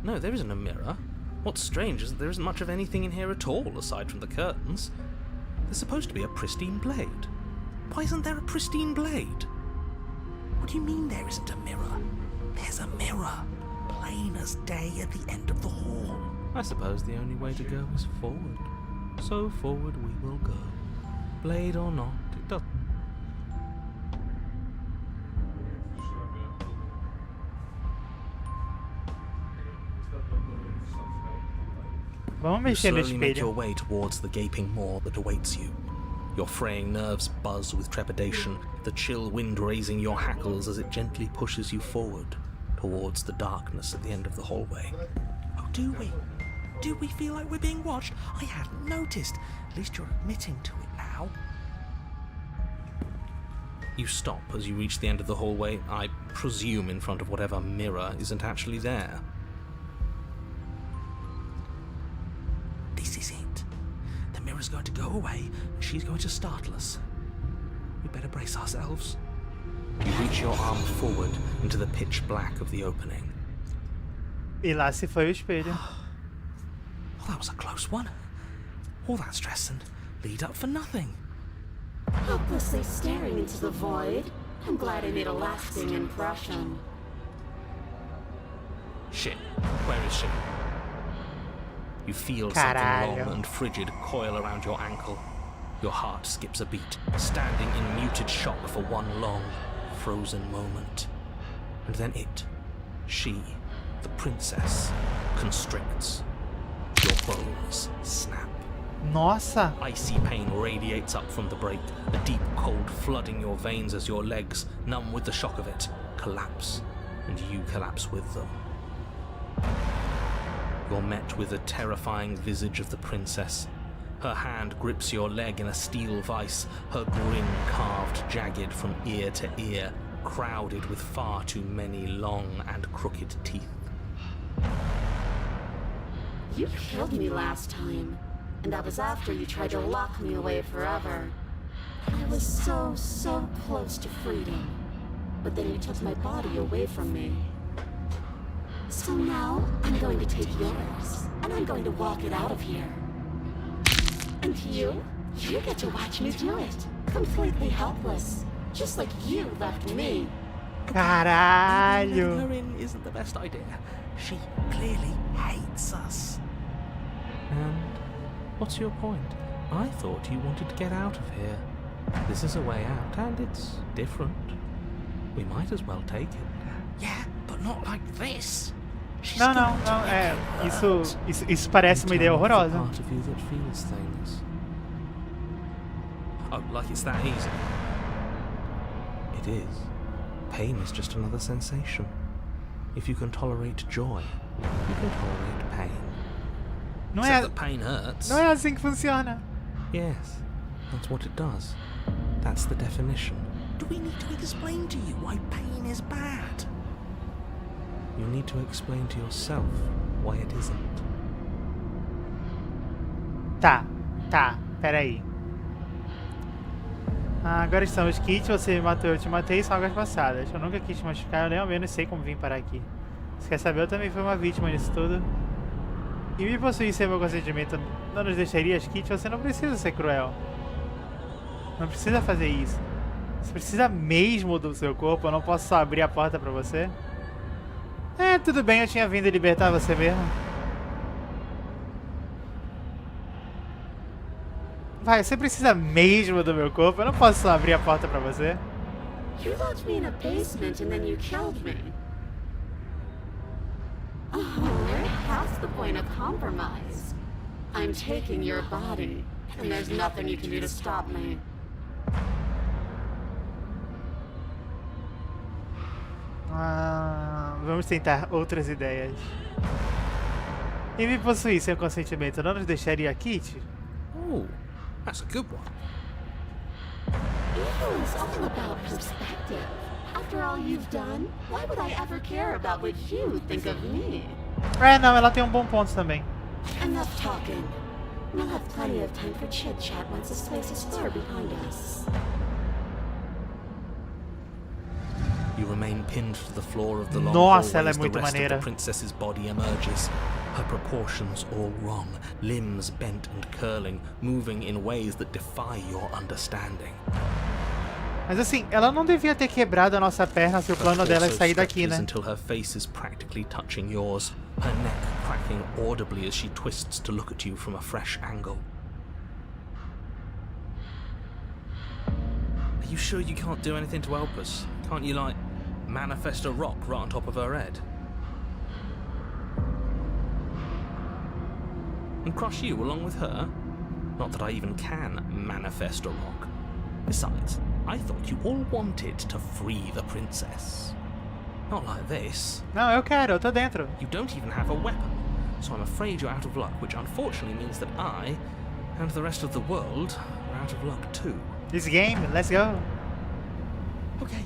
No, there isn't a mirror. What's strange is that there isn't much of anything in here at all, aside from the curtains. There's supposed to be a pristine blade. Why isn't there a pristine blade? What do you mean there isn't a mirror? There's a mirror, plain as day at the end of the hall. I suppose the only way to go is forward. So forward we will go. Blade or not, it doesn't. Vamos You mexer no slowly make your espelho. way towards the gaping maw that awaits you. Your fraying nerves buzz with trepidation, the chill wind raising your hackles as it gently pushes you forward, towards the darkness at the end of the hallway. Oh, do we? Do we feel like we're being watched? I hadn't noticed. At least you're admitting to it now. You stop as you reach the end of the hallway, I presume in front of whatever mirror isn't actually there. This is it. The mirror's going to go away, and she's going to startle us. We better brace ourselves. You reach your arm forward into the pitch black of the opening. E lá se foi o espelho. Well, that was a close one. All that stress and lead up for nothing. Helplessly staring into the void. I'm glad I made a lasting impression. Shit, where is she? You feel Caralho. something long and frigid coil around your ankle. Your heart skips a beat, standing in muted shock for one long, frozen moment. And then she, the princess, constricts. Your bones snap. Nossa! Icy pain radiates up from the break, a deep cold flooding your veins as your legs, numb with the shock of it, collapse, and you collapse with them. You're met with the terrifying visage of the princess. Her hand grips your leg in a steel vice, her grin carved jagged from ear to ear, crowded with far too many long and crooked teeth. You killed me last time, and that was after you tried to lock me away forever. I was so close to freedom, but then you took my body away from me. So now, I'm going to take yours, and I'm going to walk it out of here. And you get to watch me do it, completely helpless, just like you left me. Caralho! Her in isn't the best idea. She clearly hates us. And what's your point? I thought you wanted to get out of here. This is a way out, and it's different. We might as well take it. Yeah, but not like this. She's Não, não, going to não, make é. it hurt. Isso parece uma ideia Tell me the horrorosa. part of you that feels things. Oh, like it's that easy. It is. Pain is just another sensation. If you can tolerate joy, you can tolerate pain. Não Except é, that pain hurts. não é assim que funciona. Yes, that's what it does. That's the definition. Do we need to explain to you why pain is bad? You need to explain to yourself why it isn't. Tá, peraí. Agora estamos kit, você me matou, eu te matei, são águas passadas. Eu nunca quis te machucar, eu nem ao menos sei como vim parar aqui. Você quer saber, eu também fui uma vítima nisso tudo. E me possuir sem meu consentimento não nos deixarias, Kit? Você não precisa ser cruel. Não precisa fazer isso. Você precisa mesmo do seu corpo, eu não posso só abrir a porta pra você. É, tudo bem, eu tinha vindo libertar você mesmo. Vai, você precisa mesmo do meu corpo, eu não posso só abrir a porta pra você. You locked me in a basement and then you killed me. Oh, we're past the point of compromise. I'm taking your body, and there's nothing you can do to stop me. Vamos tentar outras ideias. E me possuir sem consentimento não nos deixaria, Kit? Oh, that's a good one. Ego is all about perspective. After all you've done, why would I ever care about what you think of me? É, não, ela tem um bom ponto também. Enough talking. We'll have plenty of time for chit-chat once this place is far behind us. You remain pinned to the floor of the long Nossa, hallway ela é as the muito rest maneira. of the princess's body emerges. Her proportions all wrong, limbs bent and curling, moving in ways that defy your understanding. Mas assim, ela não devia ter quebrado a nossa perna se o plano dela é sair daqui, né? Until her face is practically touching yours, her neck cracking audibly as she twists to look at you from a fresh angle. Are you sure you can't do anything to help us? Can't you, like, manifest a rock right on top of her head? And crush you along with her? Not that I even can manifest a rock. Besides, I thought you all wanted to free the princess. Not like this. Não, eu quero, eu tô dentro. You don't even have a weapon, so I'm afraid you're out of luck, which unfortunately means that I, and the rest of the world, are out of luck too. This game, let's go. Okay,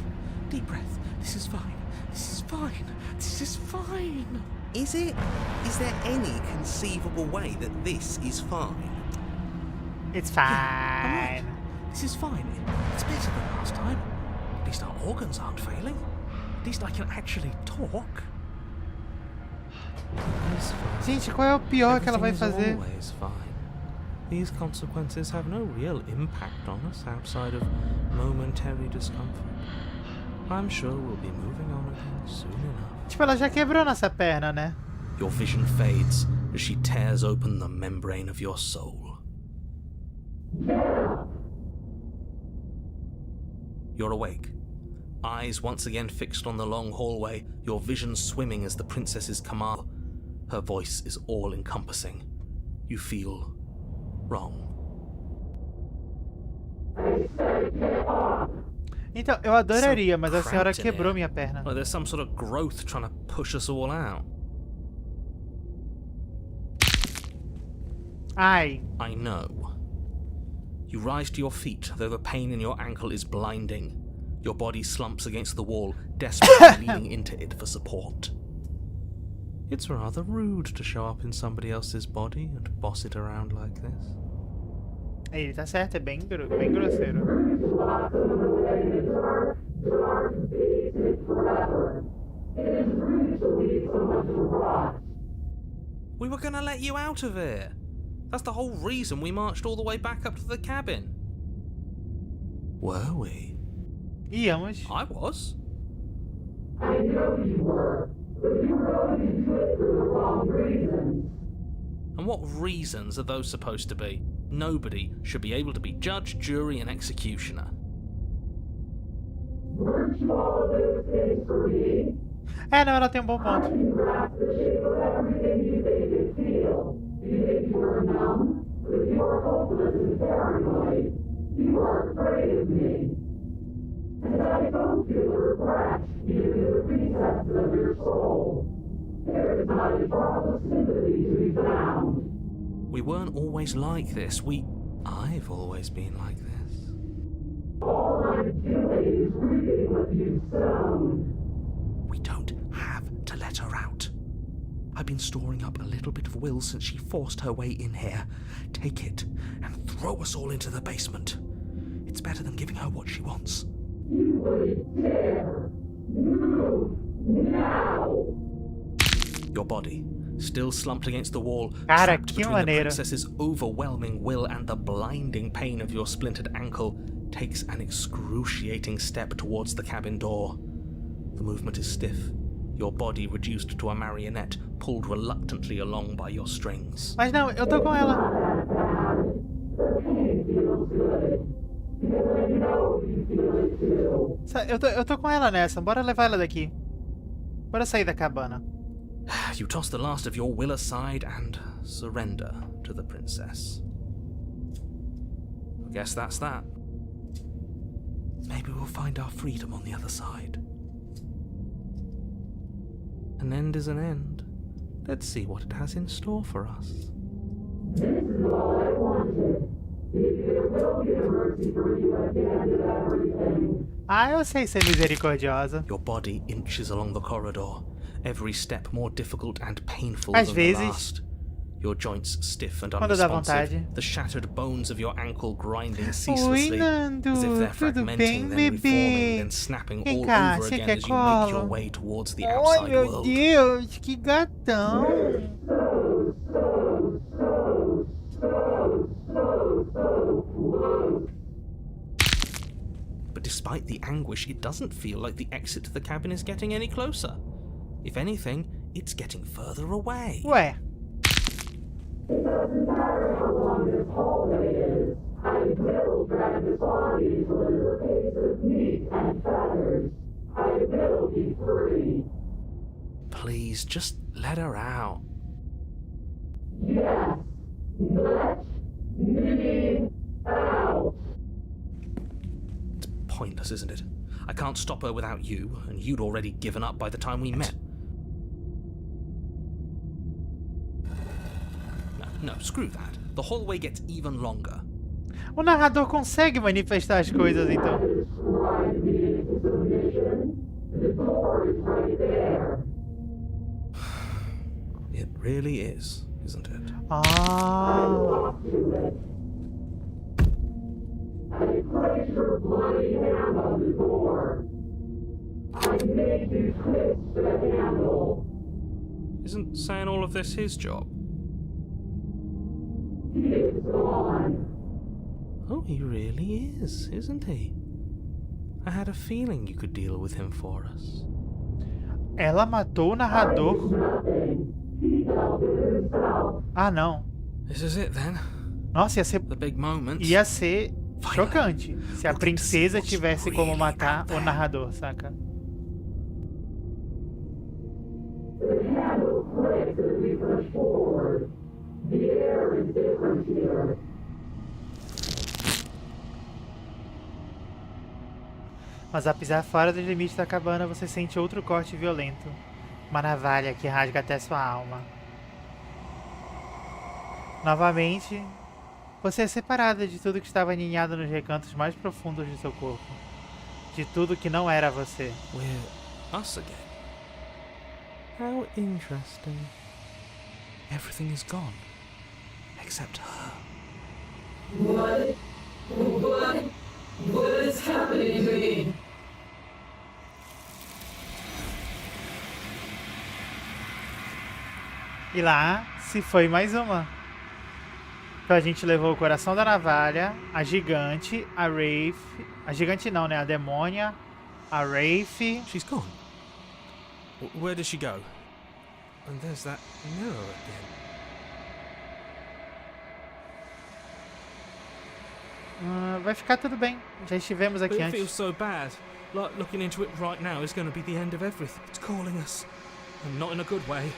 deep breath. This is fine. This is fine. This is fine. Is it? Is there any conceivable way that this is fine? It's I'm fine. right. This is fine. It's better than last time. At least our organs aren't failing. At least I can actually talk. Gente, qual é o pior que ela vai fazer? Always fine. These consequences have no real impact on us outside of momentary discomfort. I'm sure we'll be moving on again soon enough. Tipo, ela já quebrou nossa perna, né? Your vision fades as she tears open the membrane of your soul. You're awake, eyes once again fixed on the long hallway, your vision swimming as the princess's command. Her voice is all-encompassing. You feel wrong. Então, eu adoraria, mas a senhora Cramped in quebrou here. minha perna. Like there's some sort of growth trying to push us all out. Ai. I know. You rise to your feet, though the pain in your ankle is blinding. Your body slumps against the wall, desperately leaning into it for support. It's rather rude to show up in somebody else's body and boss it around like this. Ele tá certo, é bem grosseiro. We were gonna let you out of here. That's the whole reason we marched all the way back up to the cabin. Were we? Íamos. I was. I know you were, but you were going into it for the wrong reasons. And what reasons are those supposed to be? Nobody should be able to be judge, jury, and executioner. Weren't you all of those things for me? É, não, ela tem um bom How ponto. can you grasp the shape of everything you think you feel? You think you were numb? But you are hopeless and paranoid. You are afraid of me. And I don't feel regret, even in the recesses of your soul. There is not a drop of sympathy to be found. We weren't always like this. I've always been like this. All I'm doing is reaping what you've sown. We don't have to let her out. I've been storing up a little bit of will since she forced her way in here. Take it and throw us all into the basement. It's better than giving her what she wants. You wouldn't dare. Move now. Your body, still slumped against the wall, Cara, trapped que between the maneiro. princess's overwhelming will and the blinding pain of your splintered ankle, takes an excruciating step towards the cabin door. The movement is stiff, your body reduced to a marionette, pulled reluctantly along by your strings. Mas não, eu tô com ela. The pain feels good. Because I know you feel it too. Eu tô com ela nessa. Bora levar ela daqui. Bora sair da cabana. You toss the last of your will aside and surrender to the princess. I guess that's that. Maybe we'll find our freedom on the other side. An end is an end. Let's see what it has in store for us. This is all I wanted. Ah, eu sei ser misericordiosa. Your body inches along the corridor, every step more difficult and painful Às than the vezes, last. Your joints stiff and quando dá unresponsive, vontade. the shattered bones of your ankle grinding Oi, ceaselessly, Nando, as if they're tudo fragmenting, bem, then reforming, bebê? then snapping Vem all cá, over você again quer as you make your colo? way towards the Ai, outside meu world. Deus, que gatão! But despite the anguish, it doesn't feel like the exit to the cabin is getting any closer. If anything, it's getting further away. Ué, It doesn't matter how long this hallway is. I will drag this body till it is a case of meat and feathers. I will be free. Please, just let her out. Yes, let me out. It's pointless, isn't it? I can't stop her without you, and you'd already given up by the time we met. No, screw that. The hallway gets even longer. o narrador consegue manifestar as coisas, então. Slide me into submission. The door is right there. It really is, isn't it? Ah, Walk to it. I place your bloody hand on the door. I made you twist the handle. Isn't saying all of this his job? He is gone. Oh, he really is, isn't he? I had a feeling you could deal with him for us. ela matou o narrador. Nothing. He dealt with himself. Ah, não. This is it then. Nossa, The big moment. ia ser chocante se a princesa tivesse como matar o narrador, saca? The handle clicks as we push forward. The air is different here. Mas ao pisar fora dos limites da cabana, você sente outro corte violento. Uma navalha que rasga até sua alma. Novamente, você é separada de tudo que estava aninhado nos recantos mais profundos de seu corpo. De tudo que não era você. We're us again. How interesting. Everything is gone. Except her. What is happening to me? E lá se foi mais uma. Então a gente levou o coração da navalha, a gigante, a Wraith. A gigante não, né? A demônia, a Wraith. She's gone. Where does she go? And there's that mirror again. Vai ficar tudo bem. Já estivemos But aqui it feels antes. so bad. Like looking into it right now is going to be the end of everything. It's calling us. And not in a good way.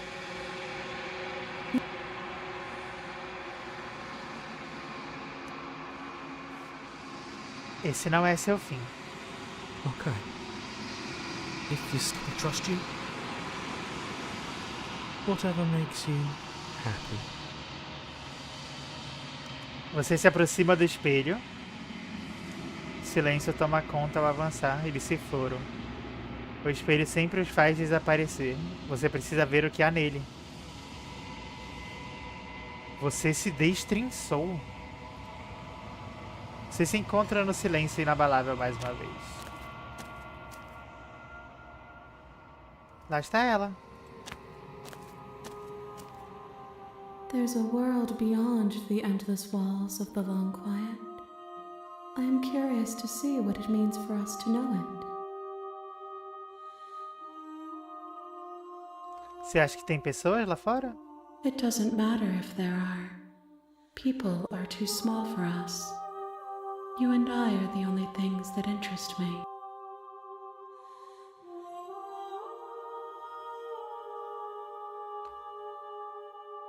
Esse não é seu fim. Okay. If you still trust you, whatever makes you happy. Você se aproxima do espelho. Silêncio toma conta ao avançar. Eles se foram. O espelho sempre os faz desaparecer. Você precisa ver o que há nele. Você se destrinçou. Você se encontra no silêncio inabalável mais uma vez. Lá está ela. There's a world beyond the endless walls of the long quiet. I am curious to see what it means for us to know it. Você acha que tem pessoas lá fora? It doesn't matter if there are. People are too small for us. You and I are the only things that interest me.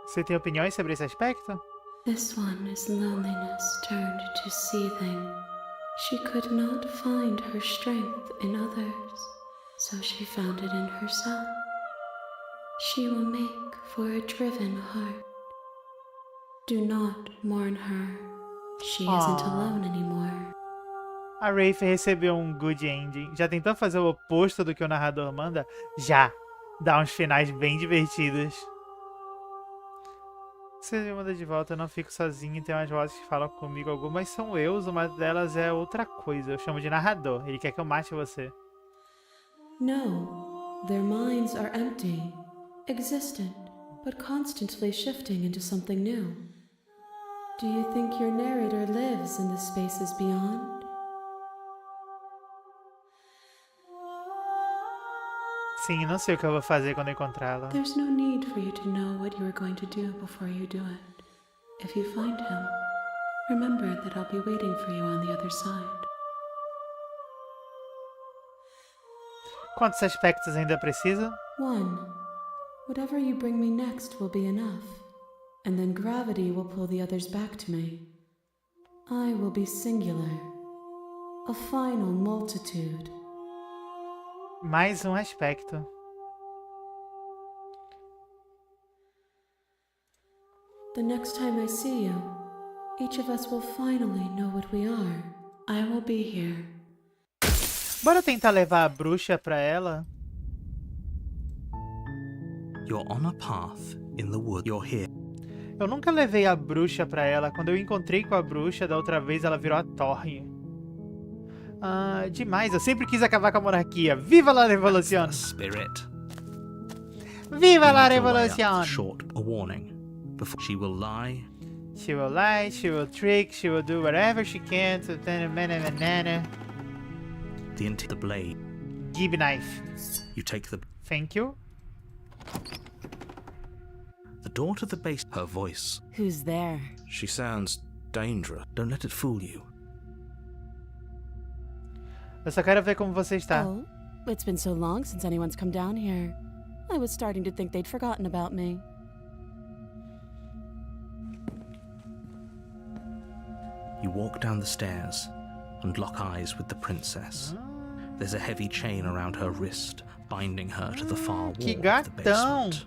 Você tem opiniões sobre esse aspecto? This one is loneliness turned to seething. She could not find her strength in others, so she found it in herself. She will make for a driven heart. Do not mourn her. She isn't alone anymore. A Rafe recebeu um good ending. Já tentou fazer o oposto do que o narrador manda? Já! Dá uns finais bem divertidos. Se ele me manda de volta, eu não fico sozinho e tem umas vozes que falam comigo. Algumas são eus, uma delas é outra coisa. Eu chamo de narrador. Ele quer que eu mate você. No, their minds are empty, existent, but constantly shifting into something new. Do you think your narrator lives in the spaces beyond? Sim, não sei o que eu vou fazer quando encontrá-la. There's no need for you to know what you are going to do before you do it. If you find him, remember that I'll be waiting for you on the other side. Quantos aspectos ainda precisa? 1. Whatever you bring me next will be enough, and then gravity will pull the others back to me. I will be singular, a final multitude. Mais um aspecto. The next time I see you, each of us will finally know what we are. I will be here. Bora tentar levar a bruxa pra ela? You're on a path in the wood. You're here. Eu nunca levei a bruxa pra ela. Quando eu encontrei com a bruxa da outra vez, ela virou a torre. Ah, demais. Eu sempre quis acabar com a monarquia. Viva la revolución! Spirit. Viva la Make your way up revolución! Short a warning. Before she will lie. She will lie, she will trick, she will do whatever she can to The blade. give knife. You take the. Thank you. The door to the base. Her voice. Who's there? She sounds dangerous. Don't let it fool you. Eu só quero ver como você está. Oh, it's been so long since anyone's come down here. I was starting to think they'd forgotten about me. You walk down the stairs and lock eyes with the princess. There's a heavy chain around her wrist, binding her to the far wall Que of the gatão! basement.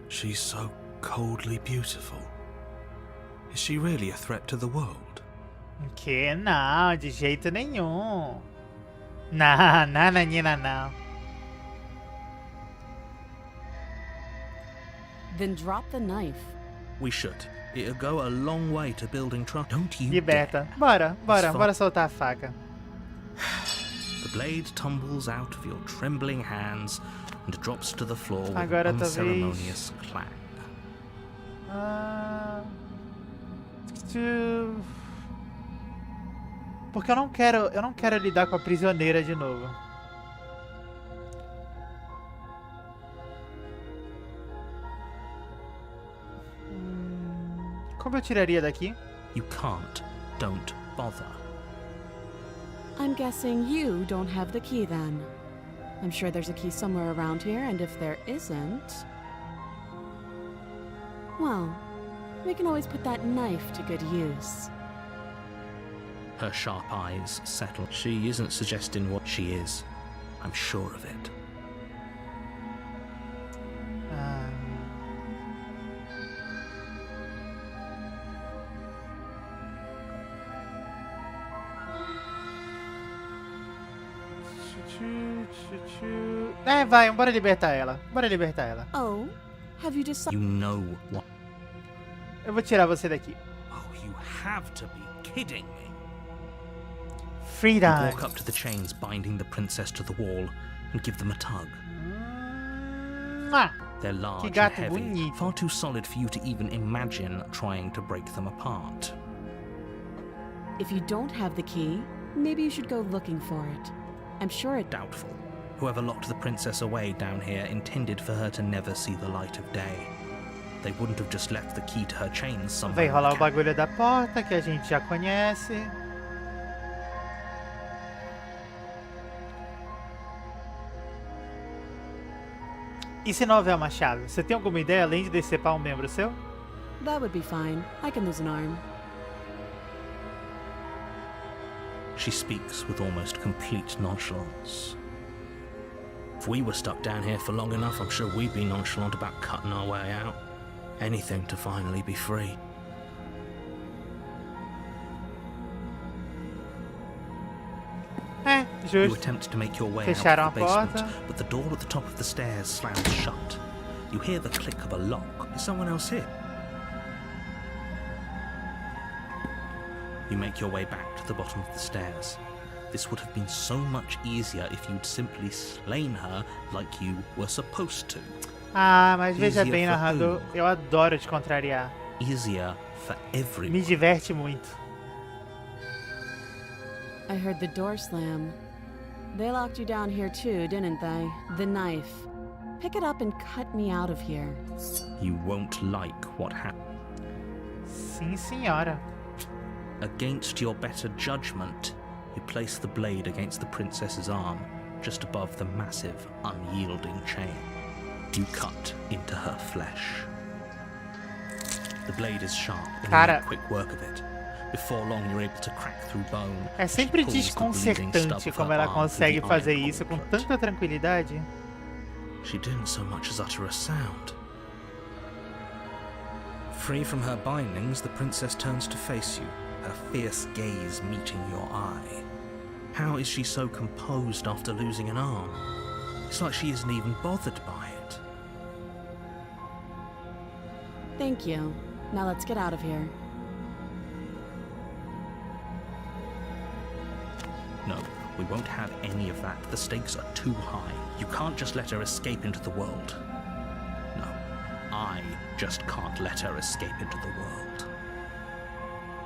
She's so coldly beautiful. Is she really a threat to the world? Que não, de jeito nenhum. Não, nananina não. Then drop the knife. We should. It'll go a long way to building trust. Don't you Liberta. dare. Bora, bora, It's bora soltar a faca. The blade tumbles out of your trembling hands and drops to the floor with Agora an talvez- unceremonious clang. Ah, porque eu não quero lidar com a prisioneira de novo. Como eu tiraria daqui? You can't. Don't bother. I'm guessing you don't have the key then. I'm sure there's a key somewhere around here, and if there isn't... well, we can always put that knife to good use. Her sharp eyes settle. She isn't suggesting what she is. I'm sure of it. Ah. É, vai, bora libertar ela. Bora libertar ela. Oh, have you decided? You know what? Eu vou tirar você daqui. Oh, you have to be kidding me. Freedom. Walk up to the chains binding the princess to the wall and give them a tug. Mua. They're large and gato heavy, bonito. far too solid for you to even imagine trying to break them apart. If you don't have the key, maybe you should go looking for it. I'm sure it... Doubtful. Whoever locked the princess away down here intended for her to never see the light of day. They wouldn't have just left the key to her chains somewhere. Vai rolar o bagulho da porta que a gente já conhece. E se não houver uma chave? Você tem alguma ideia além de decepar um membro seu? That would be fine. I can lose an arm. She speaks with almost complete nonchalance. If we were stuck down here for long enough, I'm sure we'd be nonchalant about cutting our way out. Anything to finally be free. You Justo. attempt to make your way out Fecharam of the a basement, porta. but the door at the top of the stairs slams shut. You hear the click of a lock. Is someone else here? You make your way back to the bottom of the stairs. This would have been so much easier if you'd simply slain her like you were supposed to. Ah, mas veja Easier bem, for narrador, eu adoro te contrariar. Easier for everyone. Me diverte muito. I heard the door slam. They locked you down here too, didn't they? The knife. Pick it up and cut me out of here. You won't like what happened. Sim, senhora. Against your better judgment, you place the blade against the princess's arm, just above the massive, unyielding chain. You cut into her flesh. The blade is sharp, and you Cara. make quick work of it. Before long, you're able to crack through bone. É sempre She pulls the bleeding stub desconcertante of como her ela arm through consegue the fazer iron isso com gauntlet. tanta tranquilidade. She didn't so much as utter a sound. Free from her bindings, the princess turns to face you, her fierce gaze meeting your eye. How is she so composed after losing an arm? It's like she isn't even bothered by it. Thank you. Now let's get out of here. No, we won't have any of that. The stakes are too high. You can't just let her escape into the world. No, I just can't let her escape into the world.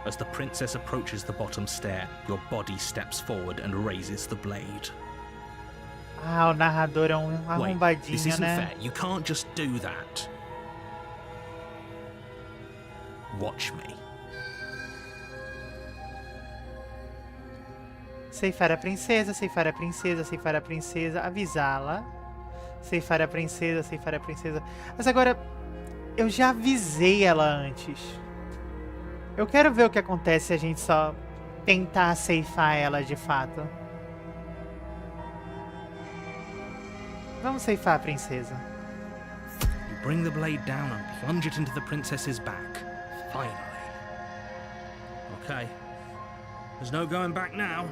As the princess approaches the bottom stair, your body steps forward and raises the blade. Ah, o narrador é um Wait, this arrombadinho, isn't né? fair. You can't just do that. Watch me. Ceifar a princesa, ceifar a princesa, ceifar a princesa, avisá-la. Ceifar a princesa, ceifar a princesa. Mas agora, eu já avisei ela antes. Eu quero ver o que acontece se a gente só tentar ceifar ela de fato. Vamos ceifar a princesa. You bring the blade down and plunge it into the princess's back. Finally. Okay. There's no going back now.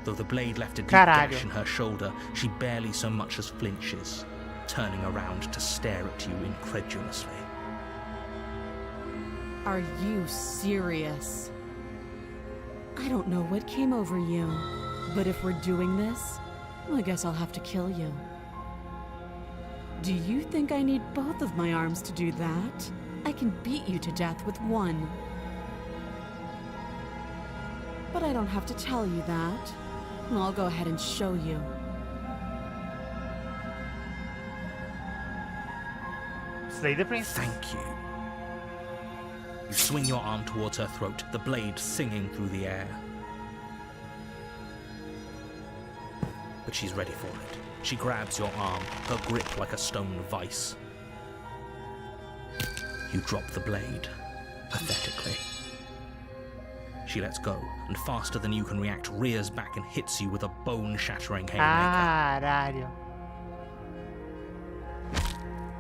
Though the blade left a deep Caralho. gash in her shoulder, she barely so much as flinches, turning around to stare at you incredulously. Are you serious? I don't know what came over you, but if we're doing this, I guess I'll have to kill you. Do you think I need both of my arms to do that? I can beat you to death with one. But I don't have to tell you that. I'll go ahead and show you. Slay the princess. Thank you. You swing your arm towards her throat, the blade singing through the air. But she's ready for it. She grabs your arm, her grip like a stone vice. You drop the blade, pathetically. She lets go, and faster than you can react, rears back and hits you with a bone-shattering haymaker. Caralho.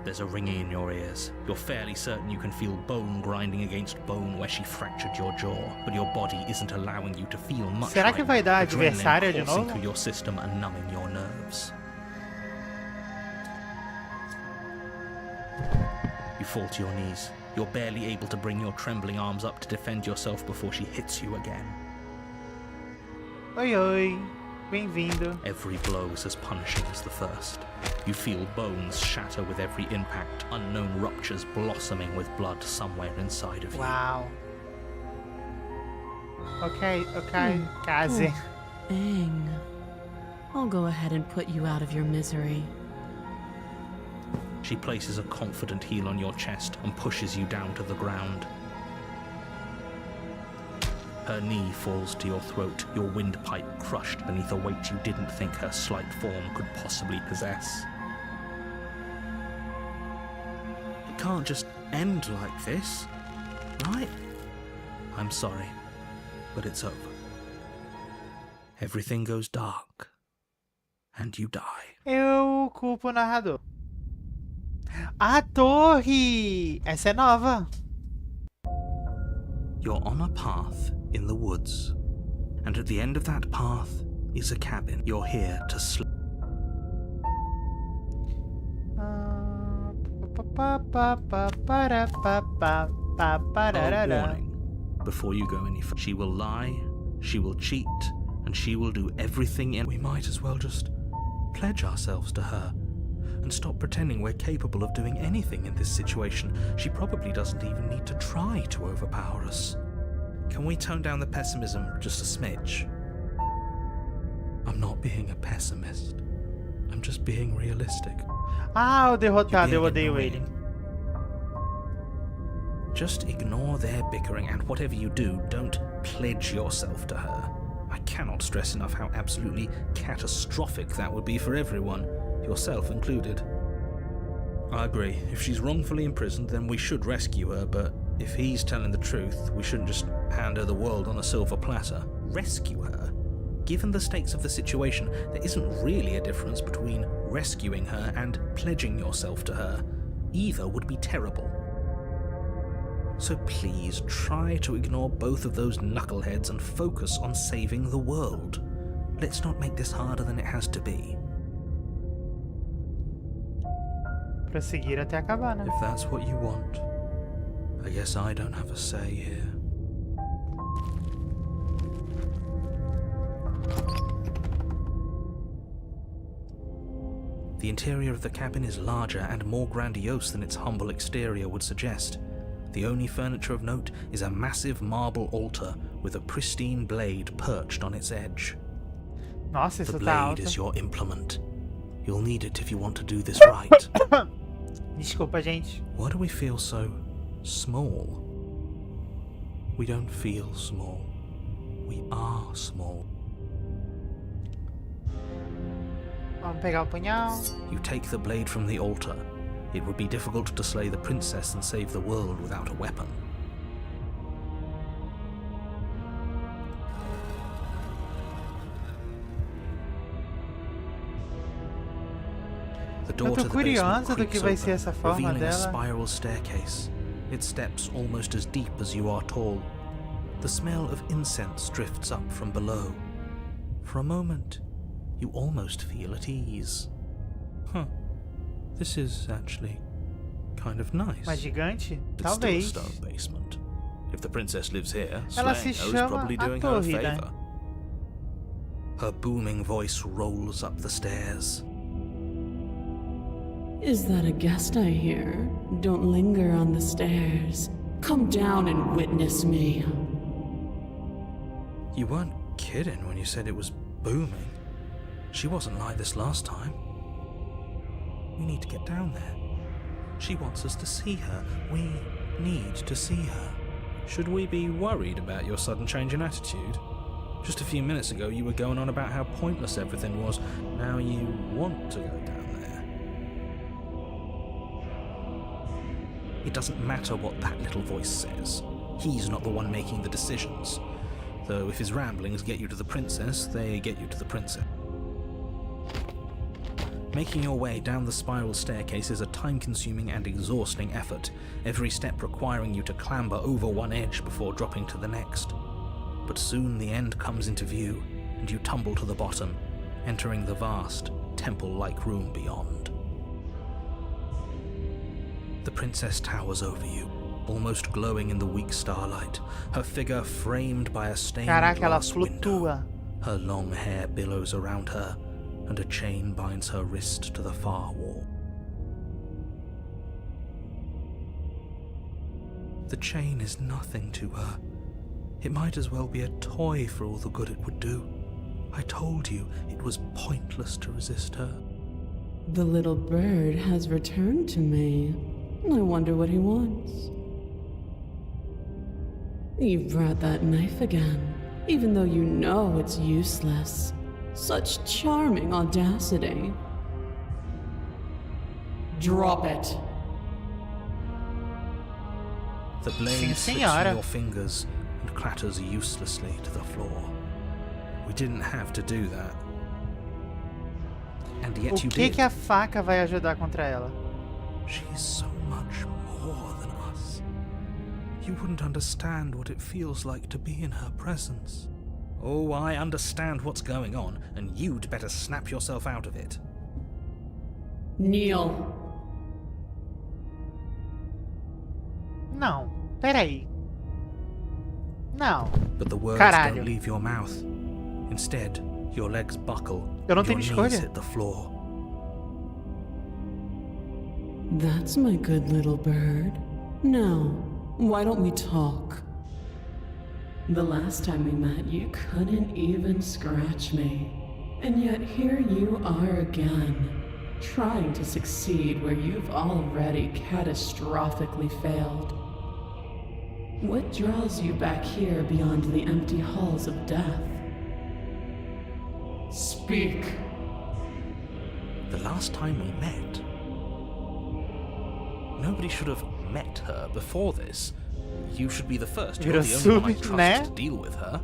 There's a ringing in your ears. You're fairly certain you can feel bone grinding against bone where she fractured your jaw, but your body isn't allowing you to feel much. Será que vai dar Adrenaline adversária de coursing novo? through your system and numbing your nerves. You fall to your knees. You're barely able to bring your trembling arms up to defend yourself before she hits you again. Oi, oi. Bem-vindo. Every blow is as punishing as the first. You feel bones shatter with every impact, unknown ruptures blossoming with blood somewhere inside of you. Uau. Ok, Kaze. Bang. I'll go ahead and put you out of your misery. She places a confident heel on your chest and pushes you down to the ground. Her knee falls to your throat, your windpipe crushed beneath a weight you didn't think her slight form could possibly possess. It can't just end like this, right? I'm sorry, but it's over. Everything goes dark, and you die. Eu culpo o narrador. A torre! Essa é nova. You're on a path in the woods, and at the end of that path is a cabin. You're here to sleep. A warning. Before you go any further, she will lie, she will cheat, and she will do everything in. We might as well just pledge ourselves to her and stop pretending we're capable of doing anything in this situation. She probably doesn't even need to try to overpower us. Can we tone down the pessimism just a smidge? I'm not being a pessimist. I'm just being realistic. Ah, o derrotado, eu odeio ele. Just ignore their bickering, and whatever you do, don't pledge yourself to her. I cannot stress enough how absolutely catastrophic that would be for everyone, yourself included. I agree. If she's wrongfully imprisoned, then we should rescue her, but if he's telling the truth, we shouldn't just hand her the world on a silver platter. Rescue her? Given the stakes of the situation, there isn't really a difference between rescuing her and pledging yourself to her. Either would be terrible. So please try to ignore both of those knuckleheads and focus on saving the world. Let's not make this harder than it has to be. Prosseguir até acabar, né? If that's what you want, I guess I don't have a say here. The interior of the cabin is larger and more grandiose than its humble exterior would suggest. The only furniture of note is a massive marble altar with a pristine blade perched on its edge. Nossa, The isso tá blade alto. is your implement. You'll need it if you want to do this right. Desculpa, gente. Why do we feel so small? We don't feel small. We are small. Vamos pegar o punhal. You take the blade from the altar. It would be difficult to slay the princess and save the world without a weapon. The door Eu tô to the basement curiosa do que creaks vai ser open, essa forma revealing a dela. spiral staircase. Its steps almost as deep as you are tall. The smell of incense drifts up from below. For a moment, you almost feel at ease. Huh. This is actually kind of nice. Mas gigante? It's still a Talvez. stone basement. If the princess lives here, Ela se slaying her is chama probably a doing her a torre, né? favor. Her booming voice rolls up the stairs. Is that a guest I hear? Don't linger on the stairs. Come down and witness me. You weren't kidding when you said it was booming. She wasn't like this last time. We need to get down there. She wants us to see her. We need to see her. Should we be worried about your sudden change in attitude? Just a few minutes ago you were going on about how pointless everything was. Now you want to go down there. It doesn't matter what that little voice says. He's not the one making the decisions. Though if his ramblings get you to the princess, they get you to the princess. Making your way down the spiral staircase is a time-consuming and exhausting effort, every step requiring you to clamber over one edge before dropping to the next. But soon the end comes into view, and you tumble to the bottom, entering the vast, temple-like room beyond. The princess towers over you, almost glowing in the weak starlight, her figure framed by a stained Caraca, ela glass window. flutua. Her long hair billows around her, and a chain binds her wrist to the far wall. The chain is nothing to her. It might as well be a toy for all the good it would do. I told you it was pointless to resist her. The little bird has returned to me. I wonder what he wants. You brought that knife again, even though you know it's useless. Such charming audacity. Drop it. The blade Sim, slips senhora. from your fingers and clatters uselessly to the floor. We didn't have to do that. And O yet you que did. que a faca vai ajudar contra ela? She's so much more than us. You wouldn't understand what it feels like to be in her presence. Oh, I understand what's going on, and you'd better snap yourself out of it. Kneel. Não, peraí. Não. But the words Caralho. don't leave your mouth. Instead, your legs buckle, Eu não and your tenho knees escolha. hit the floor. That's my good little bird. Now, why don't we talk? The last time we met, you couldn't even scratch me. And yet here you are again, trying to succeed where you've already catastrophically failed. What draws you back here beyond the empty halls of death? Speak. The last time we met, nobody should have met her before this. You should be the first. You're the only one I trust né? to deal with her.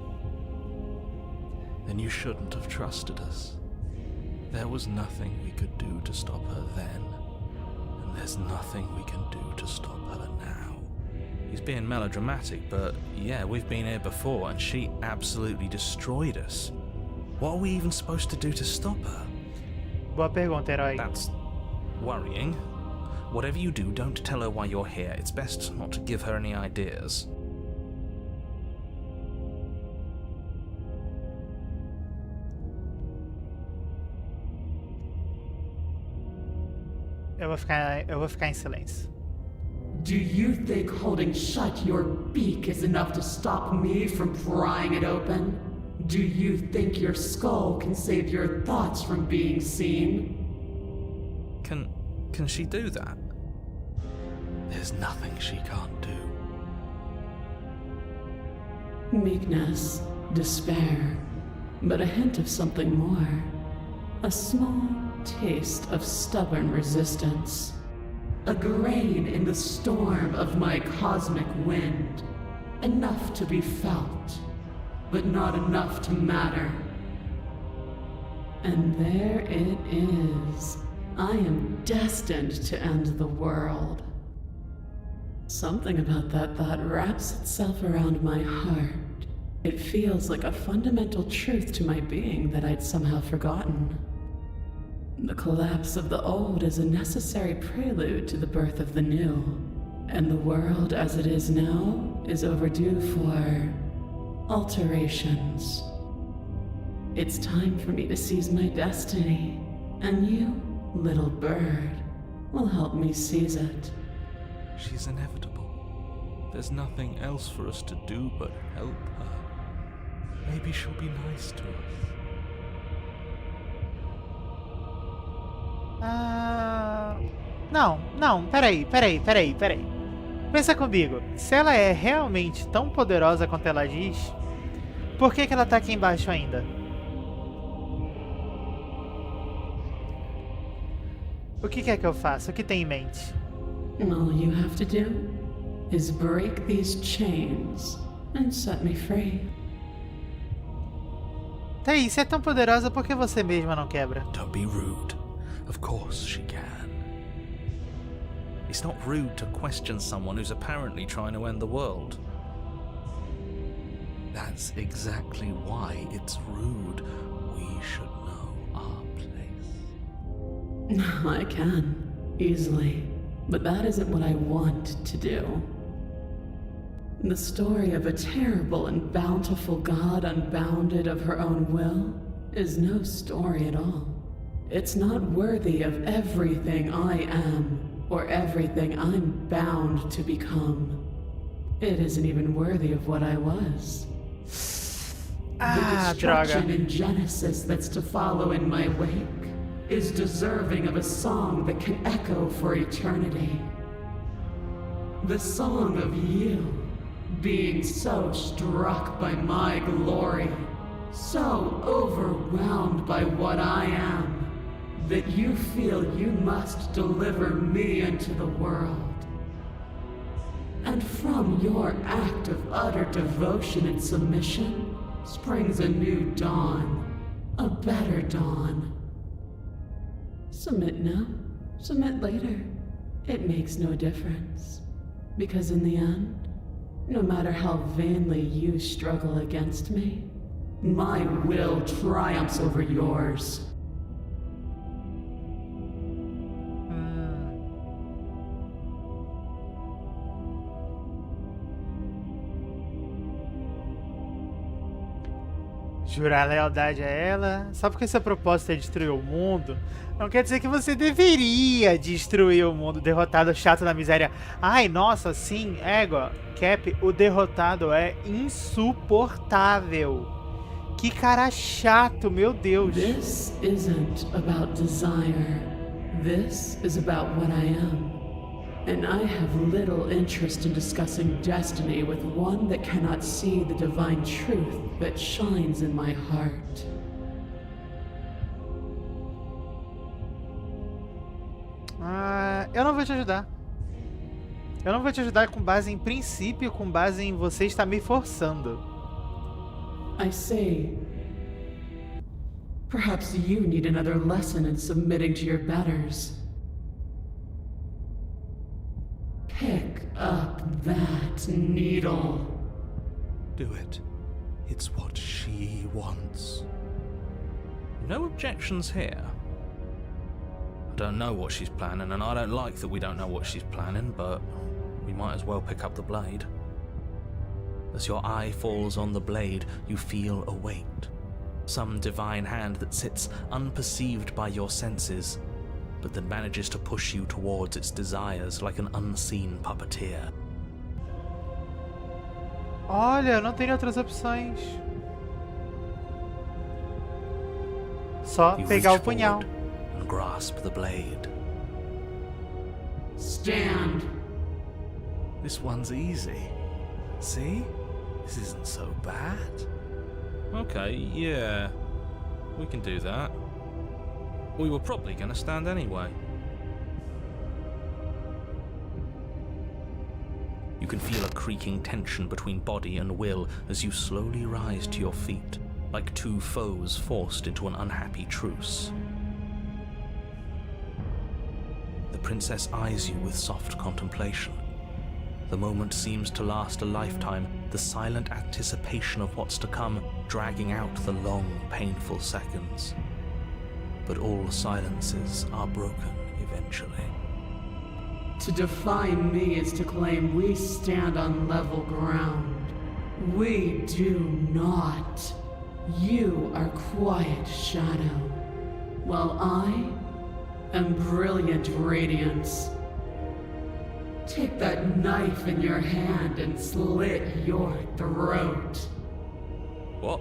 Then you shouldn't have trusted us. There was nothing we could do to stop her then, and there's nothing we can do to stop her now. He's being melodramatic, but yeah, we've been here before, and she absolutely destroyed us. What are we even supposed to do to stop her? Boa pergunta, herói. That's worrying. Whatever you do, don't tell her why you're here. It's best not to give her any ideas. Eu vou ficar em silêncio. Do you think holding shut your beak is enough to stop me from prying it open? Do you think your skull can save your thoughts from being seen? Can she do that? There's nothing she can't do. Meekness, despair, but a hint of something more. A small taste of stubborn resistance. A grain in the storm of my cosmic wind. Enough to be felt, but not enough to matter. And there it is. I am destined to end the world. Something about that thought wraps itself around my heart. It feels like a fundamental truth to my being that I'd somehow forgotten. The collapse of the old is a necessary prelude to the birth of the new, and the world as it is now is overdue for alterations. It's time for me to seize my destiny, and you, little bird, will help me seize it. She's inevitable. There's nothing else for us to do but help her. Maybe she'll be nice to us. Não, peraí. Pensa comigo, se ela é realmente tão poderosa quanto ela diz, por que ela tá aqui embaixo ainda? O que quer que eu faça? O que tem em mente? All you have to do is break these chains and set me free. Thaís, se é tão poderosa, por que você mesma não quebra? Don't be rude. Of course she can. It's not rude to question someone who's apparently trying to end the world. That's exactly why it's rude. We should know our place. I can, easily. But that isn't what I want to do. The story of a terrible and bountiful God unbounded of her own will is no story at all. It's not worthy of everything I am, or everything I'm bound to become. It isn't even worthy of what I was. The destruction in Genesis that's to follow in my wake is deserving of a song that can echo for eternity. The song of you, being so struck by my glory, so overwhelmed by what I am, that you feel you must deliver me into the world. And from your act of utter devotion and submission springs a new dawn, a better dawn. Submit now, submit later. It makes no difference. Because in the end, no matter how vainly you struggle against me, My will triumphs over yours. Jurar lealdade a ela, só porque seu propósito é destruir o mundo, não quer dizer que você deveria destruir o mundo. Derrotado chato da miséria. Ai, nossa, sim, égua. Cap, o derrotado é insuportável. Que cara chato, meu Deus. This isn't about desire. This is about what I am. And I have little interest in discussing destiny with one that cannot see the divine truth that shines in my heart. Eu não vou te ajudar. Eu não vou te ajudar com base em princípio, com base em você estar me forçando. I say, perhaps you need another lesson in submitting to your betters. Pick up that needle. Do it. It's what she wants. No objections here. I don't know what she's planning, and I don't like that we don't know what she's planning, but we might as well pick up the blade. As your eye falls on the blade, you feel a weight. Some divine hand that sits unperceived by your senses, but that manages to push you towards its desires like an unseen puppeteer. Olha, eu não tenho outras opções. Só You pegar o reach punhal. forward and grasp the blade. Stand. This one's easy. See? This isn't so bad. Okay, yeah, we can do that. We were probably going to stand anyway. You can feel a creaking tension between body and will as you slowly rise to your feet, like two foes forced into an unhappy truce. The princess eyes you with soft contemplation. The moment seems to last a lifetime, the silent anticipation of what's to come dragging out the long, painful seconds. But all silences are broken eventually. To defy me is to claim we stand on level ground. We do not. You are quiet shadow, while I am brilliant radiance. Take that knife in your hand and slit your throat. What?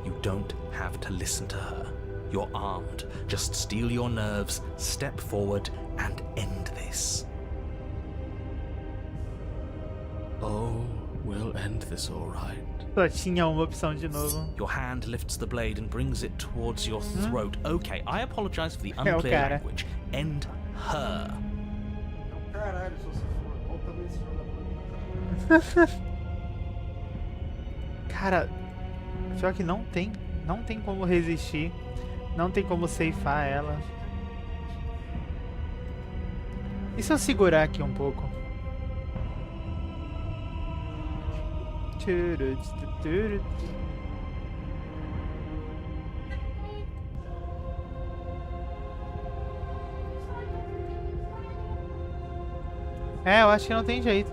You don't have to listen to her. You're armed. Just steel your nerves, step forward, and end this. Oh, we'll end this all right. Só tinha uma opção de novo. Your hand lifts the blade and brings it towards your throat. Okay, I apologize for the unclear cara. language. End her. Caralho, se você for, volta nesse filho da puta. Cara, pior que não tem como resistir. Não tem como ceifar ela. E se eu segurar aqui um pouco? Eu acho que não tem jeito.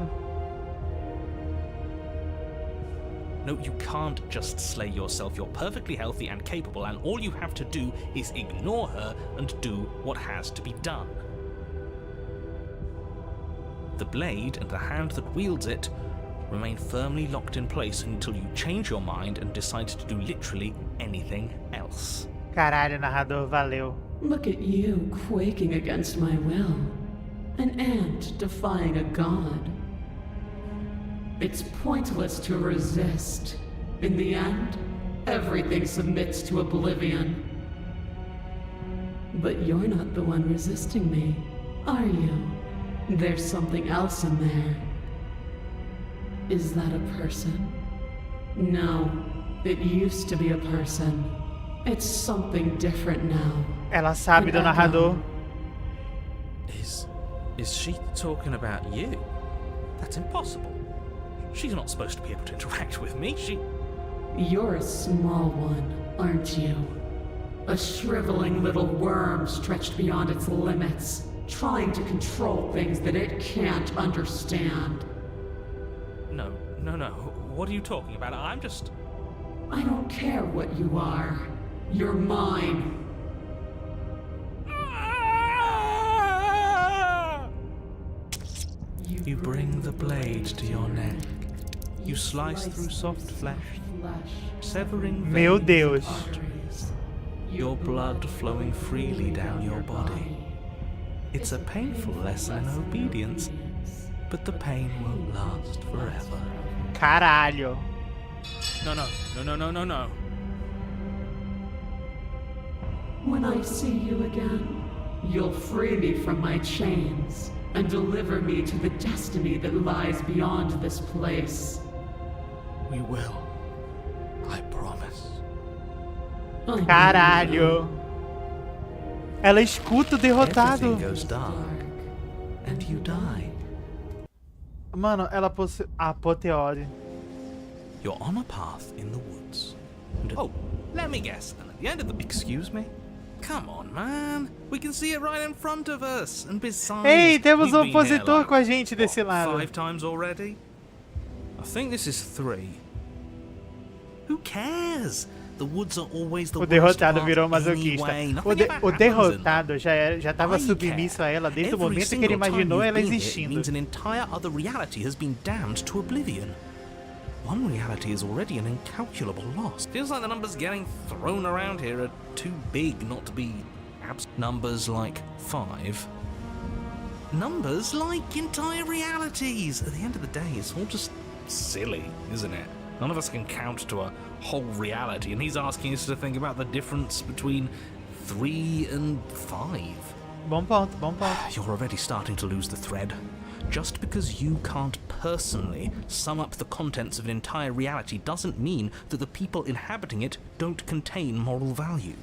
No, you can't just slay yourself. You're perfectly healthy and capable, and all you have to do is ignore her and do what has to be done. The blade and the hand that wields it remain firmly locked in place until you change your mind and decide to do literally anything else. Caralho, narrador, valeu. Look at you quaking against my will. An ant defying a god. It's pointless to resist. In the end, everything submits to oblivion. But you're not the one resisting me, are you? There's something else in there. Is that a person? No, it used to be a person. It's something different now. Ela sabe do narrador. Is she talking about you? That's impossible. She's not supposed to be able to interact with me. You're a small one, aren't you? A shriveling little worm stretched beyond its limits, trying to control things that it can't understand. No. What are you talking about? I'm just... I don't care what you are. You're mine. You bring the blade to your neck. You slice through soft flesh, severing Meu veins Deus. and arteries. Your blood flowing freely down your body. It's a painful lesson in obedience, but the pain won't last forever. Caralho. No. When I see you again, you'll free me from my chains and deliver me to the destiny that lies beyond this place. We will. I promise. Caralho. Ela escuta o derrotado. Everything goes dark, and you die. Mano, ela apoteose. You're on a path in the woods. Oh, let me guess. And at the end of the... Excuse me? Come on, man. We can see it right in front of us. And besides, Ei, temos we've been here, opositor like, com a gente desse lado. 5 times already? I think this is 3. Who cares? The woods are always the O worst derrotado part virou masoquista. anyway. O Nothing ever happens derrotado já tava I submisso a ela desde o Every momento que ele single time imaginou you've ela been here, it existindo. means an entire other reality has been damned to oblivion. One reality is already an incalculable loss. Feels like the numbers getting thrown around here are too big not to be numbers like 5. Numbers like entire realities. At the end of the day, it's all just silly, isn't it? None of us can count to a whole reality, and he's asking us to think about the difference between 3 and 5. Bom ponto, bom ponto. You're already starting to lose the thread. Just because you can't personally sum up the contents of an entire reality doesn't mean that the people inhabiting it don't contain moral value.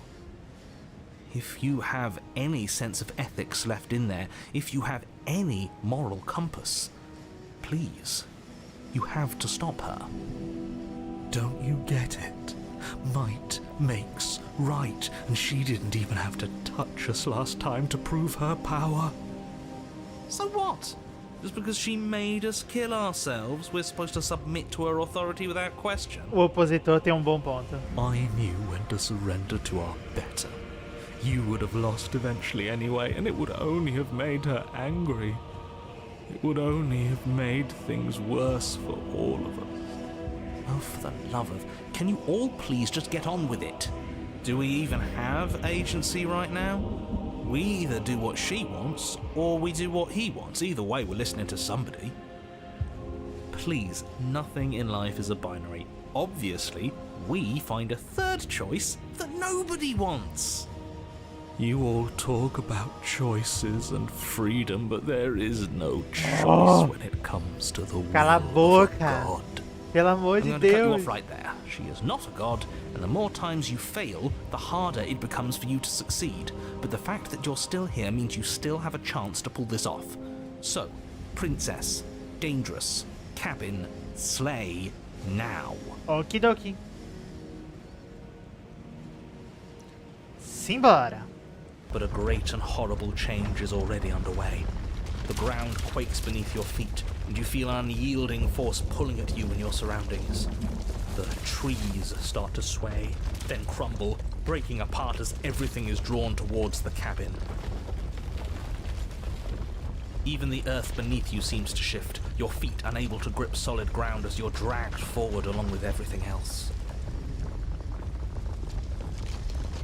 If you have any sense of ethics left in there, if you have any moral compass, please, you have to stop her. Don't you get it? Might makes right, and she didn't even have to touch us last time to prove her power. So what? Just because she made us kill ourselves, we're supposed to submit to her authority without question? O opositor tem bom ponto. I knew when to surrender to our better. You would have lost eventually anyway, and it would only have made her angry. It would only have made things worse for all of us. Oh, for the love of... Can you all please just get on with it? Do we even have agency right now? We either do what she wants, or we do what he wants. Either way, we're listening to somebody. Please, nothing in life is a binary. Obviously, we find a third choice that nobody wants. You all talk about choices and freedom, but there is no choice when it comes to the Cala a will of a boca. god. Pelo amor I'm de going to cut you Deus. off right there. She is not a god, and the more times you fail, the harder it becomes for you to succeed. But the fact that you're still here means you still have a chance to pull this off. So, princess, dangerous, cabin, slay, now. Okidoki. Simbora. But a great and horrible change is already underway. The ground quakes beneath your feet, and you feel an unyielding force pulling at you and your surroundings. The trees start to sway, then crumble, breaking apart as everything is drawn towards the cabin. Even the earth beneath you seems to shift, your feet unable to grip solid ground as you're dragged forward along with everything else.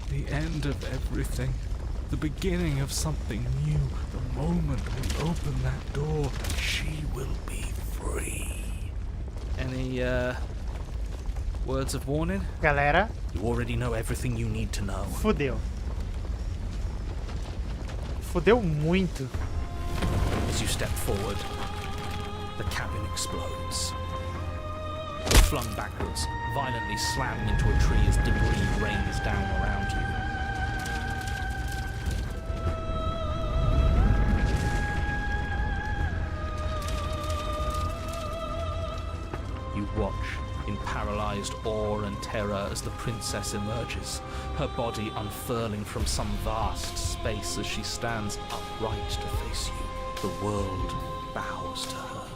The end of everything. The beginning of something new. The moment we open that door, she will be free. Any, words of warning? Galera, You already know everything you need to know. fudeu. Fudeu muito. As you step forward, the cabin explodes. You're flung backwards, violently slamming into a tree as debris rains down around you. You watch in paralyzed awe and terror as the princess emerges, her body unfurling from some vast space as she stands upright to face you. The world bows to her.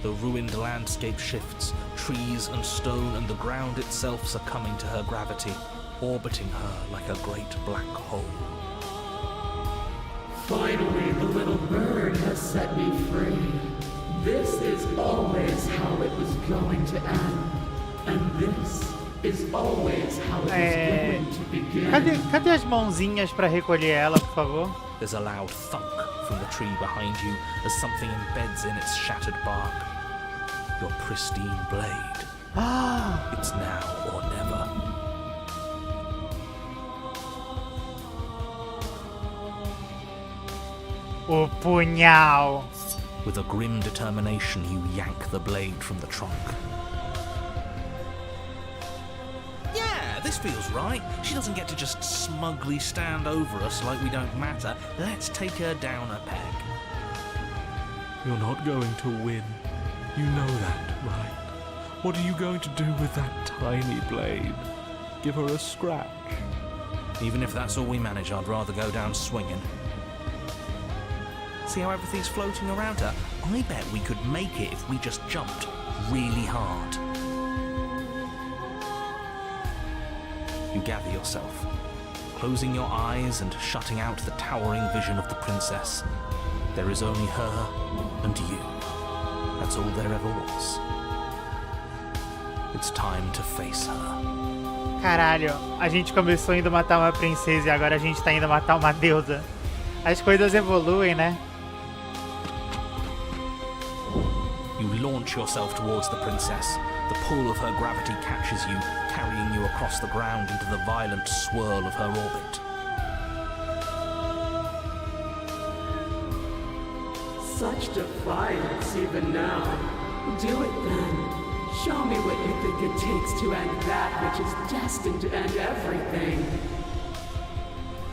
The ruined landscape shifts, trees and stone and the ground itself succumbing to her gravity, orbiting her like a great black hole. Finally, the little bird has set me free. This is always how it was going to end. And this is always how it was going to begin. Cadê as mãozinhas pra recolher ela, por favor? There's a loud thunk from the tree behind you as something embeds in its shattered bark. Your pristine blade. It's now or never. O punhal. With a grim determination, you yank the blade from the trunk. Yeah, this feels right. She doesn't get to just smugly stand over us like we don't matter. Let's take her down a peg. You're not going to win. You know that, right? What are you going to do with that tiny blade? Give her a scratch? Even if that's all we manage, I'd rather go down swinging. See how everything's floating around her? I bet we could make it if we just jumped really hard. You gather yourself, closing your eyes and shutting out the towering vision of the princess. There is only her and you. That's all there ever was. It's time to face her. Caralho, a gente começou indo matar uma princesa e agora a gente tá indo matar uma deusa. As coisas evoluem, né? You launch yourself towards the princess. The pull of her gravity catches you, carrying you across the ground into the violent swirl of her orbit. Such defiance even now. Do it then. Show me what you think it takes to end that which is destined to end everything.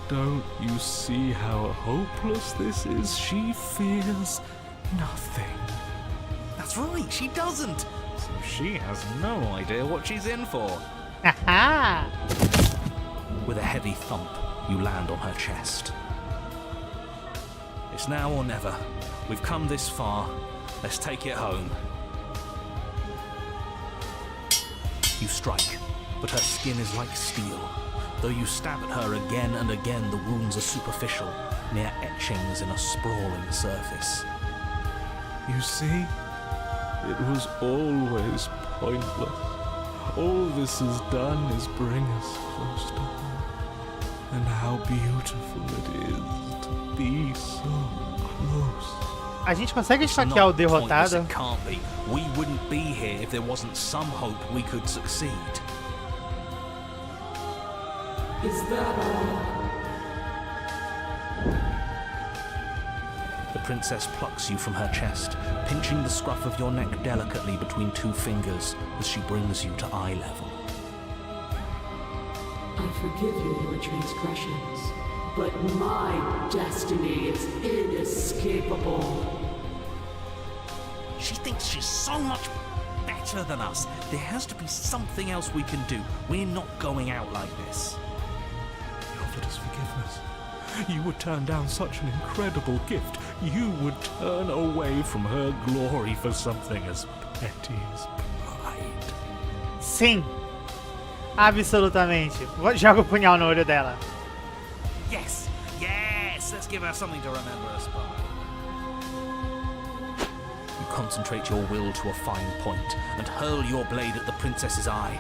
Don't you see how hopeless this is? She fears nothing. That's right, she doesn't. So she has no idea what she's in for. Haha! With a heavy thump, you land on her chest. It's now or never. We've come this far. Let's take it home. You strike, but her skin is like steel. Though you stab at her again and again, the wounds are superficial, mere etchings in a sprawling surface. You see? It was always pointless. All this has done is bring us close to her. And how beautiful it is to be so close. A gente consegue esfaquear o derrotado? It can't be. We wouldn't be here if there wasn't some hope we could succeed. Is that all? The princess plucks you from her chest, pinching the scruff of your neck delicately between two fingers as she brings you to eye level. I forgive you your transgressions, but my destiny is inescapable. She thinks she's so much better than us. There has to be something else we can do. We're not going out like this. You offered us forgiveness. You would turn down such an incredible gift. You would turn away from her glory for something as petty as pride. Sim! Absolutamente. Joga o punhal no olho dela. Yes! Yes! Let's give her something to remember us by. You concentrate your will to a fine point and hurl your blade at the princess's eye.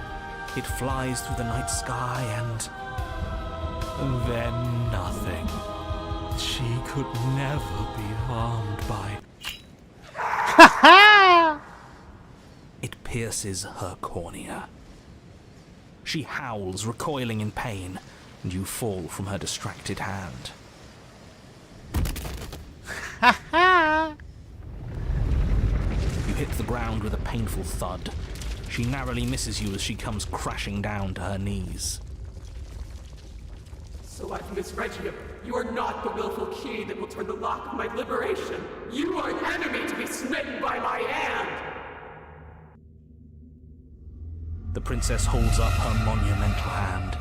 It flies through the night sky and then nothing. She could never be harmed by... It pierces her cornea. She howls, recoiling in pain, and you fall from her distracted hand. You hit the ground with a painful thud. She narrowly misses you as she comes crashing down to her knees. So I've misread you. You are not the willful key that will turn the lock of my liberation. You are an enemy to be smitten by my hand. The princess holds up her monumental hand,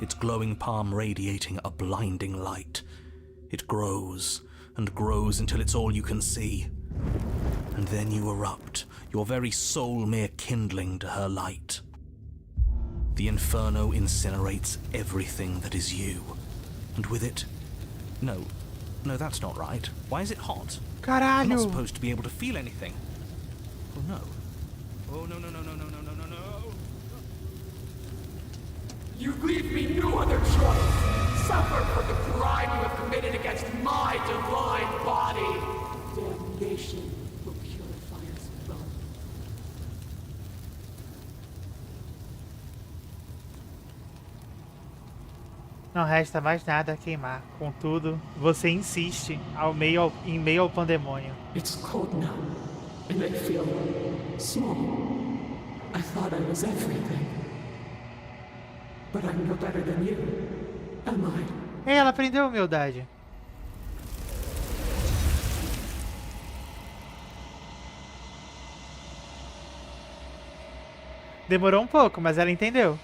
its glowing palm radiating a blinding light. It grows and grows until it's all you can see. And then you erupt, your very soul mere kindling to her light. The inferno incinerates everything that is you. And with it... No, that's not right. Why is it hot? Caralho! You're not supposed to be able to feel anything. Oh no. Oh no. You leave me no other choice. Suffer for the crime you have committed against my divine body. Damnation will purify us both. Não resta mais nada a queimar. Contudo, você insiste em meio ao pandemônio. It's cold now, and I feel small. I thought I was everything. But I'm no better than you, am I? Ei, ela aprendeu a humildade. Demorou um pouco, mas ela entendeu.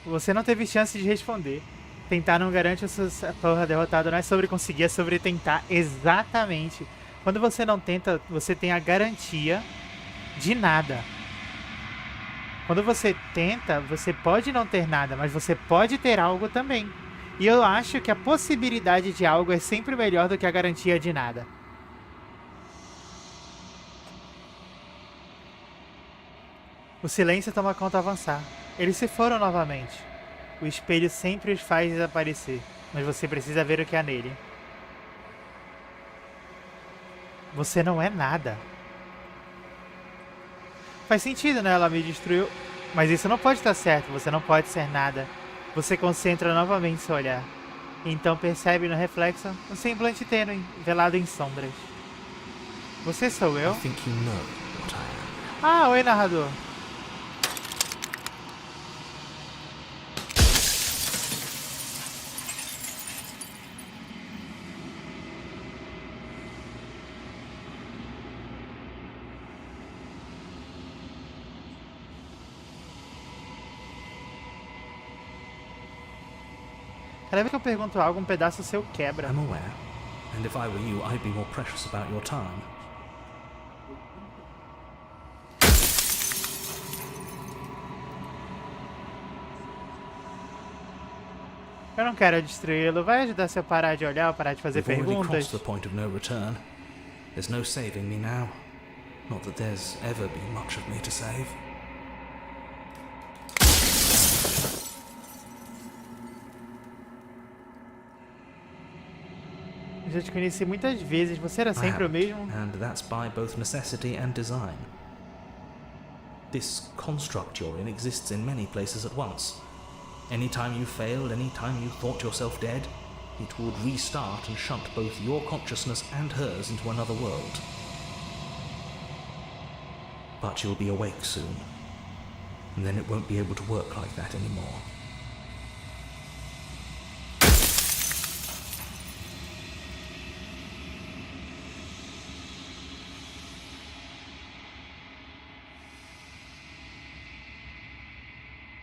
Você não teve chance de responder. Tentar não garante a sua porra derrotada. Não é sobre conseguir, é sobre tentar. Exatamente. Quando você não tenta, você tem a garantia de nada. Quando você tenta, você pode não ter nada, mas você pode ter algo também. E eu acho que a possibilidade de algo é sempre melhor do que a garantia de nada. O silêncio toma conta avançar. Eles se foram novamente. O espelho sempre os faz desaparecer, mas você precisa ver o que há nele. Você não é nada. Faz sentido, né? Ela me destruiu. Mas isso não pode estar certo. Você não pode ser nada. Você concentra novamente seu olhar. E então percebe no reflexo um semblante tênue, velado em sombras. Você sou eu? Ah, oi, narrador. Cada vez que eu pergunto algo, um pedaço seu quebra. I'm aware. And if I were you, I'd be more precious about your time. Eu não quero destruí-lo. Vai ajudar se eu parar de olhar ou parar de fazer We've already perguntas? crossed the point of no return. There's no saving me now. Not that there's ever been much of me to save. Eu já te conheci muitas vezes. Você era sempre o mesmo? And that's by both necessity and design. This construct you're in exists in many places at once. Anytime you failed, anytime you thought yourself dead, it would restart and shunt both your consciousness and hers into another world. But you'll be awake soon, and then it won't be able to work like that anymore.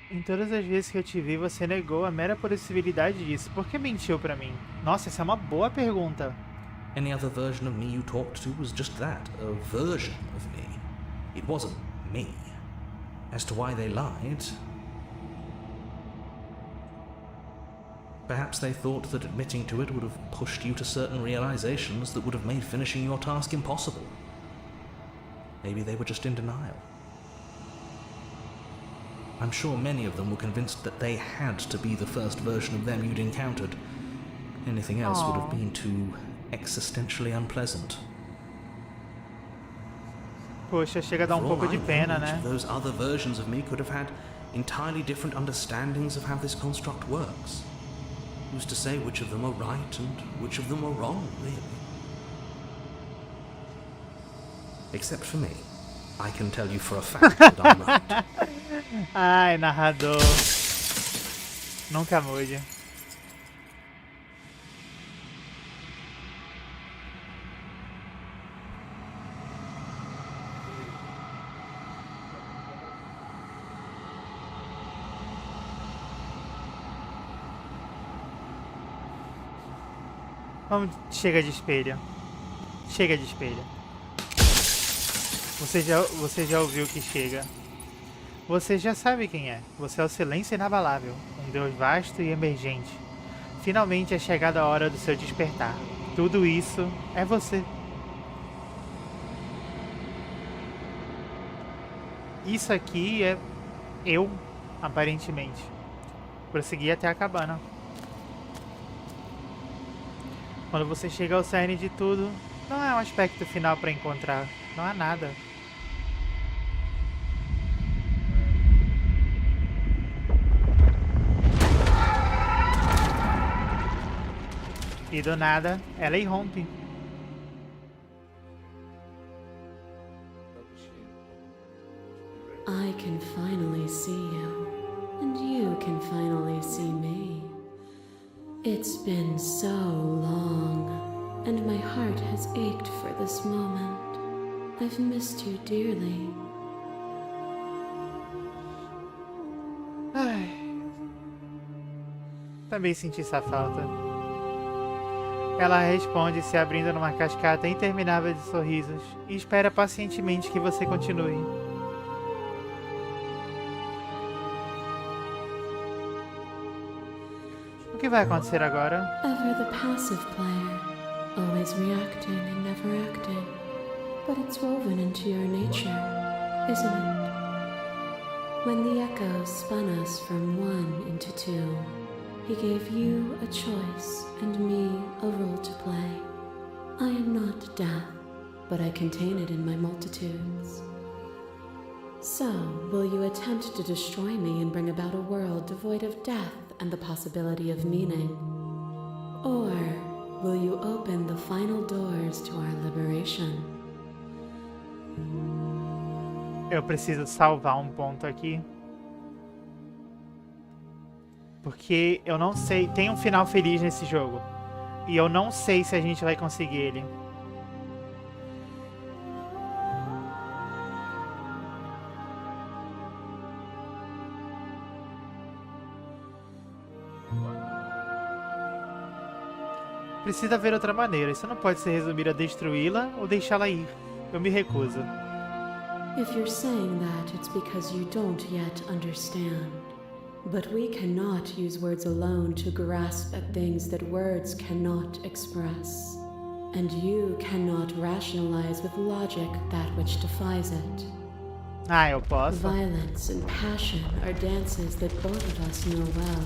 Em todas as vezes que eu te vi, você negou a mera possibilidade disso. Por que mentiu pra mim? Nossa, essa é uma boa pergunta. Any other version of me you talked to was just that, a version of me. It wasn't me. As to why they lied... Perhaps they thought that admitting to it would have pushed you to certain realizations that would have made finishing your task impossible. Maybe they were just in denial. I'm sure many of them were convinced that they had to be the first version of them you'd encountered. Anything else would have been too existentially unpleasant. Poxa, chega a dar um pouco de pena, né? Those other versions of me could have had entirely different understandings of how this construct works. Who's to say which of them are right and which of them are wrong, really? Except for me. I can tell you for a fact that I'm right. Ai, narrador. Nunca mude. Vamos, chega de espelho. Chega de espelho. Você já ouviu que chega. Você já sabe quem é. Você é o silêncio inabalável, um Deus vasto e emergente. Finalmente é chegada a hora do seu despertar. Tudo isso é você. Isso aqui é eu, aparentemente. Prossegui até a cabana. Quando você chega ao cerne de tudo, não há um aspecto final para encontrar. Não há nada. E do nada, ela irrompe. I can finally see you, and you can finally see me. It's been so long, and my heart has ached for this moment. I've missed you dearly. Ai. Também senti essa falta. Ela responde se abrindo numa cascata interminável de sorrisos e espera pacientemente que você continue. O que vai acontecer agora? Ever the passive player, always reacting and never acting. But it's woven into your nature, isn't it? When the echo spun us from one into two, he gave you a choice and me a role to play. I am not death, but I contain it in my multitudes. So, will you attempt to destroy me and bring about a world devoid of death and the possibility of meaning? Or will you open the final doors to our liberation? Eu preciso salvar um ponto aqui. Porque eu não sei... Tem um final feliz nesse jogo. E eu não sei se a gente vai conseguir ele. Precisa haver outra maneira. Isso não pode se resumir a destruí-la ou deixá-la ir. Eu me recuso. If you're saying that, it's because you don't yet understand. But we cannot use words alone to grasp at things that words cannot express. And you cannot rationalize with logic that which defies it. Ah, eu posso. Violence and passion are dances that both of us know well.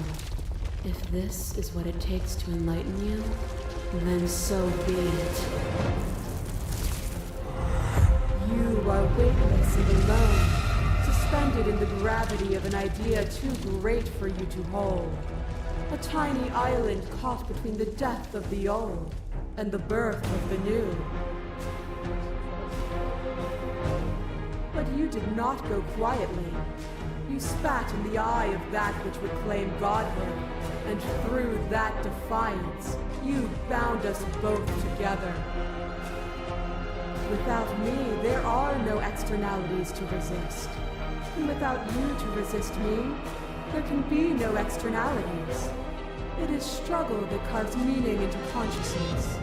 If this is what it takes to enlighten you, then so be it. You are weightless and alone, suspended in the gravity of an idea too great for you to hold. A tiny island caught between the death of the old and the birth of the new. But you did not go quietly. You spat in the eye of that which would claim godhood, and through that defiance, you bound us both together. Without me, there are no externalities to resist. And without you to resist me, there can be no externalities. It is struggle that carves meaning into consciousness.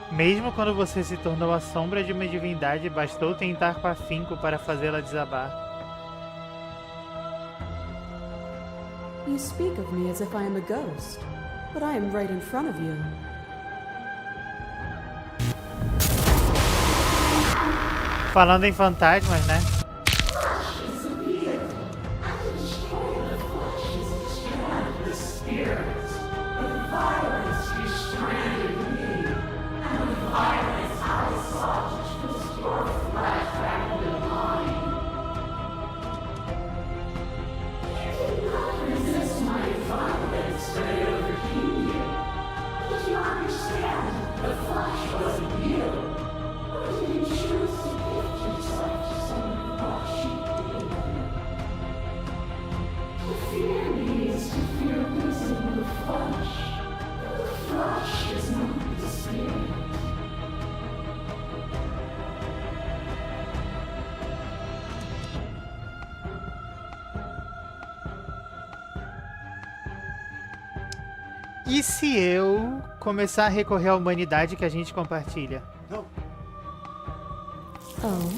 Mesmo quando você se tornou a sombra de uma divindade, bastou tentar com afinco para fazê-la desabar. You speak of me as if I am a ghost, but I am right in front of you. Falando em fantasmas, né? E se eu começar a recorrer à humanidade que a gente compartilha? Oh,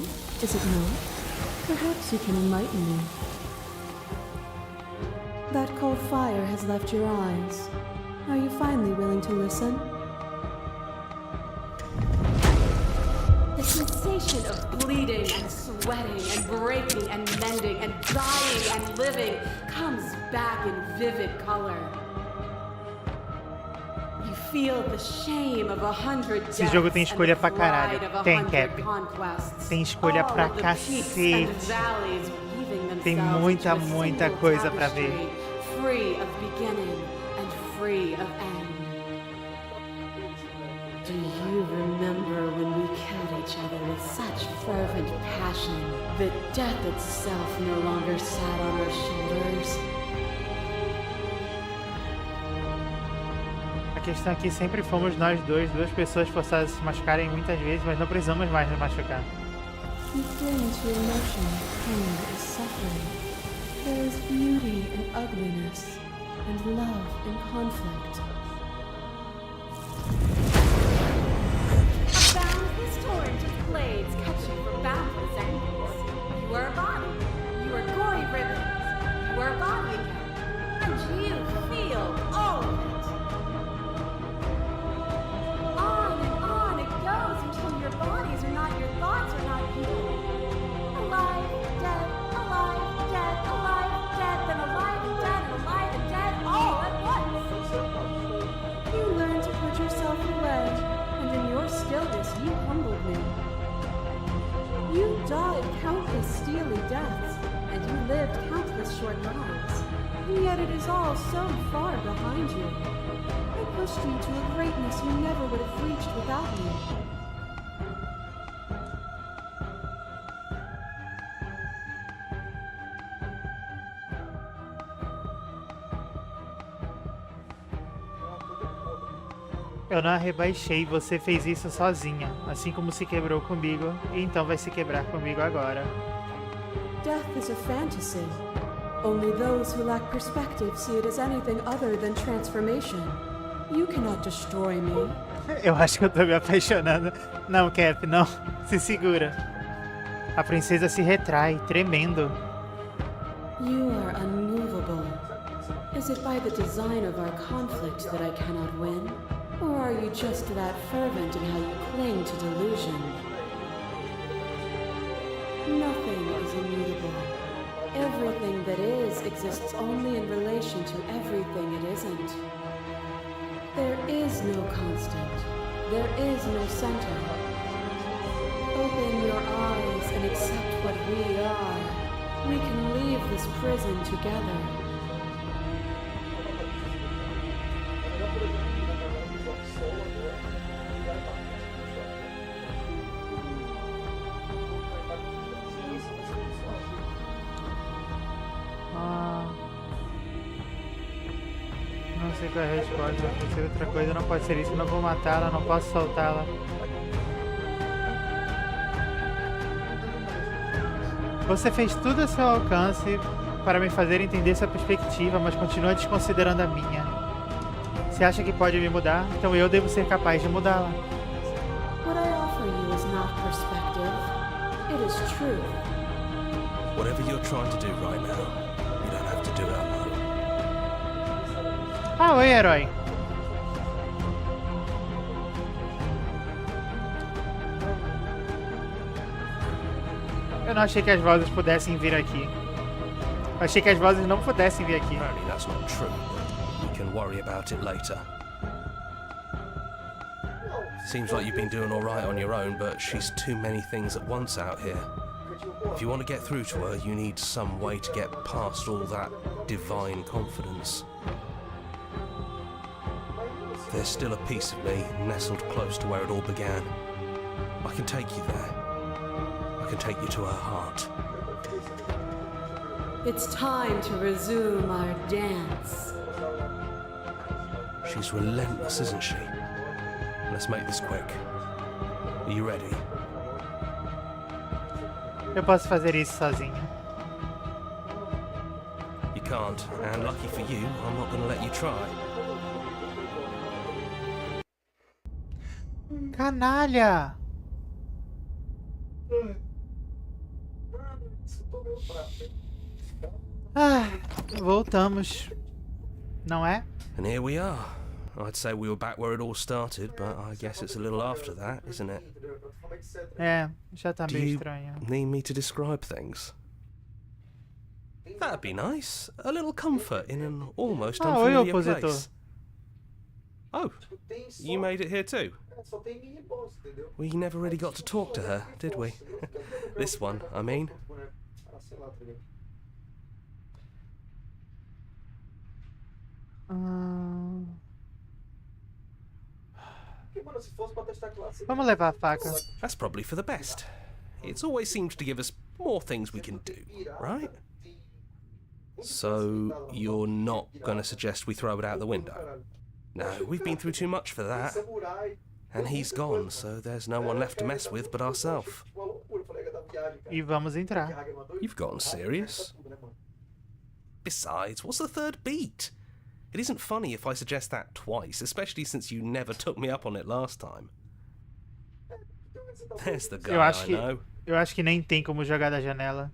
is it not? Perhaps you can enlighten me. That cold fire has left your eyes. Are you finally willing to listen? The sensation of bleeding and sweating and breaking and mending and dying and living comes back in vivid color. You feel the shame of 100 deaths. Esse jogo tem escolha pra and the caralho. pride of Tem, 100 Cap. conquests. Tem escolha pra All of the peaks and cacete. valleys weaving Tem themselves muita, into a muita single coisa pra tapestry, ver. free of beginning and free of end. Do you remember when we killed each other with such fervent passion that death itself no longer sat on our shoulders? A questão aqui sempre fomos nós dois, duas pessoas forçadas a se machucarem muitas vezes, mas não precisamos mais nos machucar. You cling to emotion, pain and suffering. There is beauty in ugliness, and love in conflict. A boundless torrent of blades cut you from boundless angles. You are a body. You are gory ribbons. You are a body again. And you feel all of it. On it goes until your bodies are not your thoughts, are not you. Alive, dead, alive, dead, alive, dead, then alive and dead, and alive and dead, all at once. You learn to put yourself away, and in your stillness you humbled me. You died countless steely deaths, and you lived countless short lives, and yet it is all so far behind you. I pushed you to a greatness you never would have reached without me. Eu não a rebaixei, você fez isso sozinha, assim como se quebrou comigo, e então vai se quebrar comigo agora. Death is a fantasy. Only those who lack perspective see it as anything other than transformation. You cannot destroy me. Eu acho que eu tô me apaixonando. Não, Cap, não. Se segura. A princesa se retrai, tremendo. You are unmovable. Is it by the design of our conflict that I cannot win? Or are you just that fervent in how you cling to delusion? Nothing is immutable. Everything that is exists only in relation to everything it isn't. There is no constant. There is no center. Open your eyes and accept what we are. We can leave this prison together. Não sei qual é a resposta, pode ser outra coisa, não pode ser isso, não vou matá-la, não posso soltá-la. Você fez tudo a seu alcance para me fazer entender sua perspectiva, mas continua desconsiderando a minha. Você acha que pode me mudar? Então eu devo ser capaz de mudá-la. What I offer you is not perspective. It is truth. Whatever you're trying to do right now, you don't have to do it alone. Ah, oi, herói. Eu não achei que as vozes pudessem vir aqui. Eu achei que as vozes não pudessem vir aqui. Apparently that's not true. We can worry about it later. Seems like you've been doing all right on your own, but she's too many things at once out here. If you want to get through to her, you need some way to get past all that divine confidence. There's still a piece of me nestled close to where it all began. I can take you there. I can take you to her heart. It's time to resume our dance. She's relentless, isn't she? Let's make this quick. Are you ready? Eu posso fazer isso sozinho. You can't, and lucky for you, I'm not going to let you try. Canalha! Ah, voltamos. Não é? And here we are. I'd say we were back where it all started, but I guess it's a little after that, isn't it? É, já tá Do meio you estranho. need me to describe things? That'd be nice. A little comfort in an almost Ah, oi, unfamiliar opositor. place. Oh, you made it here too? We never really got to talk to her, did we? This one, I mean. Vamos levar a faca. That's probably for the best. It's always seemed to give us more things we can do, right? So, you're not gonna suggest we throw it out the window? No, we've been through too much for that. And he's gone, so there's no one left to mess with but ourselves. E vamos entrar. You've gotten serious. Besides, what's the third beat? It isn't funny if I suggest that twice, especially since you never took me up on it last time. There's the guy I know. Eu acho que nem tem como jogar da janela.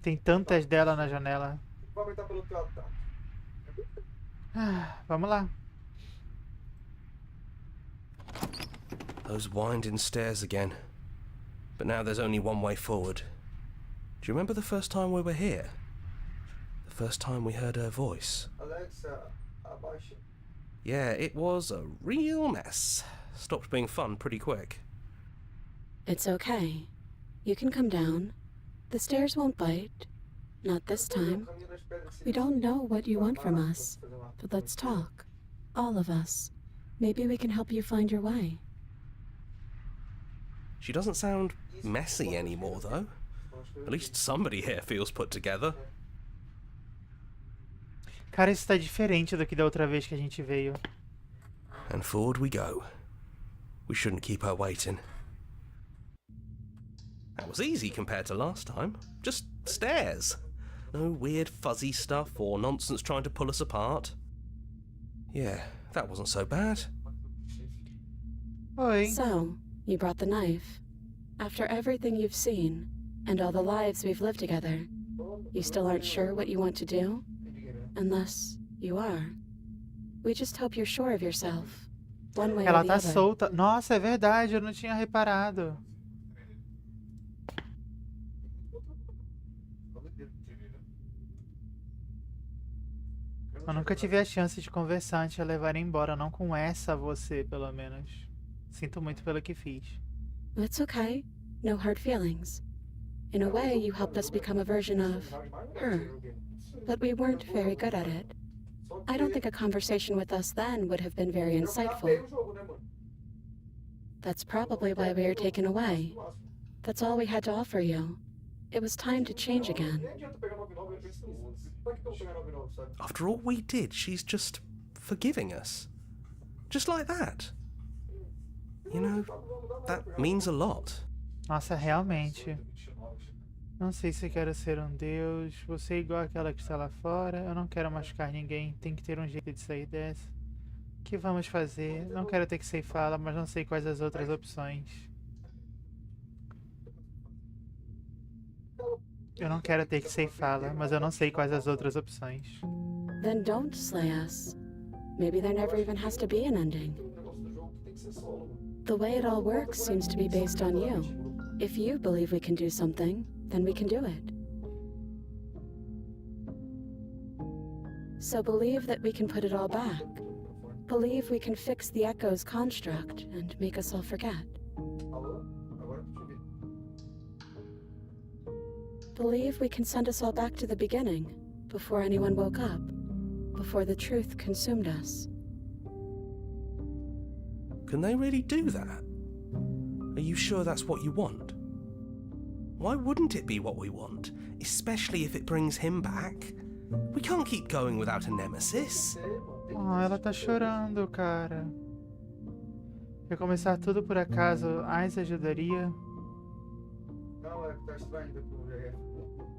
Tem tantas dela na janela. Ah, vamos lá. Those winding stairs again. But now there's only one way forward. Do you remember the first time we were here? The first time we heard her voice? Yeah, it was a real mess. Stopped being fun pretty quick. It's okay. You can come down. The stairs won't bite. Not this time. We don't know what you want from us, but let's talk. All of us. Maybe we can help you find your way. She doesn't sound messy anymore, though. At least somebody here feels put together. Cara, isso tá diferente do que da outra vez que a gente veio. And forward we go. We shouldn't keep her waiting. That was easy compared to last time. Just stairs. No weird fuzzy stuff or nonsense trying to pull us apart. Yeah, that wasn't so bad. Oi. So, you brought the knife. After everything you've seen, and all the lives we've lived together, you still aren't sure what you want to do? Unless you are. We just hope you're sure of yourself. One way or Ela the tá other. solta. Nossa, é verdade, eu não tinha reparado. Eu nunca tive a chance de conversar antes de a levar embora, não com essa você, pelo menos. Sinto muito pelo que fiz. It's okay. No hard feelings. In a way, you helped us become a version of her. But we weren't very good at it. I don't think a conversation with us then would have been very insightful. That's probably why we were taken away. That's all we had to offer you. It was time to change again. After all we did, she's just forgiving us. Just like that. You know, that means a lot. Nossa, realmente. Não sei se quero ser um deus. Você é igual àquela que está lá fora. Eu não quero machucar ninguém. Tem que ter um jeito de sair dessa. O que vamos fazer? Não quero ter que ceifá-la, mas não sei quais as outras opções. Eu não quero ter que ceifá-la, mas eu não sei quais as outras opções. Then don't slay us. Maybe there never even has to be an ending. The way it all works seems to be based on you. If you believe we can do something, then we can do it. So believe that we can put it all back. Believe we can fix the Echo's construct and make us all forget. Believe we can send us all back to the beginning, before anyone woke up, before the truth consumed us. Can they really do that? Are you sure that's what you want? Why wouldn't it be what we want, especially if it brings him back? We can't keep going without a nemesis. Oh, ela tá chorando, cara. Recomeçar tudo por acaso, Ais ajudaria?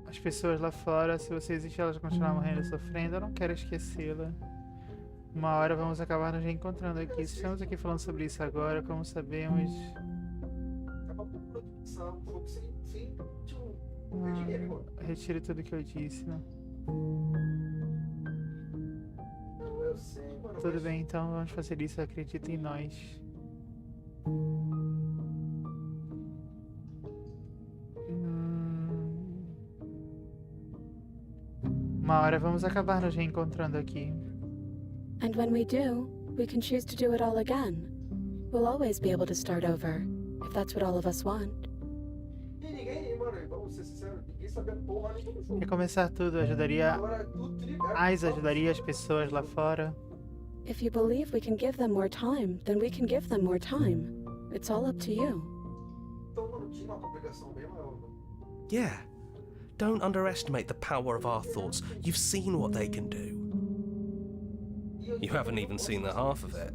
As pessoas lá fora, se você existe, elas continuam morrendo e sofrendo. Eu não quero esquecê-la. Uma hora vamos acabar nos reencontrando aqui. Se estamos aqui falando sobre isso agora, como sabemos... retire tudo que eu disse, né? Tudo bem, então vamos fazer isso. Acredita em nós. Uma hora vamos acabar nos reencontrando aqui. And when we do, we can choose to do it all again. We'll always be able to start over, if that's what all of us want. Recomeçar tudo ajudaria as pessoas lá fora. If you believe we can give them more time, then we can give them more time. It's all up to you. Yeah. Don't underestimate the power of our thoughts. You've seen what they can do. You haven't even seen the half of it.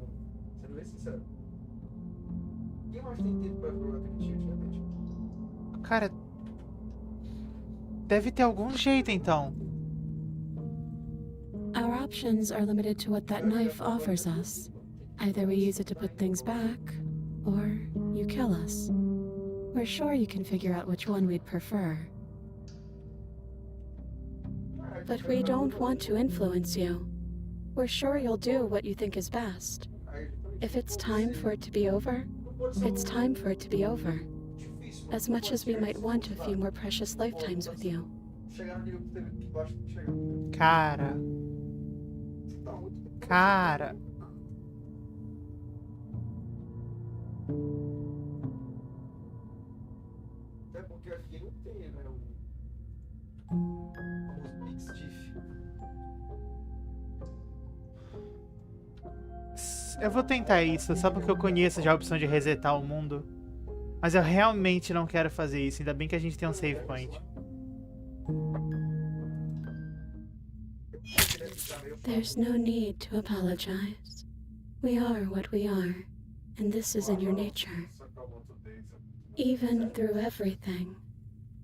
Cara, deve ter algum jeito então. Our options are limited to what that knife offers us. Either we use it to put things back, or you kill us. We're sure you can figure out which one we'd prefer. But we don't want to influence you. We're sure you'll do what you think is best. If it's time for it to be over, it's time for it to be over. As much as we might want a few more precious lifetimes with you. Cara. Eu vou tentar isso, só porque eu conheço já a opção de resetar o mundo. Mas eu realmente não quero fazer isso, ainda bem que a gente tem um save point. There's no need to apologize. We are what we are, and this is in your nature. Even through everything,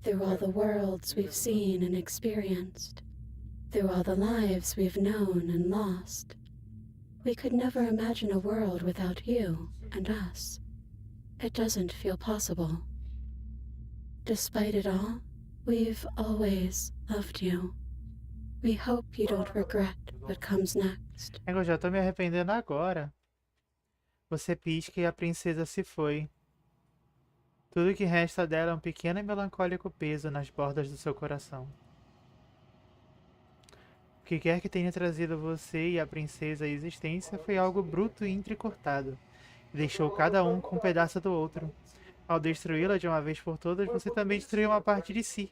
through all the worlds we've seen and experienced, through all the lives we've known and lost, we could never imagine a world without you and us. It doesn't feel possible. Despite it all, we've always loved you. We hope you don't regret what comes next. Eu já tô me arrependendo agora. Você pisca e a princesa se foi. Tudo que resta dela é um pequeno e melancólico peso nas bordas do seu coração. O que quer que tenha trazido você e a princesa à existência foi algo bruto e entrecortado, e deixou cada um com um pedaço do outro. Ao destruí-la de uma vez por todas, você também destruiu uma parte de si.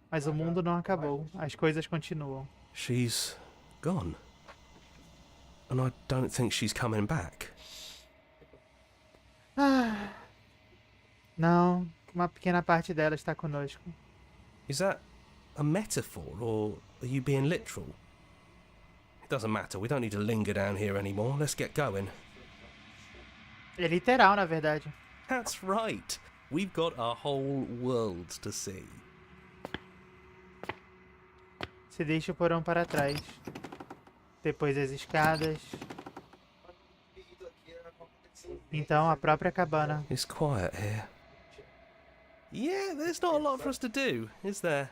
Mas o mundo não acabou. As coisas continuam. She's gone. And I don't think she's coming back. Não, uma pequena parte dela está conosco. Is that a metaphor, or are you being literal? It doesn't matter, we don't need to linger down here anymore. Let's get going. É literal, na verdade. That's right. We've got a whole world to see. Se deixa o porão para trás. Depois as escadas. Então a própria cabana. It's quiet here. Yeah, there's not a lot for us to do, is there?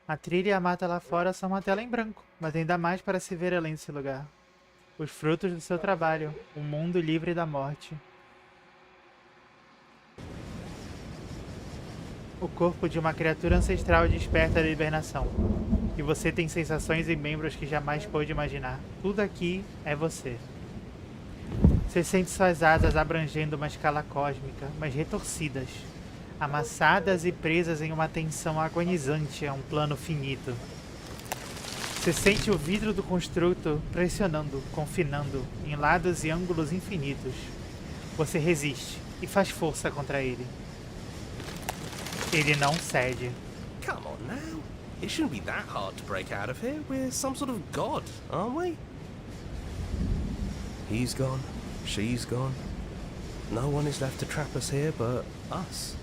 A trilha e a mata lá fora são uma tela em branco, mas ainda mais para se ver além desse lugar. Os frutos do seu trabalho, um mundo livre da morte. O corpo de uma criatura ancestral desperta da hibernação. E você tem sensações e membros que jamais pôde imaginar. Tudo aqui é você. Você sente suas asas abrangendo uma escala cósmica, mas retorcidas, amassadas e presas em uma tensão agonizante a um plano finito. Você sente o vidro do construto pressionando, confinando, em lados e ângulos infinitos. Você resiste e faz força contra ele. Ele não cede. Come on now. It shouldn't be that hard to break out of here. We're some sort of god, aren't we? He's gone. She's gone. No one is left to trap us here but us.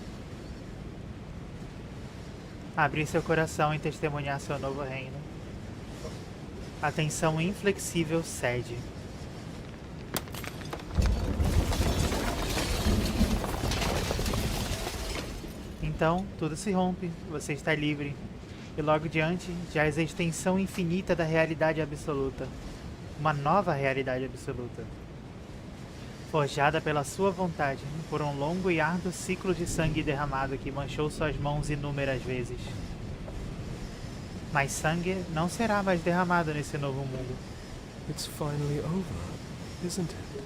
Abrir seu coração e testemunhar seu novo reino. A tensão inflexível cede. Então, tudo se rompe, você está livre. E logo diante, jaz a extensão infinita da realidade absoluta. Uma nova realidade absoluta. Forjada pela sua vontade, por um longo e árduo ciclo de sangue derramado que manchou suas mãos inúmeras vezes. Mas sangue não será mais derramado nesse novo mundo. It's finally over, isn't it?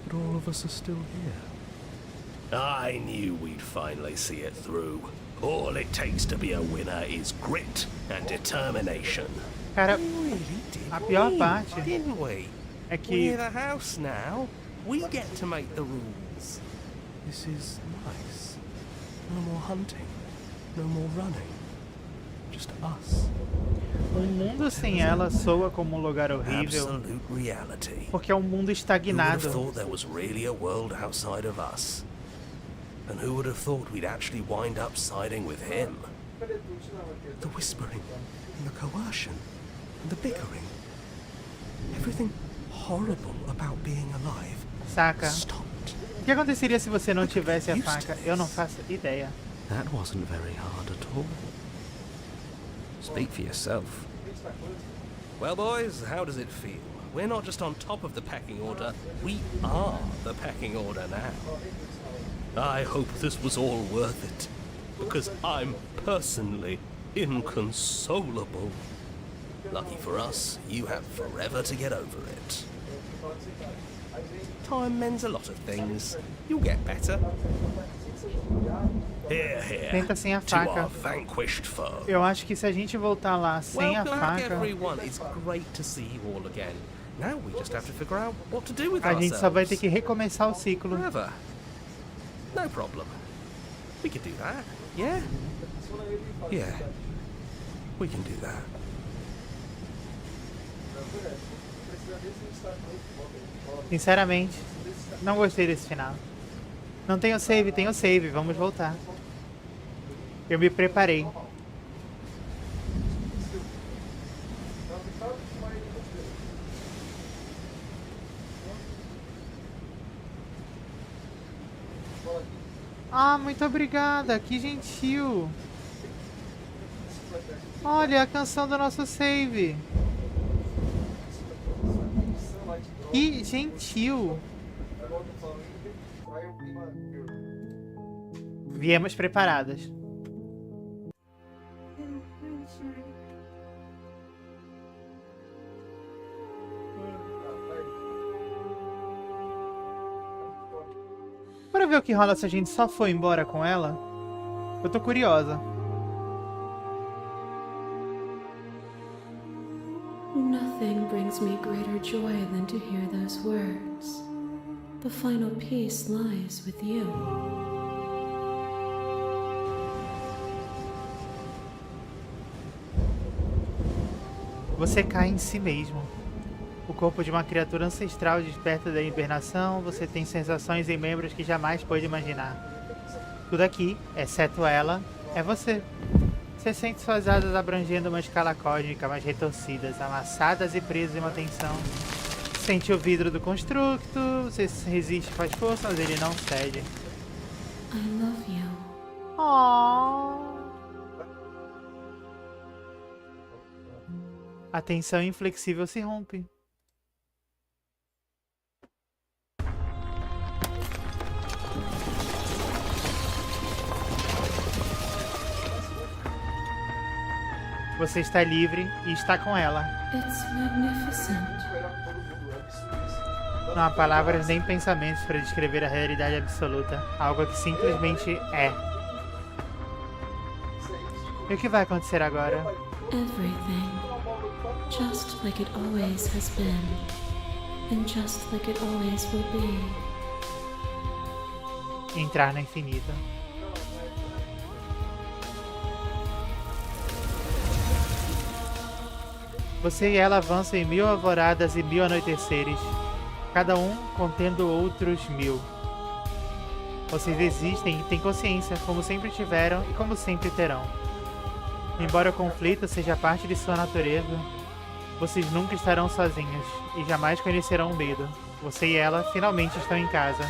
But all of us are still here. I knew we'd finally see it through. All it takes to be a winner is grit and determination. Cara, Really did a pior win, parte didn't we? é que We're the house now. We get to make the rules. This is nice. No more hunting. No more running. Just us. um mundo sem ela soa como um lugar horrível, Absolute reality. porque é um mundo Who would have estagnado. thought there was really a world outside of us? And who would have thought we'd actually wind up siding with him? The whispering, and the coercion, and the bickering. Everything horrible about being alive Saca? stopped. O que aconteceria se você não tivesse a faca? Eu não faço ideia. That wasn't very hard at all. Speak for yourself. Well, boys, how does it feel? We're not just on top of the pecking order, we are the pecking order now. I hope this was all worth it, because I'm personally inconsolable. Lucky for us, you have forever to get over it. Time mends a lot of things. You'll get better. Here, here. Tenta sem a To our faca. vanquished foe. Eu acho que se a gente voltar lá sem a Welcome back, faca, everyone. It's great to see you all again. Now we just have to figure out what to do with a gente só vai ourselves. ter que recomeçar o ciclo. Forever. No problem. We could do that. Yeah? Yeah. We can do that. Sinceramente, não gostei desse final. Não tenho save, vamos voltar. Eu me preparei. Ah, muito obrigada, que gentil. Olha a canção do nosso save. Que gentil. Viemos preparadas. Bora ver o que rola se a gente só for embora com ela? Eu tô curiosa. Nothing brings me greater joy than to hear those words. The final peace lies with you. Você cai em si mesmo. O corpo de uma criatura ancestral desperta da hibernação, você tem sensações em membros que jamais pôde imaginar. Tudo aqui, exceto ela, é você. Você sente suas asas abrangendo uma escala cósmica, mas retorcidas, amassadas e presas em uma tensão. Sente o vidro do construto, você resiste com as forças, mas ele não cede. I love you. Oh. A tensão inflexível se rompe. Você está livre e está com ela. It's magnificent. Não há palavras nem pensamentos para descrever a realidade absoluta. Algo que simplesmente é. E o que vai acontecer agora? Everything. Just like it always has been. And just like it always will be. Entrar no infinito. Você e ela avançam em 1000 alvoradas e 1000 anoiteceres, cada um contendo outros 1000. Vocês existem e têm consciência, como sempre tiveram e como sempre terão. Embora o conflito seja parte de sua natureza, Vocês nunca estarão sozinhos e jamais conhecerão o medo. Você e ela finalmente estão em casa.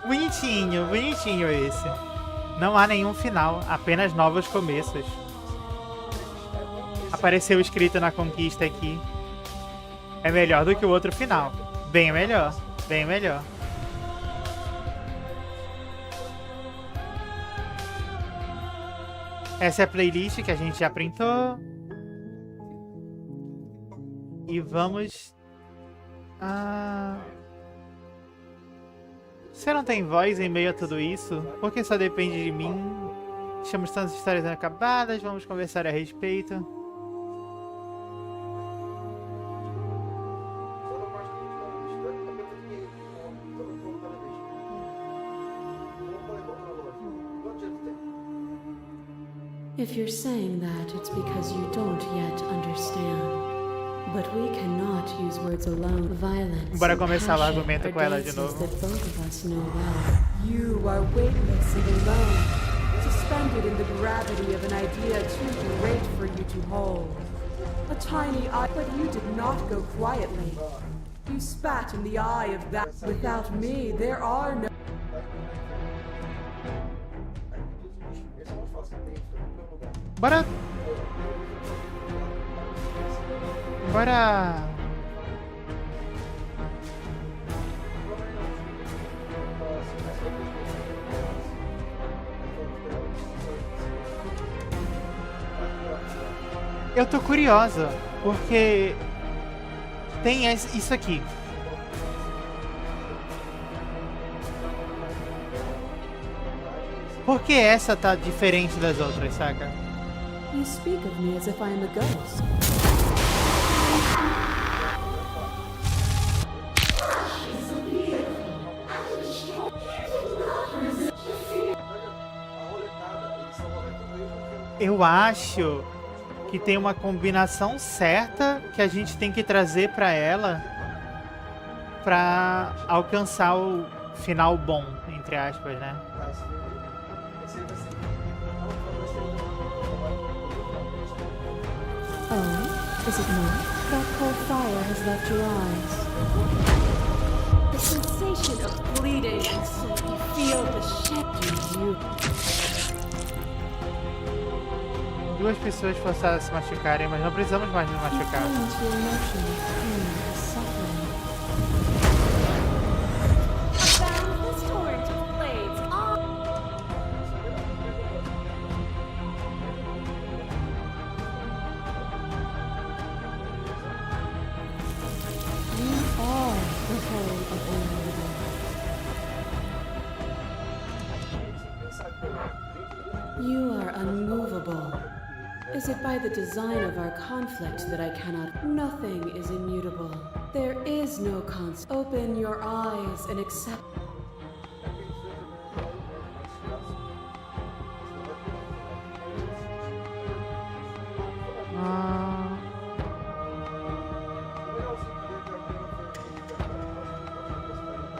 Bonitinho, bonitinho esse. Não há nenhum final, apenas novos começos. Apareceu escrito na conquista aqui. É melhor do que o outro final. Bem melhor, bem melhor. Essa é a playlist que a gente já printou. E vamos... Você não tem voz em meio a tudo isso? Porque só depende de mim. Deixamos tantas histórias inacabadas, vamos conversar a respeito. If you're saying that, it's because you don't yet understand. But we cannot use words alone. Violence Bora and começar o passion argumento are com ela de dances novo. that both of us know well. You are weightless and alone, suspended in the gravity of an idea too great for you to hold. A tiny eye, but you did not go quietly. You spat in the eye of that. Without me, there are no... Bora... Bora... Eu tô curiosa, porque tem isso aqui. Por que essa tá diferente das outras, saca? You speak of me as if I am a ghost. Eu acho que tem uma combinação certa que a gente tem que trazer pra ela pra alcançar o final bom, entre aspas, né? Oh, is it not? That cold fire has left your eyes. The sensation of bleeding, and so you feel the shed you. Duas pessoas forçadas a se machucarem, mas não precisamos mais nos machucar. Boundless torrent of blades on. You are the whole of the universe. You are unmovable. Is it by the design of our conflict that I cannot? Nothing is immutable. There is no constant. Open your eyes and accept.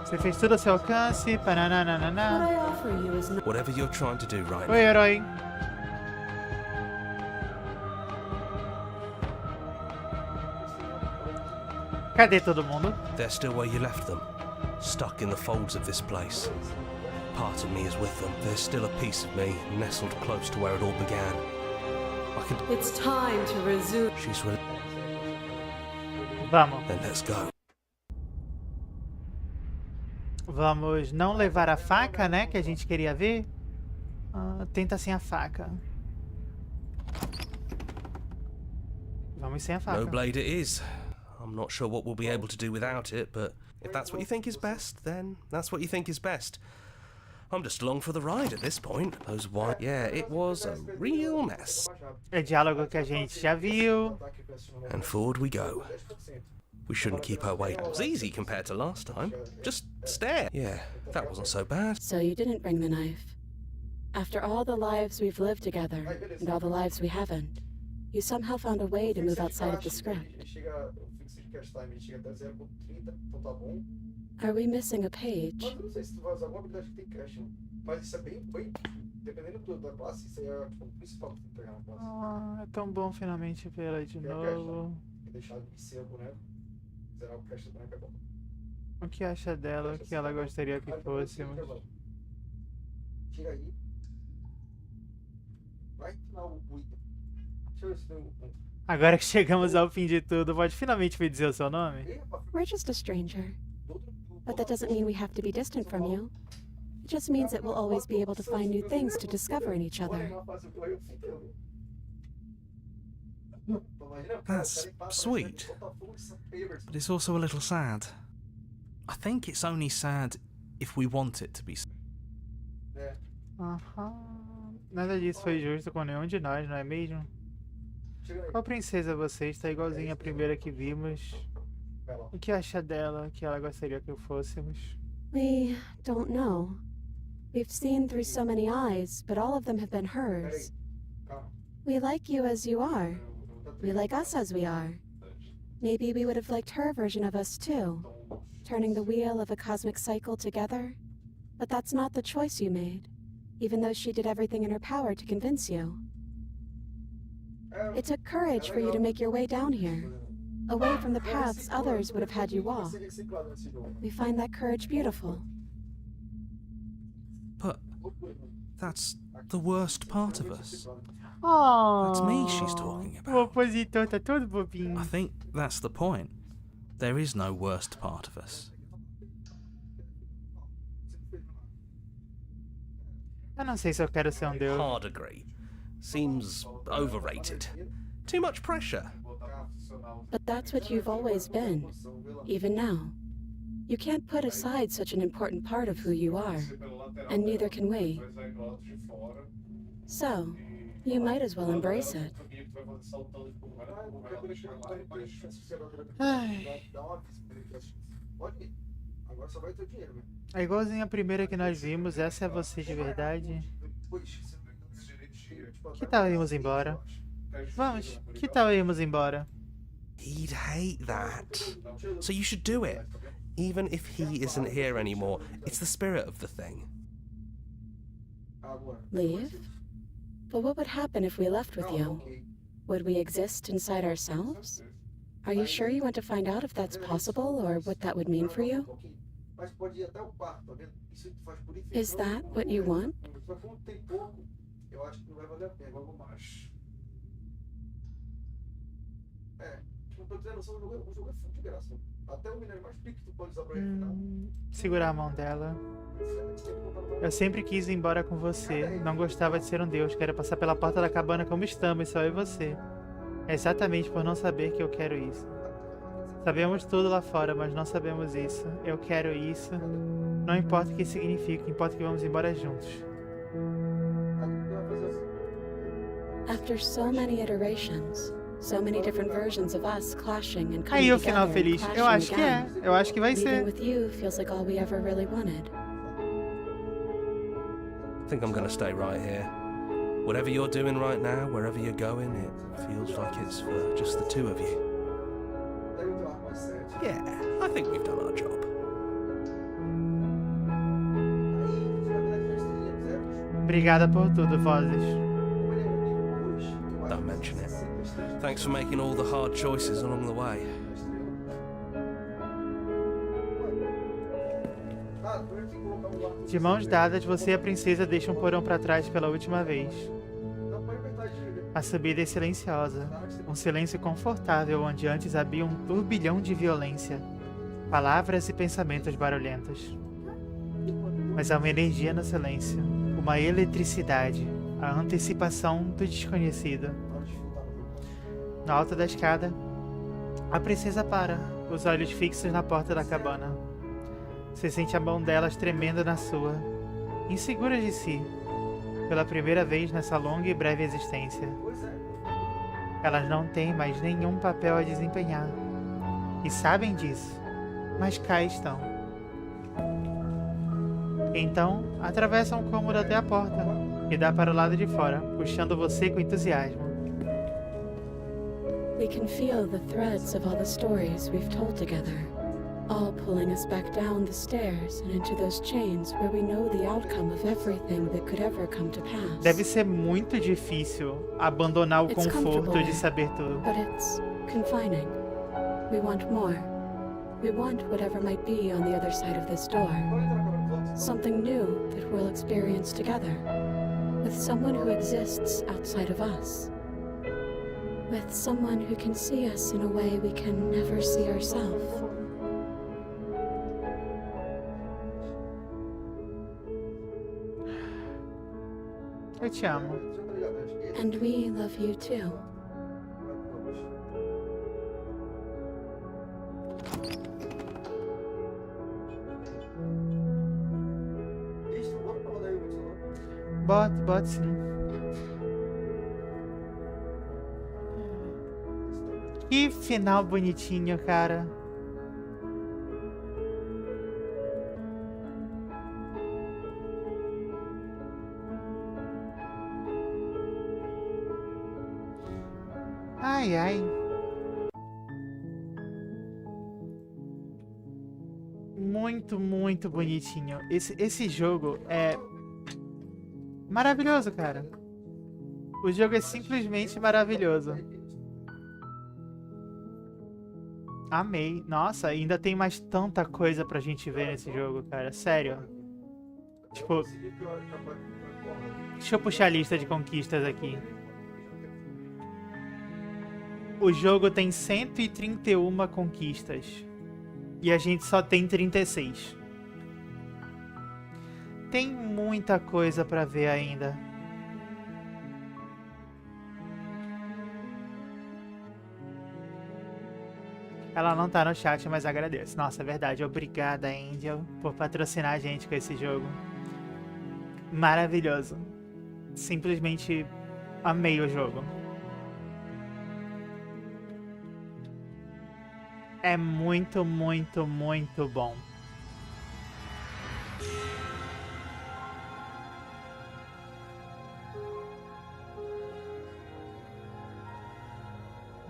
Você fez tudo ao seu alcance. What Pananana. I offer you is not. Whatever you're trying to do right Oi, herói. Cadê todo mundo? they're still where you left them, stuck in the folds of this place. Part of me is with them. There's still a piece of me nestled close to where it all began. I can... It's time to resume. She's Vamos. Then let's go. Vamos não levar a faca, né? Que a gente queria ver. Tenta sem a faca. Vamos sem a faca. No blade it is. I'm not sure what we'll be able to do without it, but if that's what you think is best, then that's what you think is best. I'm just along for the ride at this point. Those white... Yeah, it was a real mess. É diálogo que a gente já viu. And forward we go. We shouldn't keep her waiting. It was easy compared to last time. Just stare. Yeah, that wasn't so bad. So you didn't bring the knife. After all the lives we've lived together, and all the lives we haven't, you somehow found a way to move outside of the script. Are we missing a page? dependendo da classe, isso aí é tipo, o principal que tem que pegar na classe. É tão bom finalmente ver ela de novo. E deixar de ser o boneco. Zerar o caixa do boneco é bom. O que acha dela? O que ela gostaria que fôssemos? Tira aí. Vai final o item. Deixa eu ver se tem um. Agora que chegamos ao fim de tudo, pode finalmente me dizer o seu nome? We're just a stranger. But that doesn't mean we have to be distant from you. It just means that we'll always be able to find new things to discover in each other. That's sweet, but it's also a little sad. I think it's only sad if we want it to be sad. Nada disso foi justo com nenhum de nós, não é mesmo? Qual princesa você está igualzinha à primeira que vimos? O que acha dela? O que ela gostaria que fôssemos? We don't know. We've seen through so many eyes, but all of them have been hers. We like you as you are. We like us as we are. Maybe we would have liked her version of us too, turning the wheel of a cosmic cycle together. But that's not the choice you made, even though she did everything in her power to convince you. It took courage for you to make your way down here, away from the paths others would have had you walk. We find that courage beautiful. But that's the worst part of us. Oh, That's me she's talking o about. opositor tá todo bobinho. I think that's the point. There is no worst part of us. Eu não sei se eu quero ser um deus. Hard agree. Seems overrated. Too much pressure. But that's what you've always been, even now. You can't put aside such an important part of who you are, and neither can we. So, you might as well embrace it. Ai, é igualzinho a primeira que nós vimos. Essa é você de verdade? Que tal irmos embora? Vamos, que tal irmos embora? He'd hate that. So you should do it. Even if he isn't here anymore, it's the spirit of the thing. Leave? But what would happen if we left with you? Would we exist inside ourselves? Are you sure you want to find out if that's possible, or what that would mean for you? Is that what you want? Segurar a mão dela. Eu sempre quis ir embora com você. Não gostava de ser um deus. Quero passar pela porta da cabana como estamos, só eu e você. É exatamente por não saber que eu quero isso. Sabemos tudo lá fora, mas não sabemos isso. Eu quero isso. Não importa o que significa, importa que vamos embora juntos. After so many iterations, so many different versions of us clashing and coming Aí o final together and feliz. Eu clashing acho que é. again, Eu acho que vai leaving ser. with you feels like all we ever really wanted. I think I'm gonna stay right here. Whatever you're doing right now, wherever you're going, it feels like it's for just the two of you. Yeah, I think we've done our job. Obrigada por tudo, vozes. Don't mention it. Thanks for making all the hard choices along the way. De mãos dadas, você e a princesa deixam o porão para trás pela última vez. A subida é silenciosa, um silêncio confortável onde antes havia um turbilhão de violência, palavras e pensamentos barulhentos. Mas há uma energia no silêncio, uma eletricidade, a antecipação do desconhecido. No alto da escada, a princesa para, os olhos fixos na porta da cabana. Você sente a mão delas tremendo na sua, insegura de si, pela primeira vez nessa longa e breve existência. Elas não têm mais nenhum papel a desempenhar, e sabem disso, mas cá estão. Então, atravessam o cômodo até a porta, e dá para o lado de fora, puxando você com entusiasmo. We can feel the threads of all the stories we've told together. all pulling us back down the stairs and into those chains where we know the outcome of everything that could ever come to pass. Deve ser muito difícil abandonar o conforto de saber tudo. But it's confining. We want more. We want whatever might be on the other side of this door. Something new that we'll experience together. With someone who exists outside of us. With someone who can see us in a way we can never see ourselves. Eu te amo. And we love you too. Bota sim. Que final bonitinho, cara. Ai, ai. Muito, muito bonitinho. Esse jogo é maravilhoso, cara. O jogo é simplesmente maravilhoso. Amei. Nossa, ainda tem mais tanta coisa pra gente ver nesse jogo, cara. Sério. Tipo... Deixa eu puxar a lista de conquistas aqui. O jogo tem 131 conquistas. E a gente só tem 36. Tem muita coisa pra ver ainda. Ela não tá no chat, mas agradeço. Nossa, é verdade. Obrigada, Angel, por patrocinar a gente com esse jogo. Maravilhoso. Simplesmente amei o jogo. É muito, muito, muito bom.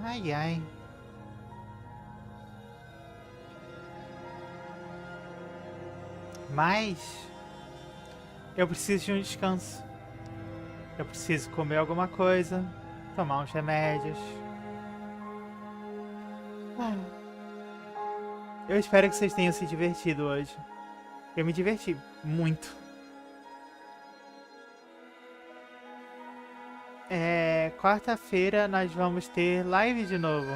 Ai, ai. Mas eu preciso de um descanso. Eu preciso comer alguma coisa, tomar uns remédios. Eu espero que vocês tenham se divertido hoje. Eu me diverti muito. Quarta-feira nós vamos ter live de novo.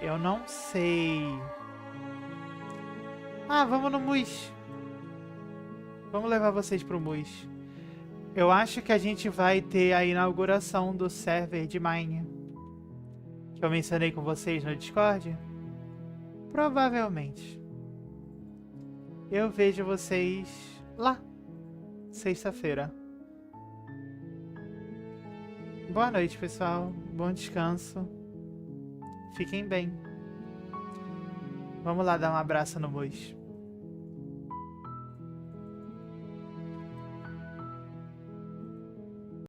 Eu não sei. Vamos no Mus. Vamos levar vocês pro Mus. Eu acho que a gente vai ter a inauguração do server de Mine. Que eu mencionei com vocês no Discord. Provavelmente. Eu vejo vocês lá. Sexta-feira. Boa noite, pessoal. Bom descanso. Fiquem bem. Vamos lá dar um abraço no Mus.